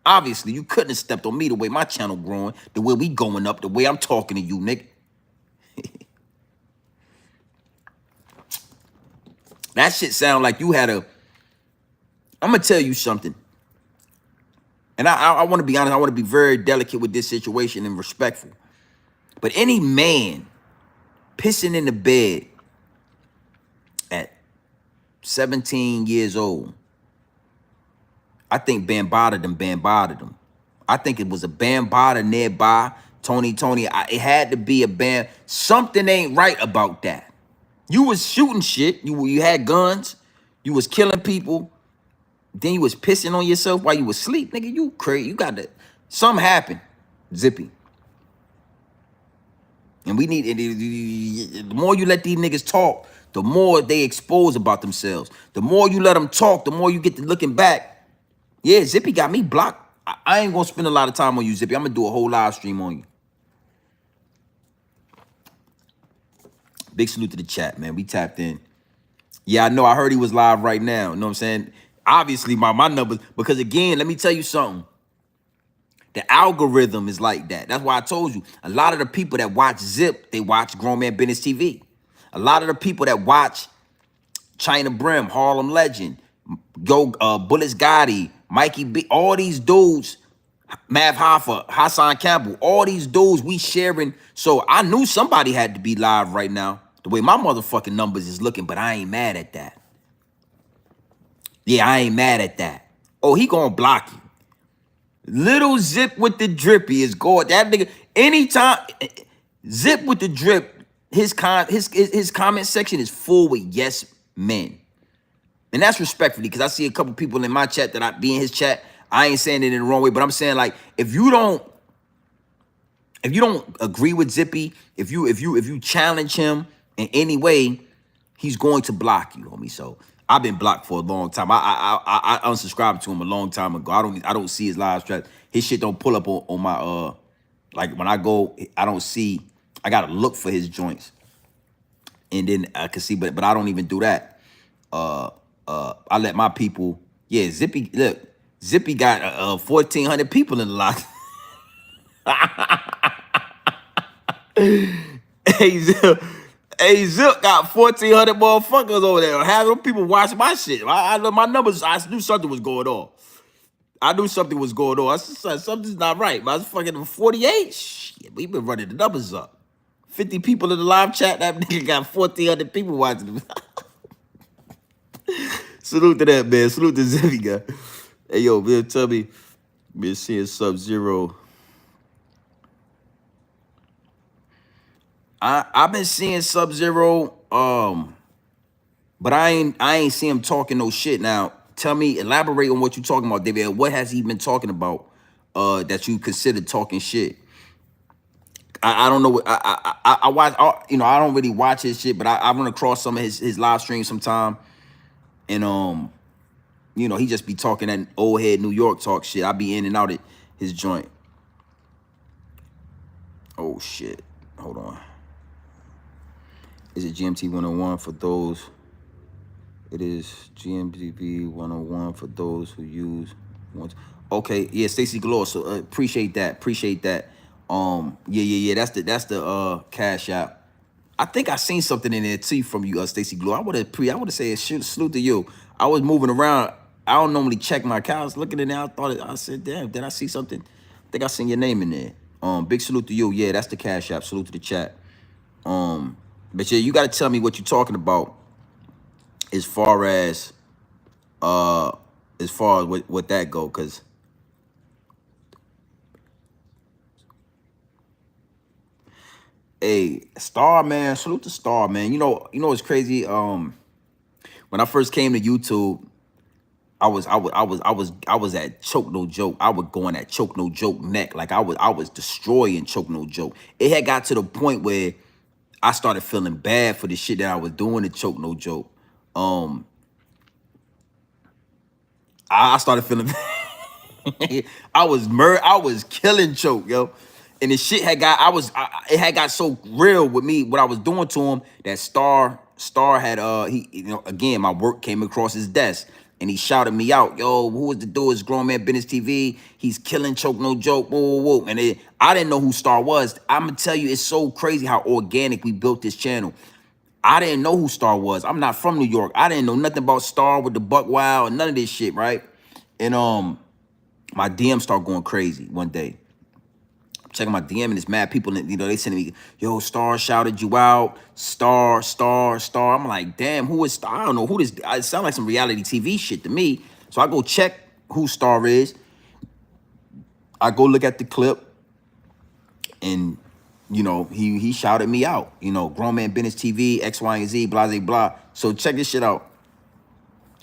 Obviously, you couldn't have stepped on me the way my channel growing, the way we going up, the way I'm talking to you, nigga. That shit sound like you had a... I'm going to tell you something. And I want to be honest. I want to be very delicate with this situation and respectful. But any man pissing in the bed at 17 years old, I think bambodded him. I think it was a bambada nearby. Tony, it had to be a bam. Something ain't right about that. You was shooting shit. You had guns. You was killing people. Then you was pissing on yourself while you was asleep. Nigga, you crazy. You got to... Something happened, Zippy. And we need... The more you let these niggas talk, the more they expose about themselves. The more you let them talk, the more you get to looking back. Yeah, Zippy got me blocked. I ain't going to spend a lot of time on you, Zippy. I'm going to do a whole live stream on you. Big salute to the chat, man. We tapped in. Yeah, I know. I heard he was live right now. You know what I'm saying? Obviously, my numbers. Because, again, let me tell you something. The algorithm is like that. That's why I told you. A lot of the people that watch Zip, they watch Grown Man Business TV. A lot of the people that watch China Brim, Harlem Legend, Bullets Gotti, Mikey B, all these dudes, Mav Hoffa, Hassan Campbell, all these dudes we sharing. So I knew somebody had to be live right now. The way my motherfucking numbers is looking, but I ain't mad at that. Yeah, I ain't mad at that. Oh, he gonna block you. Little Zip with the drippy is going. That nigga, anytime Zip with the drip, his comment section is full with yes men. And that's respectfully, because I see a couple people in my chat that I be in his chat. I ain't saying it in the wrong way, but I'm saying, like, if you don't agree with Zippy, if you challenge him in any way, he's going to block you, homie. So I've been blocked for a long time. I unsubscribed to him a long time ago. I don't see his live stream. His shit don't pull up on my like when I go, I don't see. I gotta look for his joints, and then I can see. But I don't even do that. I let my people. Yeah, Zippy. Look, Zippy got 1,400 people in the lock. Hey, Zip got 1,400 motherfuckers over there. Half of them people watch my shit. I know my numbers. I knew something was going on. I said, something's not right. But I was fucking 48. Shit, we been running the numbers up. 50 people in the live chat. That nigga got 1,400 people watching him. Salute to that, man. Salute to Zippy guy. Hey, yo, man, tell me, been seeing Sub-Zero. I've been seeing Sub-Zero, but I ain't see him talking no shit. Now, tell me, elaborate on what you're talking about, David. What has he been talking about that you consider talking shit? I don't know. I watch, I don't really watch his shit, but I run across some of his live streams sometime, and You know, he just be talking that old head New York talk shit. I be in and out of his joint. Oh shit. Hold on. Is it GMT 101 for those? It is GMTV 101 for those who use once. Okay, yeah, Stacy Galore. So appreciate that. Appreciate that. Yeah. That's the cash app. I think I seen something in there too from you, Stacy Galore. I would have said salute to you. I was moving around. I don't normally check my account. I was looking in there. I said, damn, did I see something? I think I seen your name in there. Big salute to you. Yeah, that's the cash app. Salute to the chat. But yeah, you gotta tell me what you're talking about as far as what that go, cause hey, Star man, salute to Star man. It's crazy. When I first came to YouTube, I was at Choke No Joke. I would go on that Choke No Joke neck. Like I was destroying Choke No Joke. It had got to the point where I started feeling bad for the shit that I was doing to Choke No Joke. I started feeling I was killing Choke, yo. And the shit had got it had got so real with me what I was doing to him that Star had he again my work came across his desk and he shouted me out, yo, who is the dude? It's Grown Man Business TV. He's killing Choke No Joke. Whoa, whoa, whoa. And I didn't know who Star was. I'm gonna tell you, it's so crazy how organic we built this channel. I didn't know who Star was. I'm not from New York. I didn't know nothing about Star with the Buck Wild and none of this shit, right? And my DM started going crazy one day. I'm checking my DM and it's mad people, they sending me, yo, Star shouted you out, Star. I'm like, damn, who is Star? I don't know who this. It sounds like some reality TV shit to me. So I go check who Star is. I go look at the clip, and he shouted me out. Grown Man Business TV, X, Y, and Z, blah, blah, blah. So check this shit out.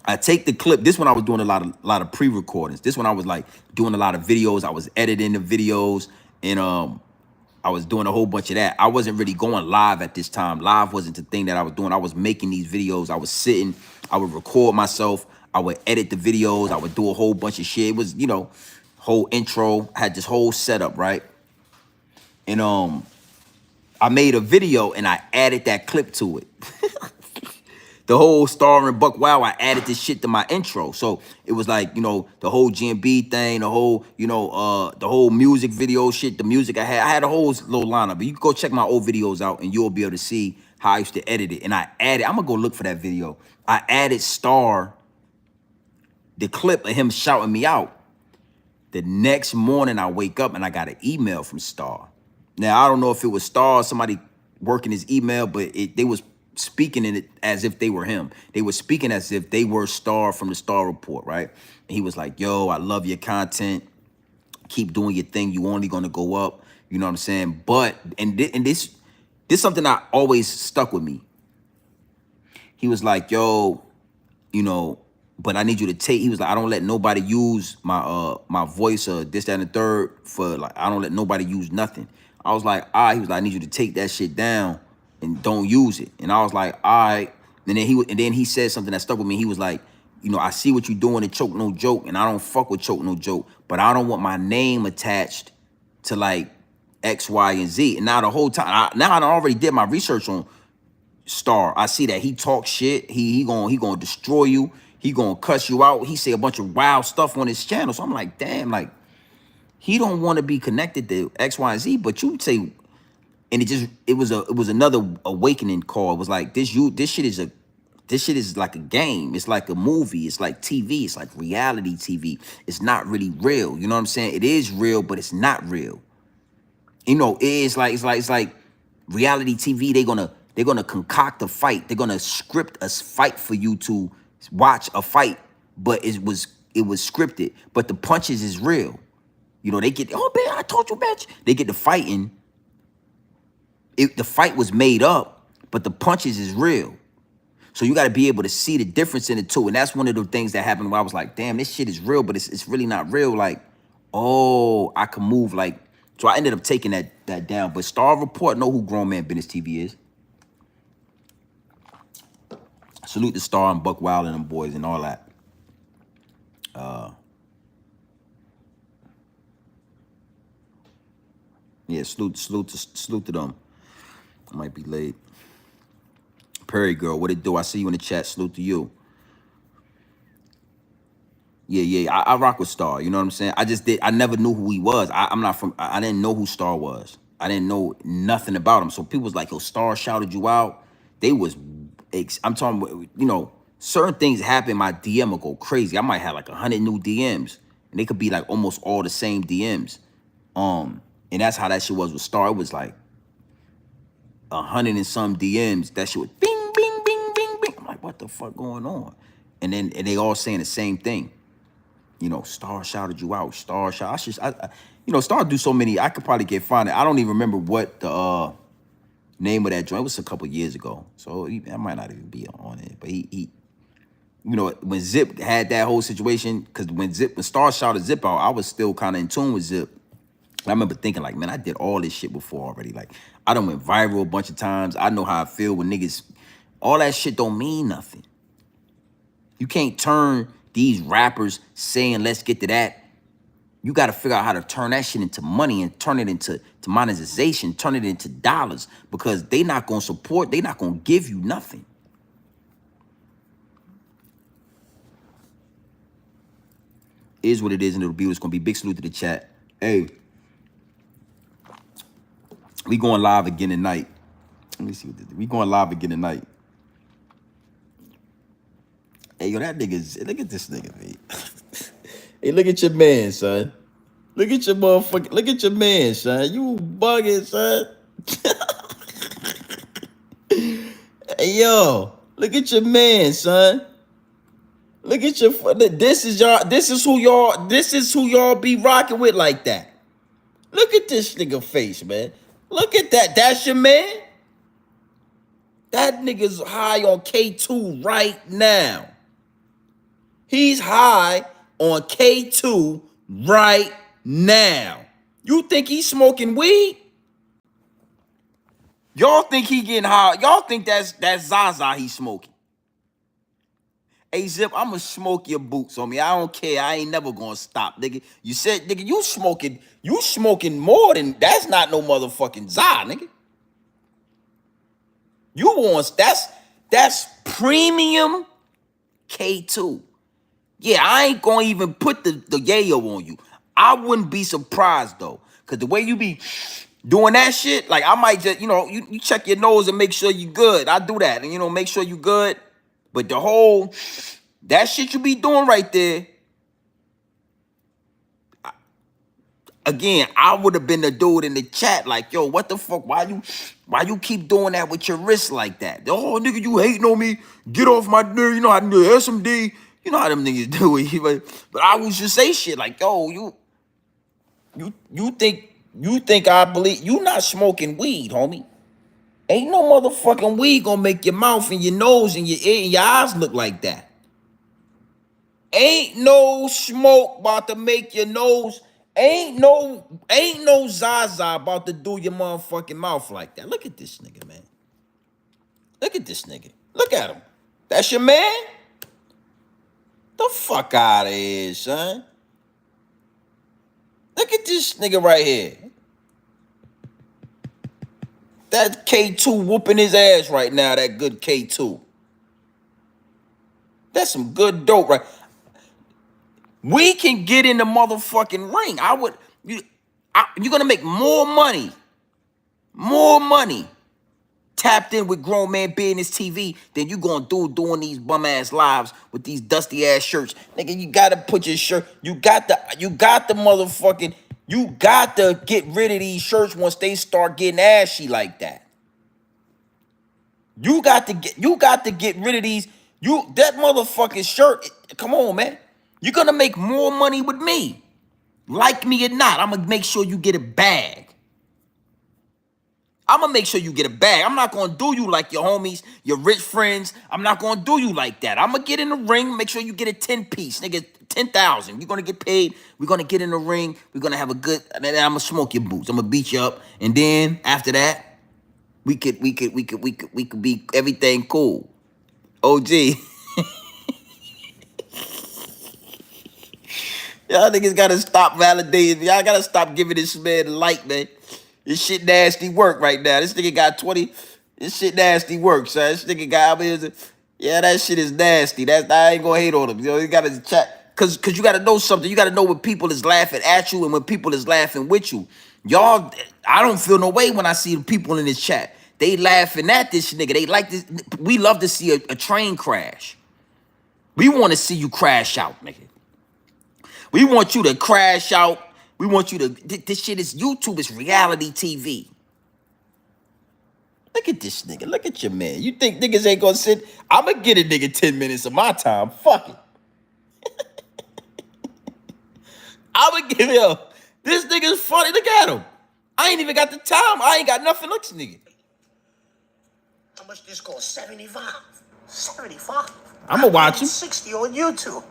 I take the clip. This one I was doing a lot of pre-recordings. This one I was like doing a lot of videos. I was editing the videos, and I was doing a whole bunch of that. I wasn't really going live at this time. Live wasn't the thing that I was doing. I was making these videos. I was sitting. I would record myself. I would edit the videos. I would do a whole bunch of shit. It was whole intro. I had this whole setup, right? And I made a video and I added that clip to it. The whole Star and Buck Wow, I added this shit to my intro. So it was like, the whole GMB thing, the whole, the whole music video shit, the music I had a whole little lineup. But you can go check my old videos out and you'll be able to see how I used to edit it. And I'm gonna go look for that video. I added Star, the clip of him shouting me out. The next morning I wake up and I got an email from Star. Now, I don't know if it was Star or somebody working his email, but they was speaking in it as if they were him. They were speaking as if they were Star from the Star Report, right? And he was like, yo, I love your content. Keep doing your thing. You only gonna go up. You know what I'm saying? But, and this something that always stuck with me. He was like, yo, but I need you to take, he was like, I don't let nobody use my my voice or this, that, and the third for like, I don't let nobody use nothing. I was like, all right. He was like, I need you to take that shit down and don't use it. And I was like, all right. And then he said something that stuck with me. He was like, I see what you're doing to Choke No Joke, and I don't fuck with Choke No Joke, but I don't want my name attached to like X, Y, and Z. And now the whole time, now I already did my research on Star. I see that he talks shit. He gonna destroy you. He gonna cuss you out. He say a bunch of wild stuff on his channel. So I'm like, damn, like he don't want to be connected to X, Y, and Z. But you say, and it was another awakening call. It was like this shit is like a game. It's like a movie. It's like TV. It's like reality TV. It's not really real. You know what I'm saying? It is real, but it's not real. It's like reality TV. They're gonna concoct a fight. They're gonna script a fight for you to watch a fight, but it was scripted. But the punches is real. They get, oh man, I told you, bitch. They get to fighting. The fight was made up, but the punches is real. So you got to be able to see the difference in the two. And that's one of the things that happened where I was like, damn, this shit is real, but it's really not real. Like, oh, I can move like. So I ended up taking that down. But Star Report know who Grown Man Business TV is. Salute the Star and Buck Wild and them boys and all that. Yeah, salute to them. I might be late. Perry girl, what it do? I see you in the chat. Salute to you. Yeah. I rock with Star. You know what I'm saying? I never knew who he was. I'm not from. I didn't know who Star was. I didn't know nothing about him. So people was like, "Yo, Star shouted you out." They was, I'm talking. Certain things happen. My DM will go crazy. I might have like 100 new DMs, and they could be like almost all the same DMs. And that's how that shit was with Star. It was like 100 and some DMs. That shit was bing, bing, bing, bing, bing. I'm like, what the fuck going on? And they all saying the same thing. Star shouted you out. Star shout. Star do so many. I could probably get find it. I don't even remember what the name of that joint. It was a couple years ago, so I might not even be on it. But he when Zip had that whole situation, because when Star shouted Zip out, I was still kind of in tune with Zip. I remember thinking like, man, I did all this shit before already. Like, I done went viral a bunch of times. I know how I feel when niggas. All that shit don't mean nothing. You can't turn these rappers saying, let's get to that. You got to figure out how to turn that shit into money and turn it into monetization, turn it into dollars, because they not going to support, they not going to give you nothing. Is what it is, and it'll be what it's going to be. Big salute to the chat. Hey, we going live again tonight. Let me see what this is. We going live again tonight. Hey, yo, that nigga's, look at this nigga, man. Hey, look at your man, son. Look at your motherfucker. Look at your man, son. You bugging, son. Hey, yo, look at your man, son. Look at your. This is who y'all be rocking with like that. Look at this nigga face, man. Look at that. That's your man. That nigga's high on K2 right now. He's high on K2 right now. You think he's smoking weed? Y'all think he getting high? Y'all think that's Zaza he's smoking? Hey Zip, I'ma smoke your boots on me. I don't care. I ain't never gonna stop, nigga. You said, nigga, you smoking more than that's not no motherfucking Za, nigga. You want that's premium K2. Yeah, I ain't gonna even put the yayo on you. I wouldn't be surprised though, cause the way you be doing that shit, like I might just, you check your nose and make sure you good. I do that, and make sure you good. But that shit you be doing right there, again, I would have been the dude in the chat like, yo, what the fuck? Why you keep doing that with your wrist like that? Oh, nigga, you hating on me? Get off my nigga. You know how to do SMD. You know how them niggas do it. But I would just say shit like, yo, you think I believe you not smoking weed, homie? Ain't no motherfucking weed gonna make your mouth and your nose and your ear and your eyes look like that. Ain't no smoke about to make your nose. Ain't no Zaza about to do your motherfucking mouth like that. Look at this nigga, man. Look at this nigga. Look at him. That's your man? The fuck out of here, son. Look at this nigga right here. That K2 whooping his ass right now, that good K2. That's some good dope, right? We can get in the motherfucking ring. You're gonna make more money tapped in with Grown Man Business TV than you gonna do doing these bum ass lives with these dusty ass shirts. Nigga, you gotta put your shirt, you got to get rid of these shirts once they start getting ashy like that. You got to get rid of these. That motherfucking shirt, come on, man. You're gonna make more money with me. Like me or not, I'm gonna make sure you get a bag. I'm gonna make sure you get a bag. I'm not gonna do you like your homies, your rich friends. I'm not gonna do you like that. I'm gonna get in the ring, make sure you get a 10-piece, nigga, 10,000. You're gonna get paid. We're gonna get in the ring. We're gonna have a good, and then I'm gonna smoke your boots. I'm gonna beat you up, and then after that, we could be everything cool. OG. Y'all niggas gotta stop validating. Y'all gotta stop giving this man light, man. This shit nasty work right now. This nigga got 20. This shit nasty work, son. This nigga got, yeah, that shit is nasty. I ain't gonna hate on him. You know, you gotta chat. Cause you gotta know something. You gotta know when people is laughing at you and when people is laughing with you. Y'all, I don't feel no way when I see the people in this chat. They laughing at this nigga. They like this. We love to see a train crash. We want to see you crash out, nigga. We want you to crash out. We want you to. This shit is YouTube. It's reality TV. Look at this nigga. Look at your man. You think niggas ain't gonna sit? I'm gonna get a nigga 10 minutes of my time. Fuck it. I'm gonna give him. This nigga's funny. Look at him. I ain't even got the time. I ain't got nothing. Look, nigga. How much this cost? 75. 75. I'm gonna watch him. 60 on YouTube.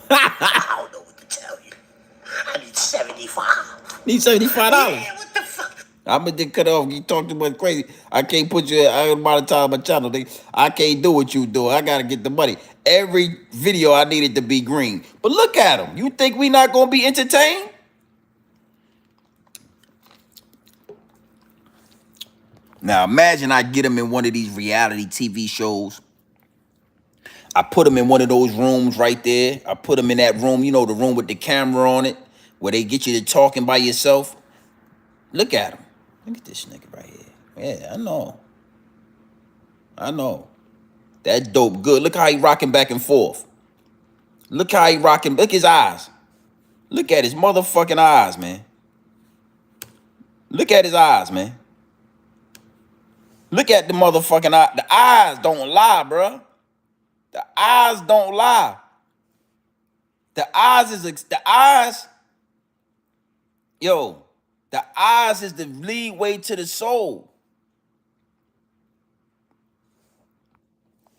I don't know what to tell you. I need 75. Need $75. Yeah, what the fuck? I'm gonna cut off. You talk too much crazy. I can't put you. I don't monetize my channel. I can't do what you do. I gotta get the money. Every video I needed to be green. But look at him. You think we not gonna be entertained? Now imagine I get him in one of these reality TV shows. I put him in one of those rooms right there. I put him in that room, you know, the room with the camera on it, where they get you to talking by yourself. Look at him. Look at this nigga right here. Yeah, I know. I know. That dope good. Look how he rocking back and forth. Look how he rocking. Look his eyes. Look at his motherfucking eyes, man. Look at his eyes, man. Look at the motherfucking eye. The eyes don't lie, bruh. The eyes don't lie. The eyes is the eyes. Yo, the eyes is the lead way to the soul.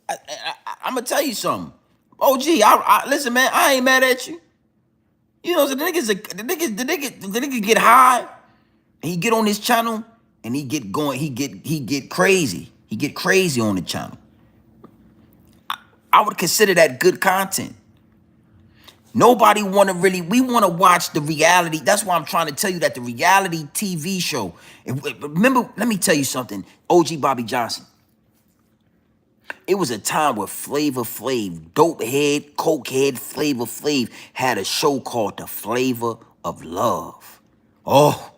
I'm gonna tell you something. OG, listen, man. I ain't mad at you. You know, so the nigga get high, and he get on his channel, and he get going. He get crazy. He get crazy on the channel. I would consider that good content. Nobody want to really, we want to watch the reality. That's why I'm trying to tell you that the reality TV show. Remember, let me tell you something. OG Bobby Johnson. It was a time where Flavor Flav, dope head, coke head, Flavor Flav had a show called The Flavor of Love. Oh,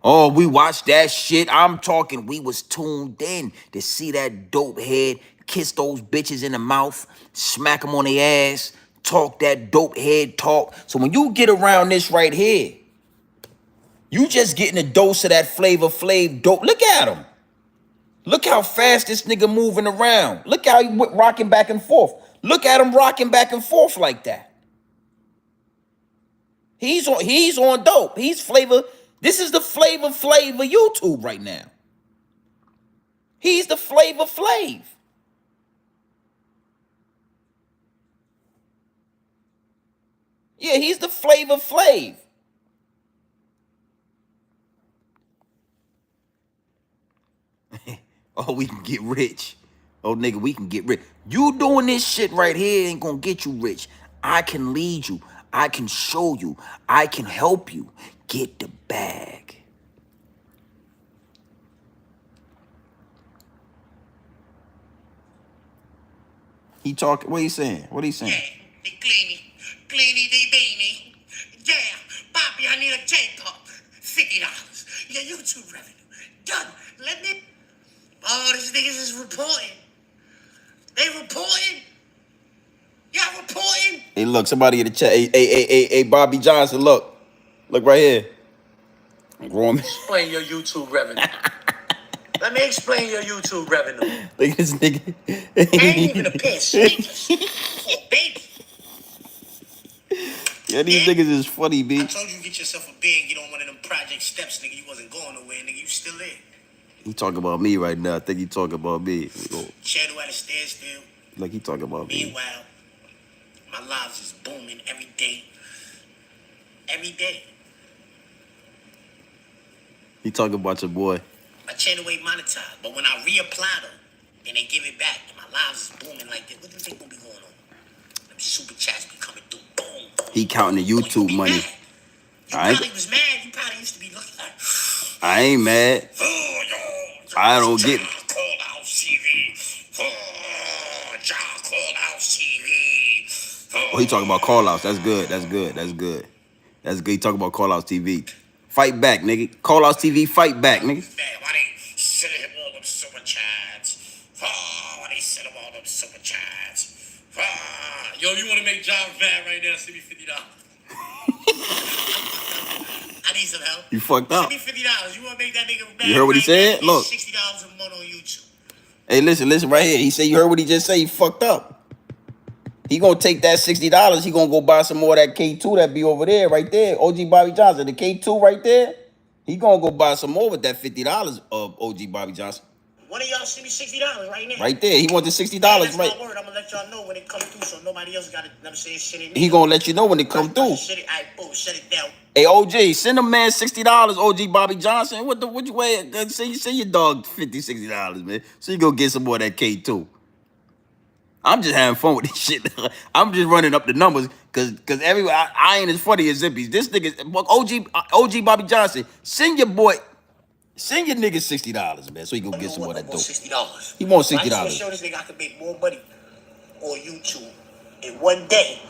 we watched that shit. I'm talking, we was tuned in to see that dope head kiss those bitches in the mouth, smack them on their ass, talk that dope head talk. So when you get around this right here, you just getting a dose of that Flavor Flav dope. Look at him. Look how fast this nigga moving around. Look how he rocking back and forth. Look at him rocking back and forth like that. He's on dope. He's Flavor. This is the Flavor Flav of YouTube right now. He's the Flavor Flav. Yeah, he's the Flavor Flav. Oh, we can get rich. Oh, nigga, we can get rich. You doing this shit right here ain't gonna get you rich. I can lead you. I can show you. I can help you get the bag. He talking, what he saying? What he saying? Yeah, they cleany, they beanie. Yeah, Bobby, I need a J-pop. $50. Your YouTube revenue. Done. Let me. Oh, these niggas is reporting. They reporting. Y'all reporting. Hey, look, somebody in the chat. Hey, Bobby Johnson, look. Look right here. Explain your YouTube revenue. Let me explain your YouTube revenue. Look at this nigga. Ain't even a piss. Baby. Yeah, these niggas is funny, B. I told you get yourself a bag. Get on one of them project steps, nigga. You wasn't going nowhere, nigga. You still there. He talking about me right now. I think he talking about me. Shadow at a standstill. Like he talking about me. Meanwhile, my lives is booming every day. Every day. He talking about your boy. My channel ain't monetized, but when I reapply them, then they give it back. My lives is booming like this. What do you think gonna be going on? Super chats be coming through. Boom, boom. He counting the You YouTube be money. mad. You I probably was mad. You probably used to be looking like, I ain't mad. oh, yo, I don't get it. called out TV. Oh, John called out TV. Oh, he talking about call outs. That's good. That's good. That's good. That's good. He talking about call outs TV. Fight back, nigga. Call outs TV, fight back, nigga. Man, why they sending him all them super chats? Why they send him all them super chats? Yo, you want to make John mad right now? Send me $50. I need some help. You fucked up. Send me $50. You want to make that nigga mad? You heard what he said? Look. $60 a month on YouTube. Hey, listen right here. He said, you heard what he just said? He fucked up. He gonna take that $60. He gonna go buy some more of that K2 that be over there, right there. OG Bobby Johnson, the K2 right there. He gonna go buy some more with that $50 of OG Bobby Johnson. One of y'all send me $60 right now. Right there. He want the $60, that's right? my word. I'm gonna let y'all know when it comes through, so nobody else gotta never say shit in He gonna let you know when it come through. Shut it down. Hey, OG, send a man $60, OG Bobby Johnson. What you way? Say your dog $50, $60, man. So you go get some more of that K2. I'm just having fun with this shit. I'm just running up the numbers because everybody I ain't as funny as Zippy. This nigga OG Bobby Johnson, send your nigga $60, man, so he can get some more of that dope. $60. He wants $60. I just want to show this nigga I can make more money on YouTube in one day,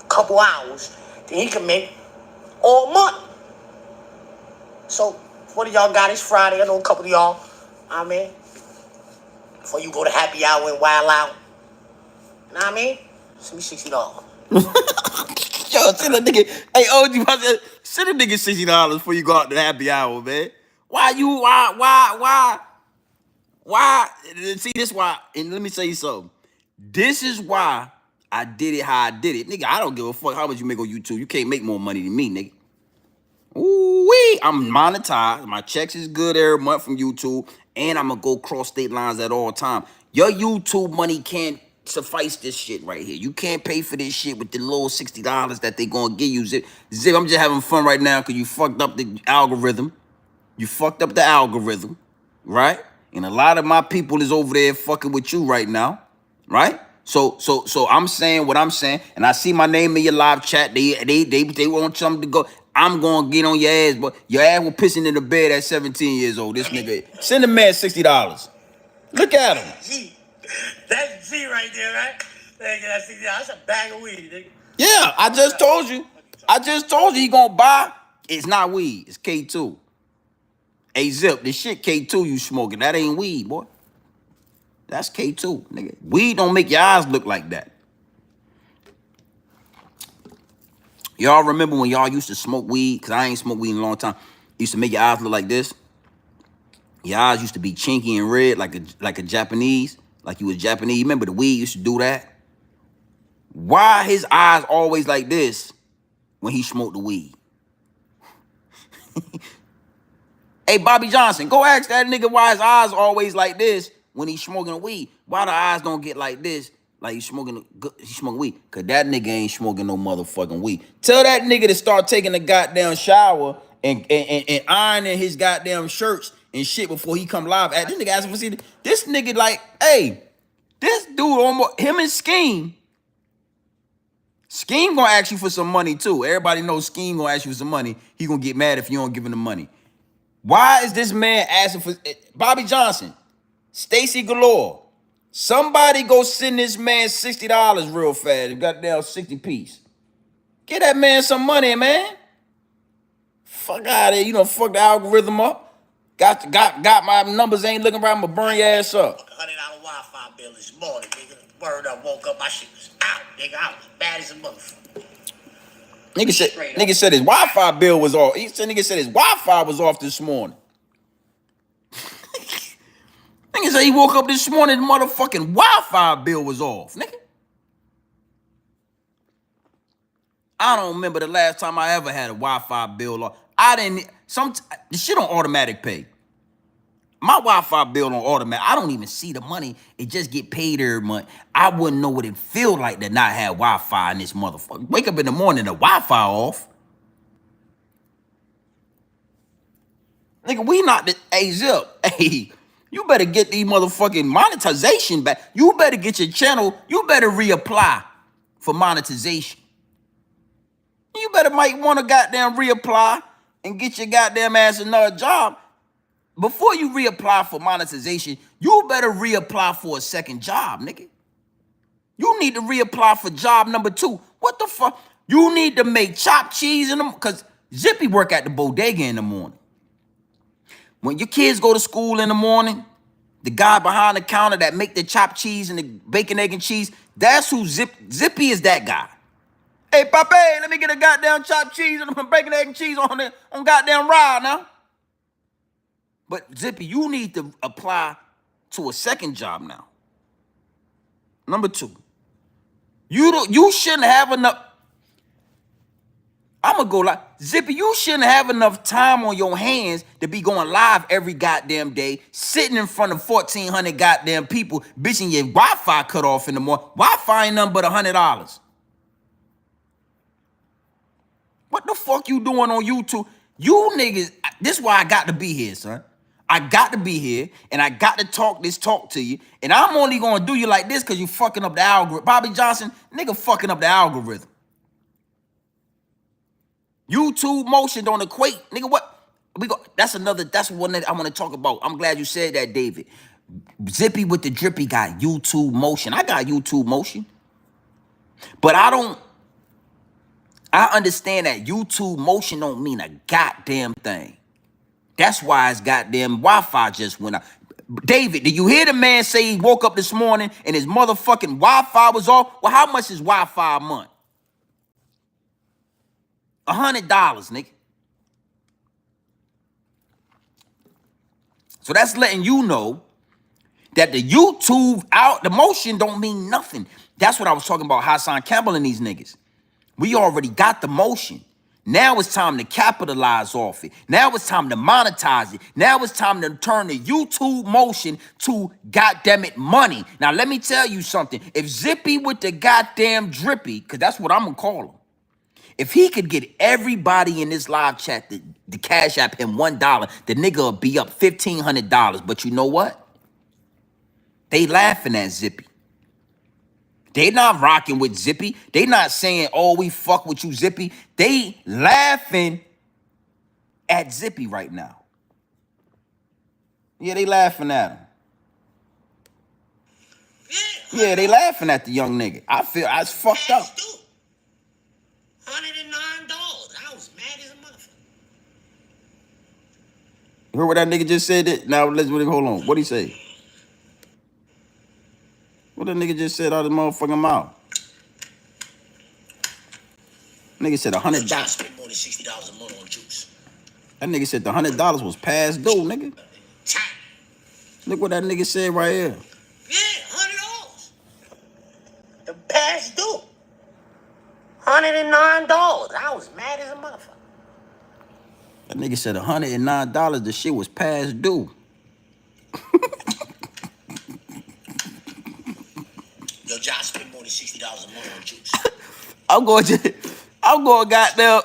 couple hours, than he can make all month. So what do y'all got? It's Friday. I know a couple of y'all. I mean, before you go to happy hour and wild out. You know what I mean? Send me $60. Yo, send a nigga. Hey, OG, send a nigga $60 before you go out to happy hour, man. Why? See, this why, and let me tell you something. This is why I did it how I did it. Nigga, I don't give a fuck how much you make on YouTube. You can't make more money than me, nigga. Ooh-wee. I'm monetized. My checks is good every month from YouTube. And I'm going to go cross state lines at all time. Your YouTube money can't suffice this shit right here. You can't pay for this shit with the little $60 that they going to give you. Zip, I'm just having fun right now because you fucked up the algorithm. You fucked up the algorithm, right? And a lot of my people is over there fucking with you right now, right? So I'm saying what I'm saying, and I see my name in your live chat. They want something to go. I'm gonna get on your ass, but your ass was pissing in the bed at 17 years old. This nigga, send the man $60. Look at him. G. That's G right there, right? That's a bag of weed, nigga. Yeah, I just told you he gonna buy. It's not weed, it's K2. Hey, Zip, this shit K2 you smoking, that ain't weed, boy. That's K2, nigga. Weed don't make your eyes look like that. Y'all remember when y'all used to smoke weed? Because I ain't smoked weed in a long time. Used to make your eyes look like this. Your eyes used to be chinky and red like a Japanese. Like you was Japanese. Remember the weed used to do that? Why his eyes always like this when he smoked the weed? Hey, Bobby Johnson, go ask that nigga why his eyes always like this when he's smoking a weed. Why the eyes don't get like this? Like he's smoking weed. Cause that nigga ain't smoking no motherfucking weed. Tell that nigga to start taking a goddamn shower and ironing his goddamn shirts and shit before he come live. This nigga asking for see this nigga like, hey, this dude almost him and Scheme gonna ask you for some money too. Everybody knows Scheme gonna ask you for some money. He gonna get mad if you don't give him the money. Why is this man asking for Bobby Johnson, Stacy Galore? Somebody go send this man $60 real fast. Goddamn 60 piece. Get that man some money, man. Fuck out of here. You done fuck the algorithm up. Got my numbers ain't looking right. I'm gonna burn your ass up. $100 Wi-Fi bill this morning, nigga. Word up, woke up, my shit was out, nigga. I was bad as a motherfucker. Nigga said his Wi-Fi bill was off. Nigga said his Wi-Fi was off this morning. Nigga said he woke up this morning, the motherfucking Wi-Fi bill was off, nigga. I don't remember the last time I ever had a Wi-Fi bill off. The shit on automatic pay. My Wi-Fi bill on automatic, I don't even see the money. It just get paid every month. I wouldn't know what it feel like to not have Wi-Fi in this motherfucker. Wake up in the morning, the Wi-Fi off. Nigga, we not the, hey, Zip, hey, you better get these motherfucking monetization back. You better get your channel, you better reapply. for monetization. You better might want to goddamn reapply and get your goddamn ass another job. Before you reapply for monetization, you better reapply for a second job, nigga. You need to reapply for job number 2. What the fuck? You need to make chopped cheese in them, because Zippy work at the bodega in the morning. When your kids go to school in the morning, the guy behind the counter that make the chopped cheese and the bacon, egg, and cheese, that's who Zippy is, that guy. Hey, Pape, let me get a goddamn chopped cheese and bacon, egg, and cheese on goddamn ride now. But Zippy, you need to apply to a second job now. Number 2, you shouldn't have enough. I'm gonna go like Zippy, you shouldn't have enough time on your hands to be going live every goddamn day, sitting in front of 1,400 goddamn people, bitching your Wi-Fi cut off in the morning. Wi-Fi ain't nothing but $100. What the fuck you doing on YouTube? You niggas, this is why I got to be here, son. I got to be here, and I got to talk to you, and I'm only gonna do you like this because you fucking up the algorithm. Bobby Johnson, nigga fucking up the algorithm. YouTube motion don't equate, nigga. What that's one that I want to talk about. I'm glad you said that, David. Zippy with the drippy got YouTube motion. I got YouTube motion, but I understand that YouTube motion don't mean a goddamn thing. That's why his goddamn Wi-Fi just went out. David, did you hear the man say he woke up this morning and his motherfucking Wi-Fi was off? Well, how much is Wi-Fi a month? $100, nigga. So that's letting you know that the YouTube the motion don't mean nothing. That's what I was talking about, Hassan Campbell and these niggas. We already got the motion. Now it's time to capitalize off it. Now it's time to monetize it. Now it's time to turn the YouTube motion to goddammit money. Now let me tell you something. If Zippy with the goddamn drippy, because that's what I'm gonna call him, if he could get everybody in this live chat to cash app him $1, the nigga will be up $1,500. But you know what? They laughing at Zippy. They not rocking with Zippy. They not saying, oh, we fuck with you, Zippy. They laughing at Zippy right now. Yeah, they laughing at him. Yeah, they laughing at the young nigga. I feel I was fucked up. $109. I was mad as a motherfucker. You heard what that nigga just said? Now let's hold on. What'd he say? What that nigga just said out of his motherfucking mouth? Nigga said $100. I spent more than $60 a month on juice. That nigga said the $100 was past due, nigga. Look what that nigga said right here. Yeah, $100. The past due. $109. I was mad as a motherfucker. That nigga said $109, the shit was past due. Yo, Josh spent more than $60 a month on juice. I'm going goddamn.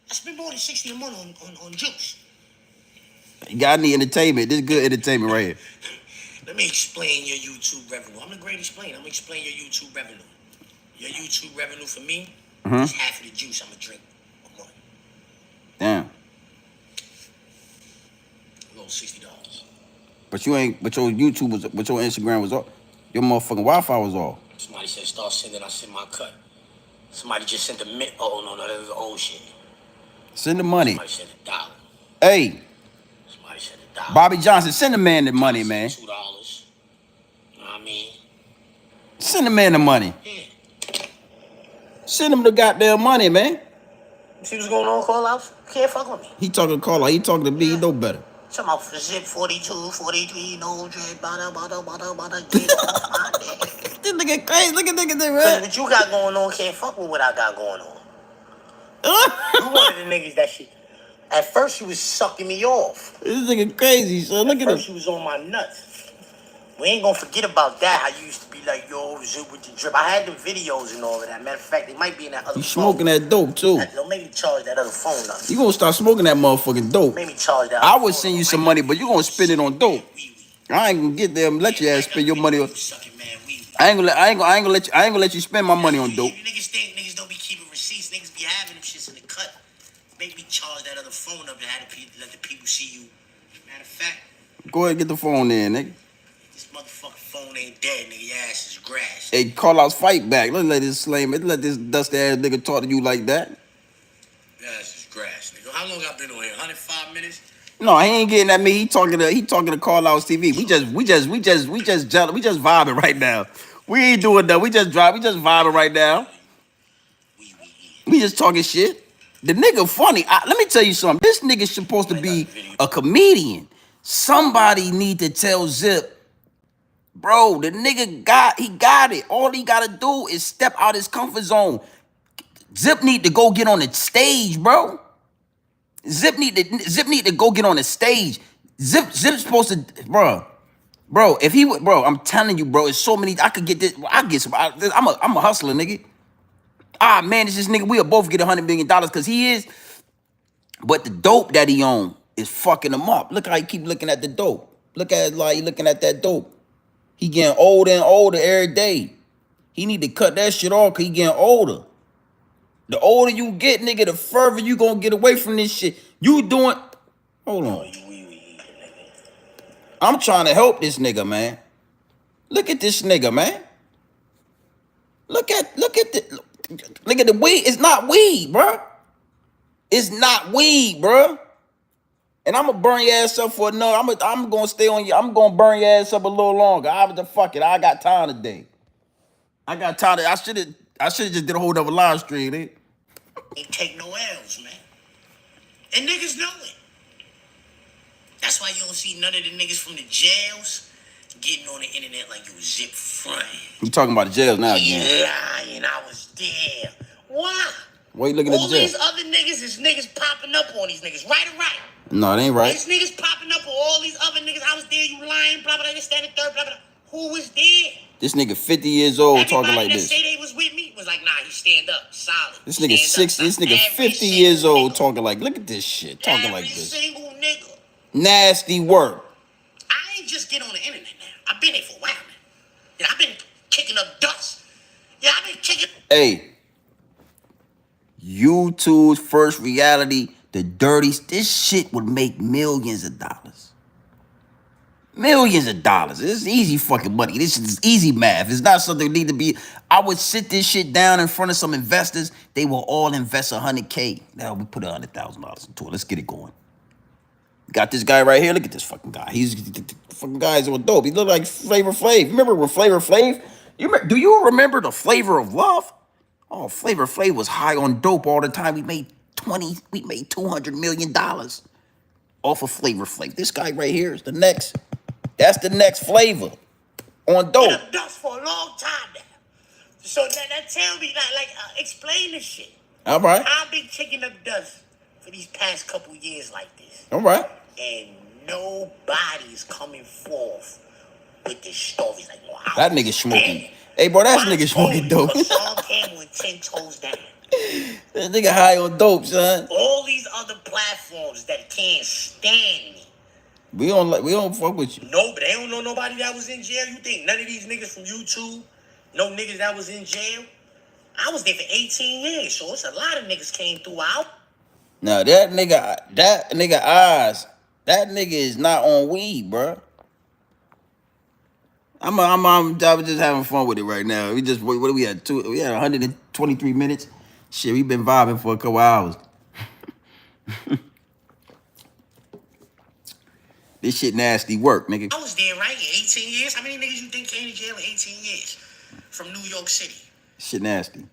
I spent more than $60 a month on juice. You got any entertainment. This is good entertainment right here. Let me explain your YouTube revenue. I'm the great explainer. I'm going to explain your YouTube revenue. Your YouTube revenue for me is half of the juice I'm going to drink a month. Damn. A little $60. But your YouTube was, but your Instagram was off. Your motherfucking Wi-Fi was off. Somebody said start sending, I sent my cut. Somebody just sent oh no, that was old shit. Send the money. Somebody said $1. Hey. Somebody said $1. Bobby Johnson, send the man the money, man. $2. You know what I mean? Send the man the money. Yeah. Send him the goddamn money, man. See what's going on, call outs? Can't fuck with me. He talking to Carla. He talking to me. He know better. Talking about Zip 42, 43, no J, This nigga crazy. Look at nigga there, right? What you got going on can't fuck with what I got going on. You one of the niggas that shit. At first, she was sucking me off. This nigga crazy, son. Look at him. She was on my nuts. We ain't gonna forget about that. How you used to be like, yo, Zip with the drip. I had the videos and all of that. Matter of fact, it might be in that other phone. You smoking that dope, too. Don't make me charge that other phone up. You gonna start smoking that motherfucking dope. Make me charge that. I would send you some money, but you gonna spend it on dope. I ain't gonna get there and let your ass spend your money on. I ain't gonna let you spend my money on dope. You niggas think niggas don't be keeping receipts. Niggas be having them shits in the cut. Make me charge that other phone up to let the people see you. Matter of fact, Go ahead and get the phone in, nigga. this motherfucking phone ain't dead, nigga. Your ass is grass. Hey, call out fight back. Let this let this dusty ass nigga talk to you like that. Your ass is grass, nigga. How long I been on here? 105 minutes? No, he ain't getting at me. He talking to Call Outs TV. We just vibing right now. We ain't doing that. We just vibing right now. We just talking shit. The nigga funny. Let me tell you something. This nigga supposed to be a comedian. Somebody need to tell Zip, bro, the nigga got it. All he gotta do is step out his comfort zone. Zip need to go get on the stage, bro. Zip need to go get on the stage. Zip's supposed to, bro. If he would, bro, I'm telling you, bro. It's so many. I could get this. I get some. I'm a hustler, nigga. Man, it's this nigga. We'll both get $100 million because he is. But the dope that he own is fucking him up. Look how he keep looking at the dope. Look at it like he looking at that dope. He getting older and older every day. He need to cut that shit off because he getting older. The older you get, nigga, the further you gonna get away from this shit. You doing... Hold on. I'm trying to help this nigga, man. Look at this nigga, man. Look at the weed. It's not weed, bro. It's not weed, bro. And I'm gonna burn your ass up for another. I'm gonna stay on you. I'm gonna burn your ass up a little longer. Fuck it. I got time today. I should have just did a whole other live stream, eh? Ain't take no L's, man. And niggas know it. That's why you don't see none of the niggas from the jails getting on the internet like you Zip front. You talking about the jails now again? Lying, I was there. Why? Why you looking at the All jail? these other niggas is niggas popping up on these niggas, right or right? No, it ain't right. These niggas popping up on all these other niggas. I was there, you lying, blah, blah, this, that, and third, blah, blah. Who was there? This nigga 50 years old Everybody talking like that this. say they was with me was like, nah, he stand up, solid. This nigga 60, this nigga 50 years old talking like, look at this shit, talking like this. Every single nigga. Nasty work. I ain't just get on the internet now. I've been here for a while now. Yeah, I've been kicking up dust. Yeah, I've been kicking... Hey, YouTube's first reality, the dirties, this shit would make millions of dollars. Millions of dollars. It's easy fucking money. This is easy math. It's not something that need to be. I would sit this shit down in front of some investors. They will all invest $100K. Now we put $100,000 into it. Let's get it going. Got this guy right here. Look at this fucking guy. The fucking guy's on dope. He look like Flavor Flav. Remember with Flavor Flav? Do you remember the Flavor of Love? Oh, Flavor Flav was high on dope all the time. We made $200 million off of Flavor Flav. This guy right here is the next. That's the next Flavor on dope. I've dust for a long time now. So that tell me, explain this shit. All right. I've been kicking up dust for these past couple years like this. All right. And nobody's coming forth with this story. Like, well, that nigga smoking. Hey, bro, that nigga smoking dope. Hassan Campbell with 10 toes down. That nigga high on dope, son. All these other platforms that can't stand me. We don't fuck with you. No, but they don't know nobody that was in jail. You think none of these niggas from YouTube know niggas that was in jail? I was there for 18 years, so it's a lot of niggas came through out. Now that nigga eyes, that nigga is not on weed, bro. I'm just having fun with it right now. We just what we had 123 minutes. Shit, we been vibing for a couple hours. This shit nasty work, nigga. I was there, right? 18 years. How many niggas you think came to jail in 18 years? From New York City. Shit nasty.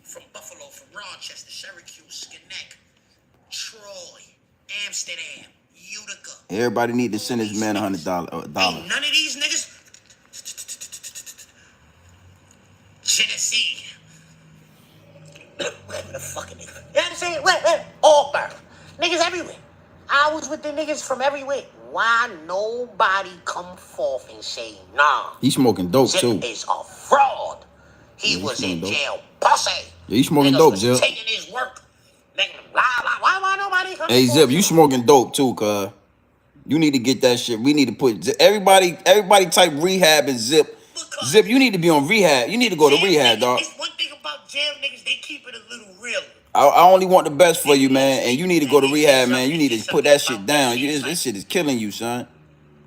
From Buffalo, from Rochester, Syracuse, Skinneck, Troy, Amsterdam, Utica. Everybody need to send this man $100. Ain't none of these niggas. Genesee. Where the fucking nigga? You understand? Where? Auburn. Niggas everywhere. I was with the niggas from everywhere. Why nobody come forth and say, nah. He smoking dope, Zip too. is a fraud. He was in jail. Pussy. Yeah, you smoking dope, Zip. Taking his work. Why nobody come Hey, Zip, you smoking dope, too, cuz. You need to get that shit. We need to put... Everybody type rehab and Zip Because Zip, you need to be on rehab. You need to go to jail rehab, niggas, dog. it's one thing about jail niggas, they keep it a little real. I only want the best for They you, won't man. And say you need to go to rehab, man. You need it's to put something that shit about that down. shit. It's This like, shit is killing you, son.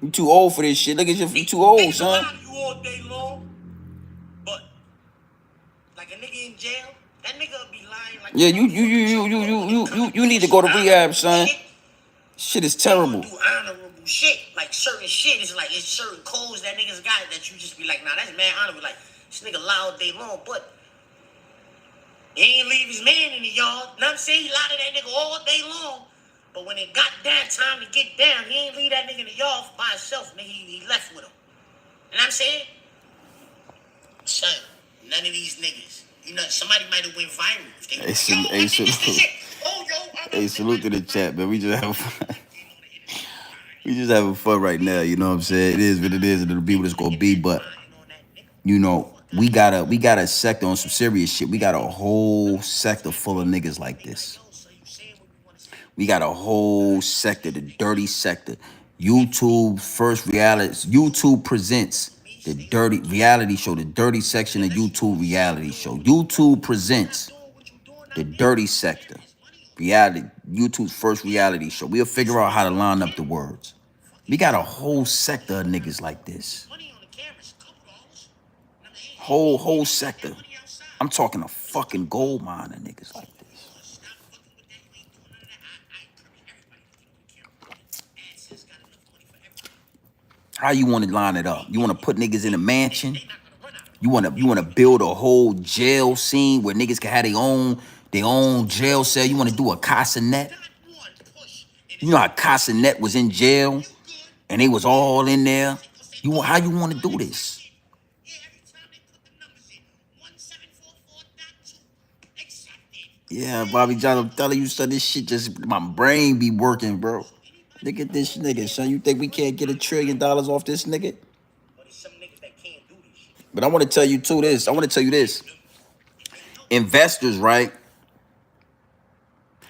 You too old for this shit. Look at you too old, niggas will son. lie to you all day long, but like a nigga in jail, that nigga will be lying like Yeah, a motherfucker. you need to go to rehab, son. Shit, Shit is they gonna terrible. do honorable shit. Like certain shit is like it's certain codes that niggas got that you just be like, nah, that's mad honorable. Like this nigga lie all day long, but he ain't leave his man in the yard. Know what I'm saying? He lied to that nigga all day long. But when it got down time to get down, he ain't leave that nigga in the yard by himself. Nigga, he left with him. You know what I'm saying? Son, none of these niggas. You know, somebody might have went viral. If they Hey, salute to the chat, man. We just have fun. We just having fun right now. You know what I'm saying? It is what it is, and it'll be what it's gonna be. But you know, we got a sector on some serious shit. We got a whole sector full of niggas like this. We got a whole sector, the dirty sector. YouTube first reality. YouTube presents the dirty reality show, the dirty section of YouTube reality show. YouTube presents the dirty sector. Reality, YouTube's first reality show. We'll figure out how to line up the words. We got a whole sector of niggas like this. Whole sector. I'm talking a fucking gold mine of niggas like this. How you want to line it up? You want to put niggas in a mansion? You want to build a whole jail scene where niggas can have their own jail cell? You want to do a Casanet? You know how Casanet was in jail and they was all in there? How you want to do this? Yeah, Bobby John, I'm telling you, son, this shit just, my brain be working, bro. Look at this nigga, son. You think we can't get $1 trillion off this nigga? But I want to tell you too this. I want to tell you this. Investors, right?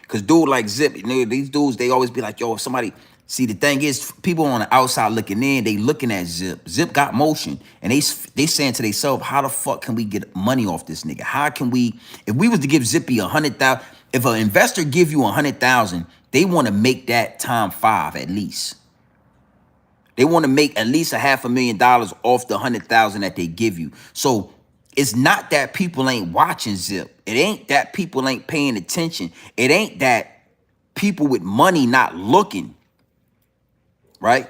Because dude like Zip, you know, these dudes, they always be like, yo, if somebody, see, the thing is, people on the outside looking in, they looking at Zip. Zip got motion. And they saying to themselves, how the fuck can we get money off this nigga? How can we, if we was to give Zippy 100,000, if an investor give you 100,000, they want to make that time 5 at least. They want to make at least $500,000 off the 100,000 that they give you. So it's not that people ain't watching Zip. It ain't that people ain't paying attention. It ain't that people with money not looking, right?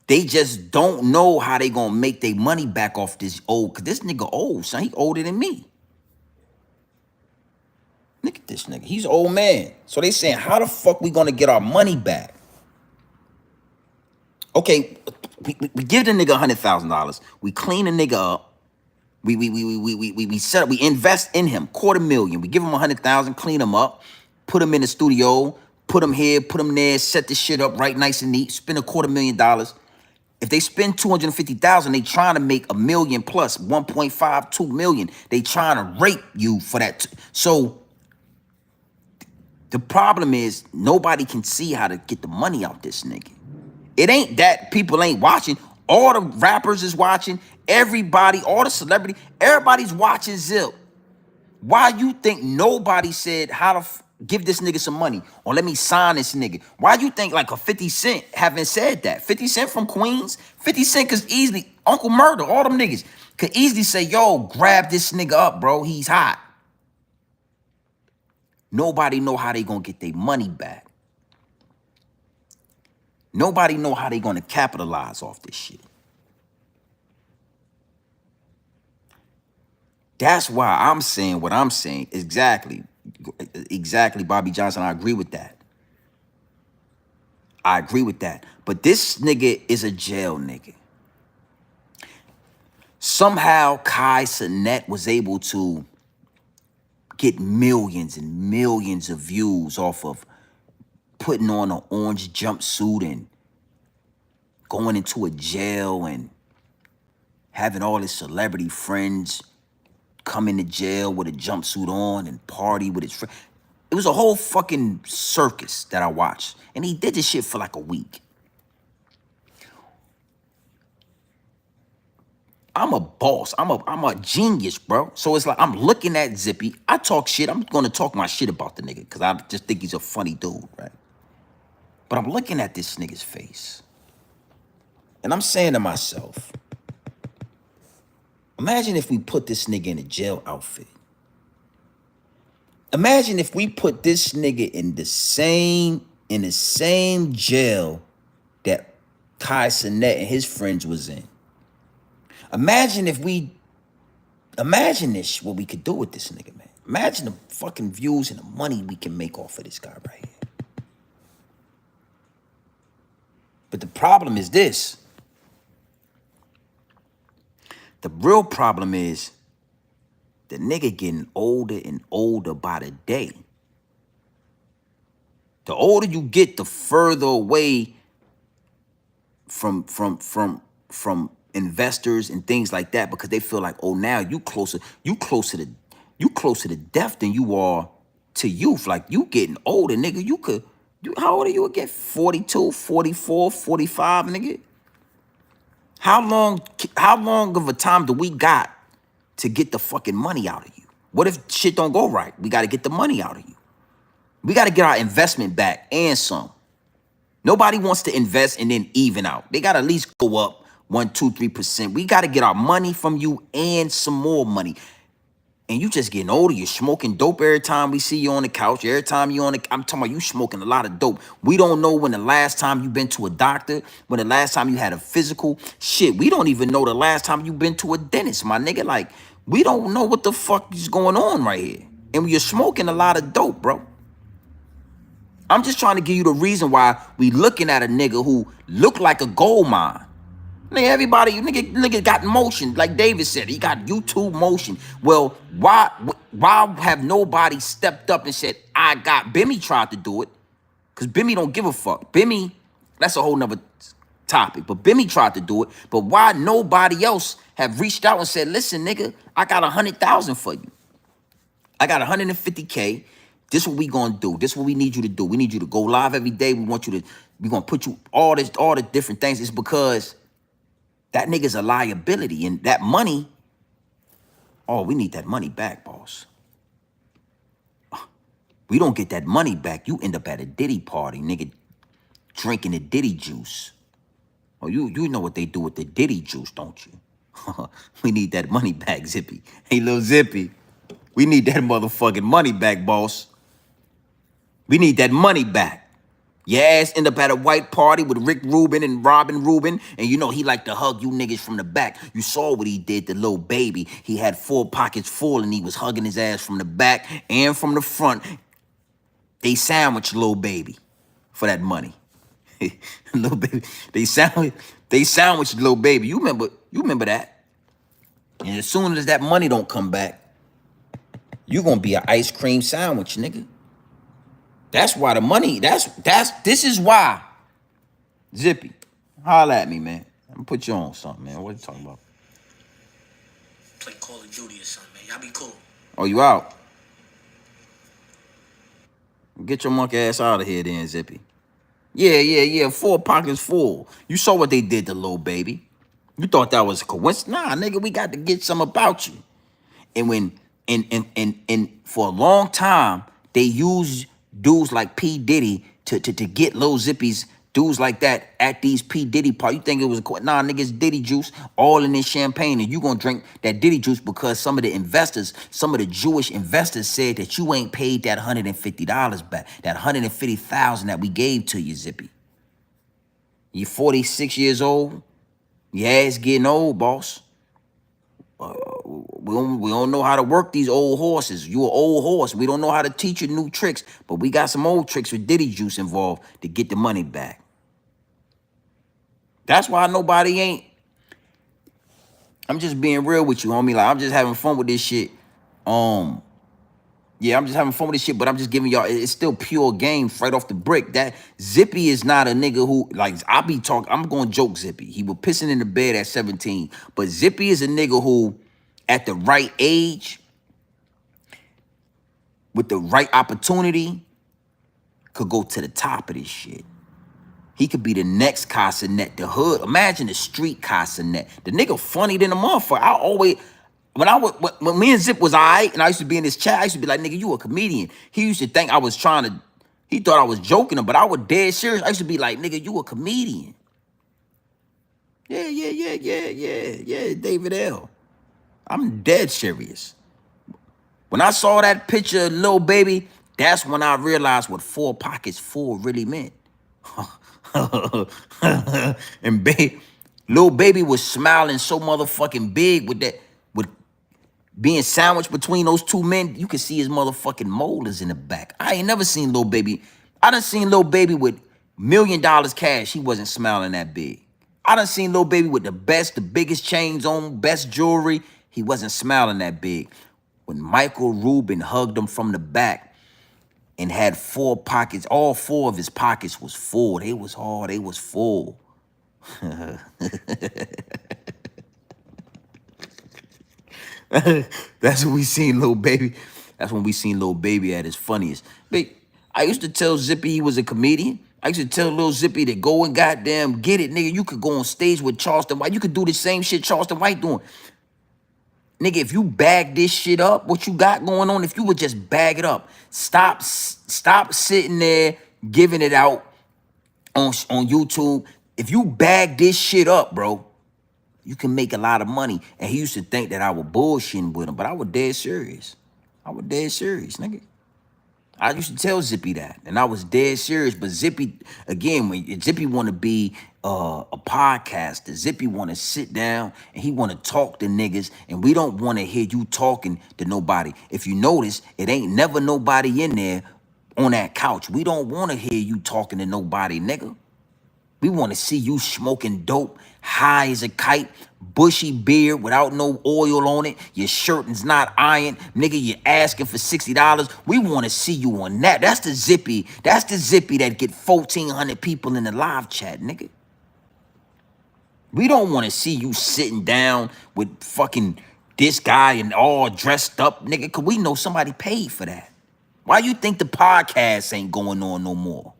They just don't know how they gonna make their money back off this old, cause this nigga old, son. He older than me. Look at this nigga. He's an old man. So they saying, how the fuck we gonna get our money back? Okay, we give the nigga $100,000. We clean the nigga up. We set up, we invest in him, $250,000. We give him 100,000, clean him up, put him in the studio, put him here, put him there, set this shit up right nice and neat, spend $250,000. If they spend 250,000, they trying to make $1 million plus, 1.5, 2 million. They trying to rape you for that. So the problem is nobody can see how to get the money out this nigga. It ain't that people ain't watching. All the rappers is watching. Everybody, all the celebrity, everybody's watching Zip. Why you think nobody said how to give this nigga some money or let me sign this nigga? Why you think like a 50 Cent haven't said that? 50 Cent from Queens? 50 Cent could easily, Uncle Murder, all them niggas could easily say, yo, grab this nigga up, bro. He's hot. Nobody know how they gonna get their money back. Nobody know how they gonna capitalize off this shit. That's why I'm saying what I'm saying. Exactly, Bobby Johnson. I agree with that. I agree with that. But this nigga is a jail nigga. Somehow Kai Cenat was able to get millions and millions of views off of putting on an orange jumpsuit and going into a jail and having all his celebrity friends come into jail with a jumpsuit on and party with his friends. It was a whole fucking circus that I watched. And he did this shit for like a week. I'm a boss. I'm a genius, bro. So it's like I'm looking at Zippy. I talk shit. I'm gonna talk my shit about the nigga because I just think he's a funny dude, right? But I'm looking at this nigga's face. And I'm saying to myself, imagine if we put this nigga in a jail outfit. Imagine if we put this nigga in the same jail that Kai Cenat and his friends was in. Imagine this, what we could do with this nigga, man. Imagine the fucking views and the money we can make off of this guy right here. But the problem is this. The real problem is the nigga getting older and older by the day. The older you get, the further away from investors and things like that, because they feel like, oh, now you closer to death than you are to youth. Like, you getting older, nigga. How old are you again? 42, 44, 45, nigga? How long of a time do we got to get the fucking money out of you? What if shit don't go right? We got to get the money out of you. We got to get our investment back and some. Nobody wants to invest and then even out. They got to at least go up 1, 2, 3%. We got to get our money from you and some more money. And you just getting older. You're smoking dope every time we see you on the couch. Every time you I'm talking about you smoking a lot of dope. We don't know when the last time you been to a doctor, when the last time you had a physical. Shit, we don't even know the last time you been to a dentist, my nigga. Like, we don't know what the fuck is going on right here. And you're smoking a lot of dope, bro. I'm just trying to give you the reason why we looking at a nigga who look like a gold mine. Nigga, everybody, nigga got motion. Like David said, he got YouTube motion. Well, why have nobody stepped up and said, I got, Bimmy tried to do it. Because Bimmy don't give a fuck. Bimmy, that's a whole nother topic. But Bimmy tried to do it. But why nobody else have reached out and said, listen, nigga, I got 100,000 for you. I got 150K. This is what we gonna do. This is what we need you to do. We need you to go live every day. We gonna put you all the different things. It's because that nigga's a liability, and that money, oh, we need that money back, boss. We don't get that money back. You end up at a Diddy party, nigga, drinking the Diddy juice. Oh, you know what they do with the Diddy juice, don't you? We need that money back, Zippy. Hey, little Zippy, we need that motherfucking money back, boss. We need that money back. Your ass end up at a white party with Rick Rubin and Robin Rubin, and you know he like to hug you niggas from the back. You saw what he did to Lil Baby. He had 4 pockets full, and he was hugging his ass from the back and from the front. They sandwiched Lil Baby for that money. Lil Baby, they sandwiched Lil Baby. You remember that? And as soon as that money don't come back, you gonna be an ice cream sandwich, nigga. That's why the money, this is why. Zippy, holla at me, man. I'm gonna put you on something, man. What you talking about? Play Call of Duty or something, man. Y'all be cool. Oh, you out? Get your monkey ass out of here then, Zippy. Yeah. 4 pockets full. You saw what they did to Lil Baby. You thought that was a coincidence? Nah, nigga, we got to get some about you. And when, and for a long time, they used dudes like P. Diddy to get Lil Zippy's dudes like that at these P. Diddy parties. You think it was nah, nigga, it's Diddy juice all in this champagne, and you gonna drink that Diddy juice because some of the investors, some of the Jewish investors said that you ain't paid that $150 back, that $150,000 that we gave to you, Zippy. You 46 years old. Your ass getting old, boss. We don't know how to work these old horses. You an old horse. We don't know how to teach you new tricks, but we got some old tricks with Diddy juice involved to get the money back. That's why nobody ain't. I'm just being real with you, homie. Like, I'm just having fun with this shit. Yeah, I'm just having fun with this shit, but I'm just giving y'all, it's still pure game right off the brick. That Zippy is not a nigga who, like, I'm going to joke Zippy. He was pissing in the bed at 17, but Zippy is a nigga who, at the right age, with the right opportunity, could go to the top of this shit. He could be the next Casanet, the hood. Imagine the street Casanet. The nigga funny than a motherfucker. I always, when me and Zip was alright, and I used to be in his chat, I used to be like, nigga, you a comedian. He used to think I was trying to, he thought I was joking him, but I was dead serious. I used to be like, nigga, you a comedian. Yeah, David L. I'm dead serious. When I saw that picture of Lil Baby, that's when I realized what 4 pockets full really meant. And Lil Baby was smiling so motherfucking big with that, with being sandwiched between those 2 men. You could see his motherfucking molars in the back. I ain't never seen Lil Baby. I done seen Lil Baby with $1 million cash. He wasn't smiling that big. I done seen Lil Baby with the biggest chains on, best jewelry. He wasn't smiling that big. When Michael Rubin hugged him from the back and had 4 pockets, all 4 of his pockets was full. They was hard, they was full. That's when we seen Lil Baby. That's when we seen Lil Baby at his funniest. But I used to tell Zippy he was a comedian. I used to tell Lil Zippy to go and goddamn get it, nigga. You could go on stage with Charleston White. You could do the same shit Charleston White doing. Nigga, if you bag this shit up, what you got going on, if you would just bag it up, stop sitting there giving it out on YouTube. If you bag this shit up, bro, you can make a lot of money. And he used to think that I was bullshitting with him, but I was dead serious. I was dead serious, nigga. I used to tell Zippy that, and I was dead serious. But Zippy, again, when Zippy want to be a podcaster, Zippy want to sit down and he want to talk to niggas, and we don't want to hear you talking to nobody. If you notice, it ain't never nobody in there on that couch. We don't want to hear you talking to nobody, nigga. We want to see you smoking dope, high as a kite, bushy beard without no oil on it. Your shirt is not ironed. Nigga, you're asking for $60. We want to see you on that. That's the Zippy. That's the Zippy that get 1,400 people in the live chat, nigga. We don't want to see you sitting down with fucking this guy and all dressed up, nigga, because we know somebody paid for that. Why you think the podcast ain't going on no more?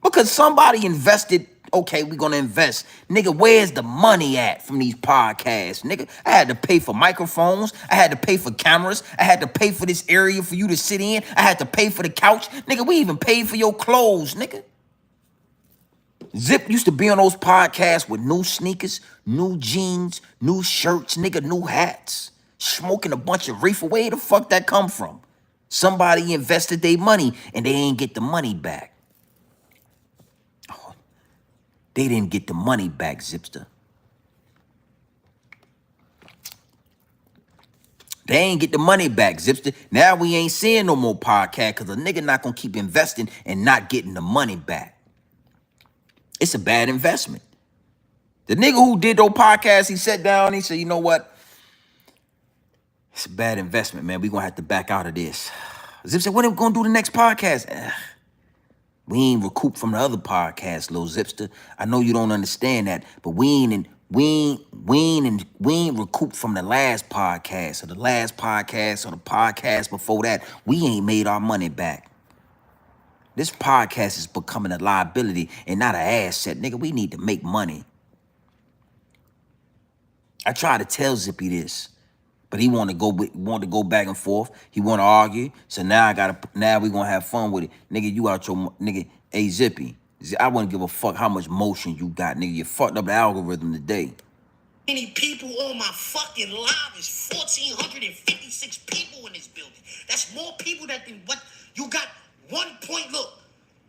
Because somebody invested, okay, we're going to invest. Nigga, where's the money at from these podcasts, nigga? I had to pay for microphones. I had to pay for cameras. I had to pay for this area for you to sit in. I had to pay for the couch. Nigga, we even paid for your clothes, nigga. Zip used to be on those podcasts with new sneakers, new jeans, new shirts, nigga, new hats. Smoking a bunch of reefer. Where the fuck that come from? Somebody invested their money and they ain't get the money back. They didn't get the money back, Zipster. They ain't get the money back, Zipster. Now we ain't seeing no more podcast because a nigga not going to keep investing and not getting the money back. It's a bad investment. The nigga who did those podcasts, he sat down and he said, you know what? It's a bad investment, man. We going to have to back out of this. Zip said, when are we going to do the next podcast? We ain't recouped from the other podcast, Lil Zipster. I know you don't understand that, but we ain't recouped from the last podcast or the last podcast or the podcast before that. We ain't made our money back. This podcast is becoming a liability and not an asset. Nigga, we need to make money. I try to tell Zippy this, but he want to go back and forth. He want to argue. So now we gonna have fun with it. Nigga, you out your nigga. Hey Zippy, I wouldn't give a fuck how much motion you got, nigga. You fucked up the algorithm today. Many people on my fucking live is 1,456 people in this building. That's more people than what you got. 1 point. Look,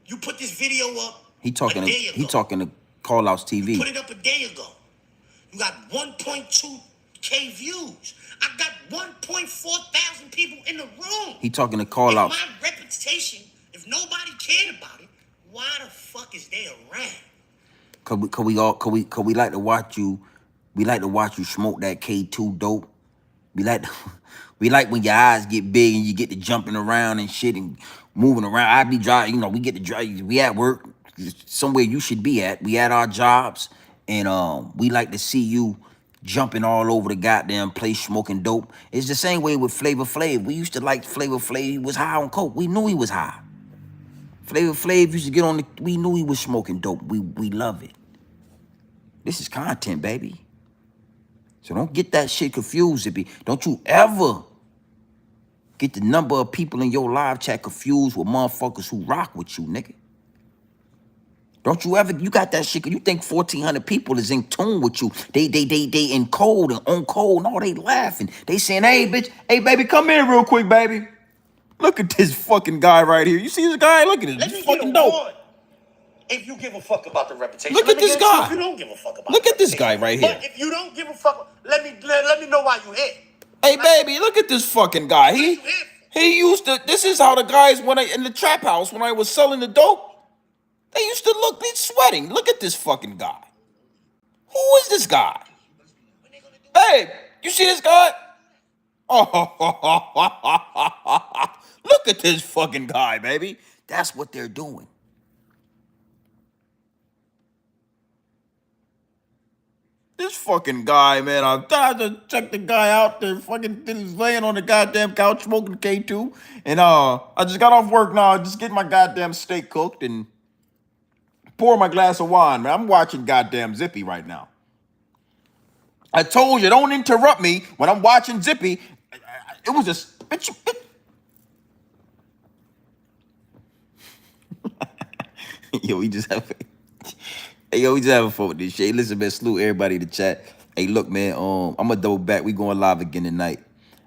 you put this video up. He talking to Call Outs TV. You put it up a day ago. You got 1.2K views. I got 1.4 thousand people in the room. He talking to Call Outs. My reputation, if nobody cared about it, why the fuck is they around? Cause we like to watch you. We like to watch you smoke that K2 dope. We like when your eyes get big and you get to jumping around and shit and moving around. I be driving, we get to drive. We at work, somewhere you should be at. We at our jobs, and we like to see you jumping all over the goddamn place smoking dope. It's the same way with Flavor Flav. We used to like Flavor Flav. He was high on coke. We knew he was high. Flavor Flav used to get on the, we knew he was smoking dope. We love it. This is content, baby. So don't get that shit confused, Zippy. Don't you ever get the number of people in your live chat confused with motherfuckers who rock with you, nigga. Don't you ever, you got that shit, you think 1,400 people is in tune with you. They in code and on code. No, they laughing. They saying, hey, bitch, hey, baby, come here real quick, baby. Look at this fucking guy right here. You see this guy? Look at him. He's fucking dope. If you give a fuck about the reputation, look at this guy. If you don't give a fuck about look at this guy right here. But if you don't give a fuck, let me know why you here. Hey, baby, look at this fucking guy. He used to. This is how the guys when in the trap house when I was selling the dope. They used to look. They sweating. Look at this fucking guy. Who is this guy? Hey, you see this guy? Oh, look at this fucking guy, baby. That's what they're doing. This fucking guy, man, I tried to check the guy out there. Fucking he's laying on the goddamn couch smoking K2. And I just got off work now. Just getting my goddamn steak cooked and pour my glass of wine, man. I'm watching goddamn Zippy right now. I told you, don't interrupt me when I'm watching Zippy. It was just bitch. Yo, we just have. Hey, yo, we just having fun with this shit. Listen, man, salute everybody in the chat. Hey, look, man, I'm gonna double back. We going live again tonight.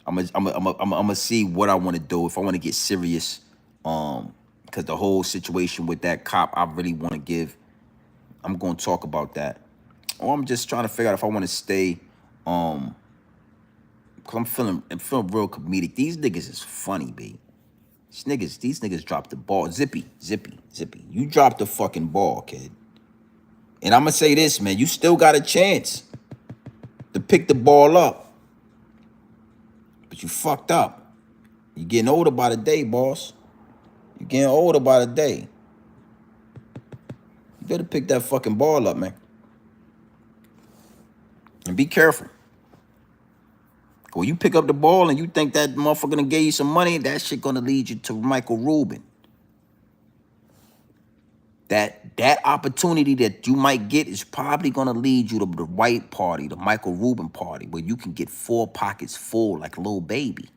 I'm gonna see what I want to do. If I want to get serious, because the whole situation with that cop, I really want to give. I'm gonna talk about that. Or I'm just trying to figure out if I want to stay, because I'm feeling real comedic. These niggas is funny, B. These niggas dropped the ball. Zippy. You dropped the fucking ball, kid. And I'm going to say this, man. You still got a chance to pick the ball up. But you fucked up. You're getting older by the day, boss. You're getting older by the day. You better pick that fucking ball up, man. And be careful. When you pick up the ball and you think that motherfucker gonna give you some money, that shit gonna lead you to Michael Rubin. That opportunity that you might get is probably gonna lead you to the white party, the Michael Rubin party, where you can get 4 pockets full like a little baby.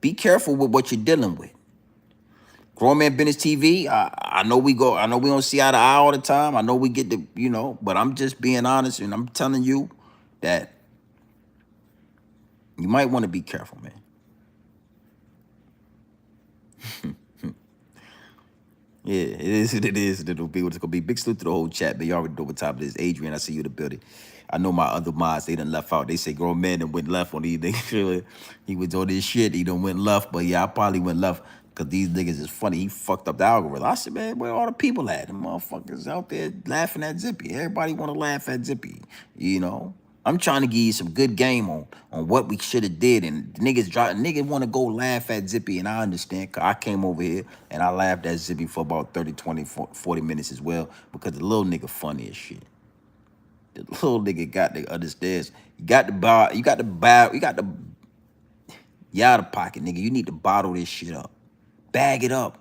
Be careful with what you're dealing with. Grown Man Business TV, I know we don't see eye to eye all the time. I know we get the, but I'm just being honest and I'm telling you that you might want to be careful, man. Yeah, it is what it is. It'll be what it's gonna be. Big salute to the whole chat, but you already know what time it is. Adrian, I see you in the building. I know my other mods, they done left out. They say Grown Man and went left on these niggas. He was on this shit, he done went left, but yeah, I probably went left because these niggas is funny. He fucked up the algorithm. I said, man, where all the people at? The motherfuckers out there laughing at Zippy. Everybody want to laugh at Zippy, I'm trying to give you some good game on what we should have did. And niggas want to go laugh at Zippy, and I understand. Cause I came over here and I laughed at Zippy for about 30, 20, 40 minutes as well because the little nigga funny as shit. The little nigga got the understands. You out of pocket, nigga. You need to bottle this shit up. Bag it up.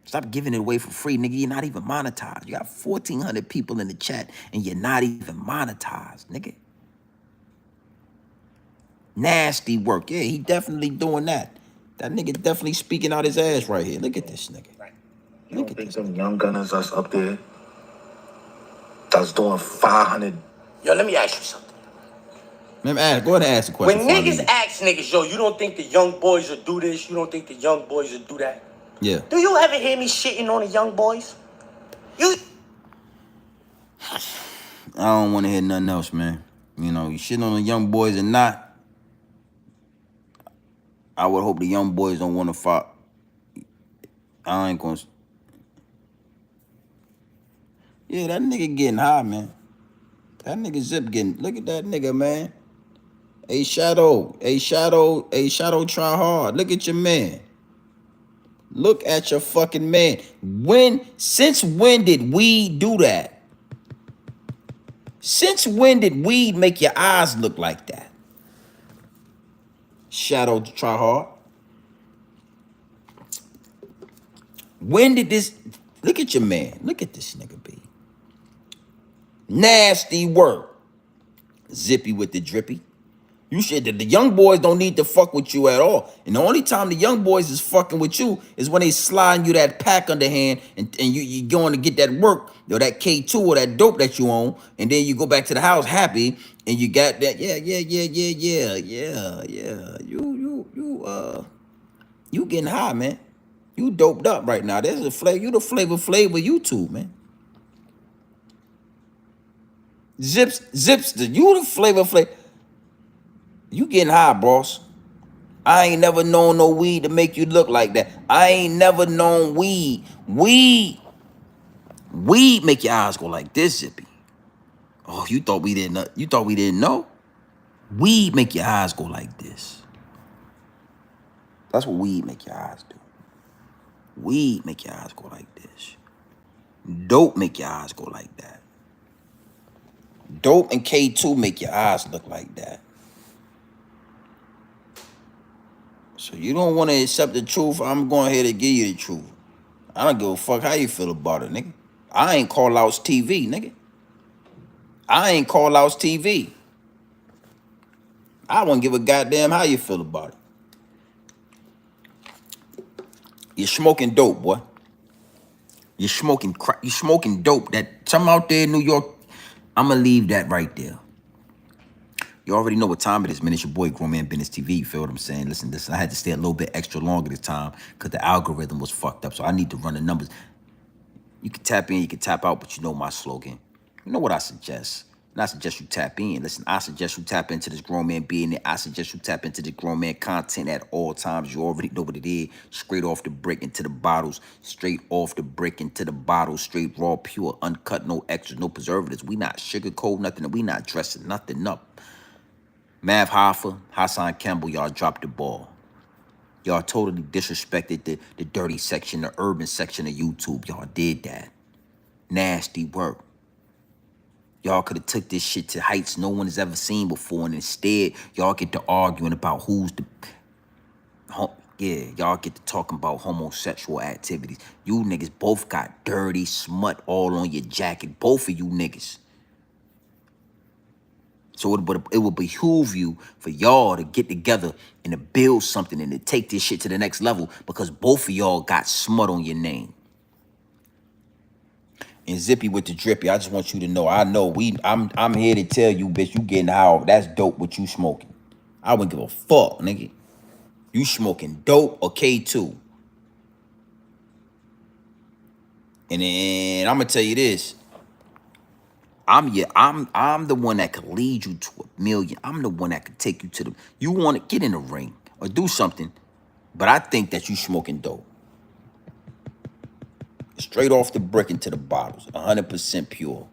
Stop giving it away for free, nigga. You're not even monetized. You got 1,400 people in the chat and you're not even monetized, nigga. Nasty work. Yeah, he definitely doing that. That nigga definitely speaking out his ass right here. Look at this nigga. You don't think them young gunners that's up there that's doing 500? Yo, let me ask you something. Go ahead and ask a question. When niggas ask niggas, yo, you don't think the young boys will do this? You don't think the young boys will do that? Yeah. Do you ever hear me shitting on the young boys? I don't want to hear nothing else, man. You shitting on the young boys or not. I would hope the young boys don't want to fight. I ain't gonna. Yeah, that nigga getting high, man. That nigga Zip getting. Look at that nigga, man. A Shadow try hard. Look at your man. Look at your fucking man. Since when did weed do that? Since when did weed make your eyes look like that? Shadow try hard. When did this? Look at your man. Look at this nigga B. Nasty work. Zippy with the drippy. You should. The young boys don't need to fuck with you at all. And the only time the young boys is fucking with you is when they sliding you that pack underhand and you going to get that work or that K2 or that dope that you own, and then you go back to the house happy and you got that. Yeah. You getting high, man. You doped up right now. There's a flavor. You the flavor YouTube, man. Zipster, you the flavor. You getting high, boss. I ain't never known no weed to make you look like that. I ain't never known weed. Weed make your eyes go like this, Zippy. Oh, you thought we didn't know? You thought we didn't know? Weed make your eyes go like this. That's what weed make your eyes do. Weed make your eyes go like this. Dope make your eyes go like that. Dope and K2 make your eyes look like that. So you don't want to accept the truth, I'm going ahead and give you the truth. I don't give a fuck how you feel about it, nigga. I ain't call outs TV, nigga. I ain't call outs TV. I won't give a goddamn how you feel about it. You're smoking dope, boy. You're smoking crack. You're smoking dope. That something out there in New York, I'ma leave that right there. You already know what time it is, man. It's your boy, Grown Man Business TV. You feel what I'm saying? Listen, I had to stay a little bit extra longer this time because the algorithm was fucked up. So I need to run the numbers. You can tap in, you can tap out, but you know my slogan. You know what I suggest? And I suggest you tap in. Listen, I suggest you tap into this grown man being there. I suggest you tap into this grown man content at all times. You already know what it is. Straight off the brick into the bottles. Straight off the brick into the bottles. Straight raw, pure, uncut, no extras, no preservatives. We not sugarcoat nothing, and we not dressing nothing up. Mav Hoffa, Hassan Campbell, y'all dropped the ball. Y'all totally disrespected the dirty section, the urban section of YouTube. Y'all did that. Nasty work. Y'all could have took this shit to heights no one has ever seen before, and instead, y'all get to arguing about who's the... Yeah, y'all get to talking about homosexual activities. You niggas both got dirty smut all on your jacket. Both of you niggas. So it would behoove you for y'all to get together and to build something and to take this shit to the next level because both of y'all got smut on your name. And Zippy with the drippy, I just want you to know, I'm here to tell you, bitch, you getting high. That's dope what you smoking. I wouldn't give a fuck, nigga. You smoking dope or K2. And then I'm gonna tell you this. I'm the one that could lead you to a million. I'm the one that could take you to the... You want to get in the ring or do something, but I think that you smoking dope. Straight off the brick into the bottles, 100% pure.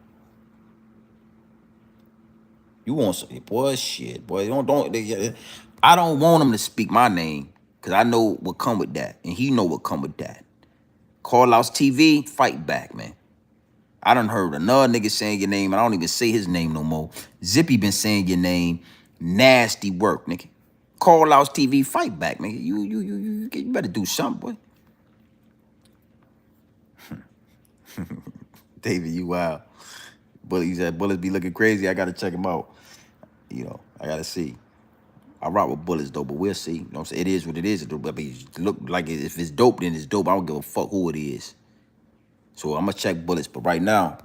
You want some... Boy, shit. Boy, I don't want him to speak my name because I know what come with that, and he know what come with that. Call outs TV, fight back, man. I done heard another nigga saying your name, and I don't even say his name no more. Zippy been saying your name. Nasty work, nigga. Call outs TV, fight back, nigga. You better do something, boy. David, you wild. He said Bullets be looking crazy. I gotta check him out. You know, I gotta see. I rock with Bullets though, but we'll see. You know what I'm saying? It is what it is. I mean, look like if it's dope, then it's dope. I don't give a fuck who it is. So I'm gonna check Bullets, but right now,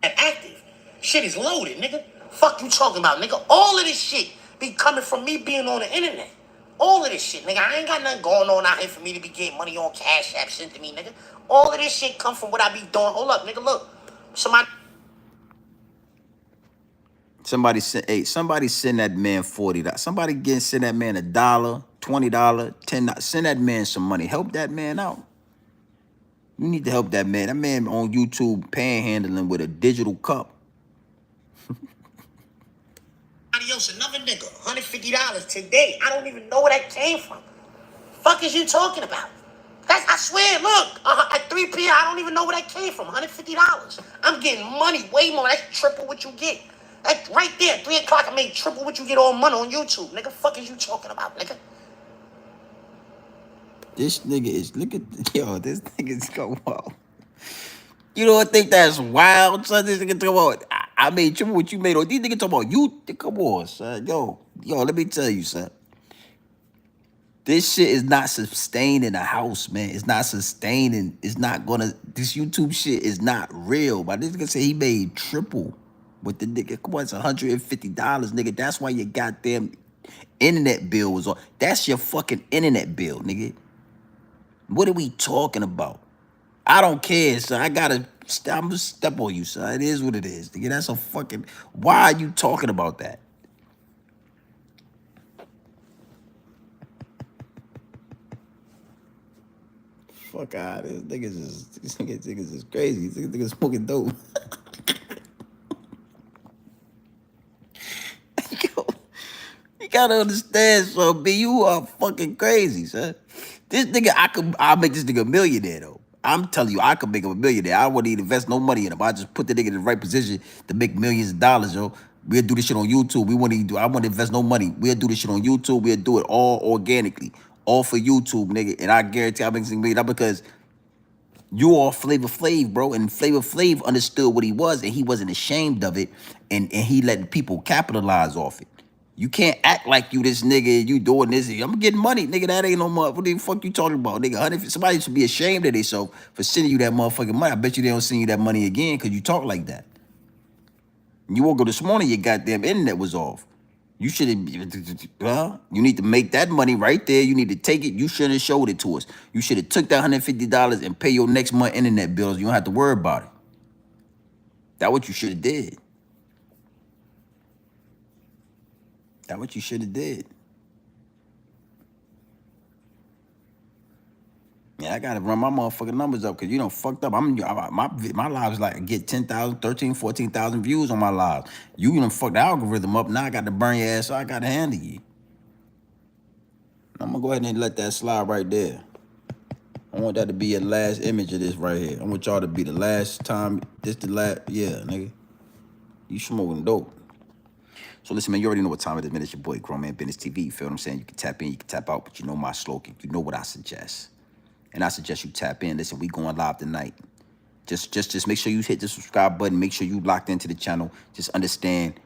active. Shit is loaded, nigga. Fuck you talking about, nigga. All of this shit be coming from me being on the internet. All of this shit, nigga. I ain't got nothing going on out here for me to be getting money on Cash App sent to me, nigga. All of this shit come from what I be doing. Hold up, nigga. Look. somebody send that man $40. Somebody send that man $1, $20, $10. Send that man some money. Help that man out. You need to help that man. That man on YouTube panhandling with a digital cup. Adios, another nigga. $150 today. I don't even know where that came from. Fuck is you talking about? I swear, look, at 3 p.m., I don't even know where that came from. $150. I'm getting money way more. That's triple what you get. Like right there, 3 o'clock, I made triple what you get all money on YouTube. Nigga, fuck is you talking about, nigga? This nigga is, look at, yo, this nigga's go on. You don't think that's wild, son? This nigga talking about, I made triple what you made on. These niggas talking about you. Come on, son. Yo, let me tell you, son. This shit is not sustaining a house, man. It's not sustaining. It's not gonna, this YouTube shit is not real. But this nigga say he made triple with the nigga. Come on, it's $150, nigga. That's why your goddamn internet bill was on. That's your fucking internet bill, nigga. What are we talking about? I don't care, son. I'm gonna step on you, son. It is what it is, nigga. That's a fucking, why are you talking about that? Fuck out. These niggas is crazy. These niggas smoking dope. Yo, you gotta understand, son. B, you are fucking crazy, son. This nigga, I'll make this nigga a millionaire though. I'm telling you, I could make him a millionaire. I wouldn't even invest no money in him. I just put the nigga in the right position to make millions of dollars, yo. We'll do this shit on YouTube. We wouldn't even do. I wouldn't invest no money. We'll do this shit on YouTube. We'll do it all organically, all for YouTube, nigga. And I guarantee I'll make some million because you all Flavor Flav, bro, and Flavor Flav understood what he was, and he wasn't ashamed of it, and he let people capitalize off it. You can't act like you this nigga, you doing this. I'm getting money, nigga. That ain't no mother. What the fuck you talking about, nigga? Somebody should be ashamed of themselves for sending you that motherfucking money. I bet you they don't send you that money again because you talk like that. You woke up this morning, your goddamn internet was off. You should have, well, you need to make that money right there. You need to take it. You shouldn't have showed it to us. You should have took that $150 and pay your next month internet bills. You don't have to worry about it. That's what you should have did. That's what you should have did. Yeah, I gotta run my motherfucking numbers up because you done fucked up. My lives like get 10,000, 13, 14,000 views on my lives. You done fucked the algorithm up. Now I got to burn your ass, so I gotta handle you. I'm gonna go ahead and let that slide right there. I want that to be your last image of this right here. I want y'all to be the last time. This the last, yeah, nigga. You smoking dope. So listen, man, you already know what time it is, man. It's your boy, Grown Man Business TV. You feel what I'm saying? You can tap in, you can tap out, but you know my slogan. You know what I suggest. And I suggest you tap in. Listen, we going live tonight. Just make sure you hit the subscribe button. Make sure you locked into the channel. Just understand,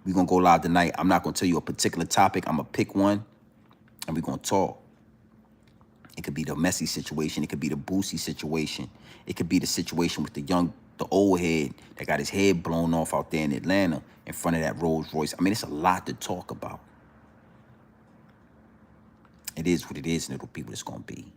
we gonna go live tonight. I'm not gonna tell you a particular topic. I'm gonna pick one, and we gonna talk. It could be the messy situation. It could be the Boosie situation. It could be the situation with the old head that got his head blown off out there in Atlanta in front of that Rolls Royce. I mean, it's a lot to talk about. It is what it is, and it'll be what it's gonna be.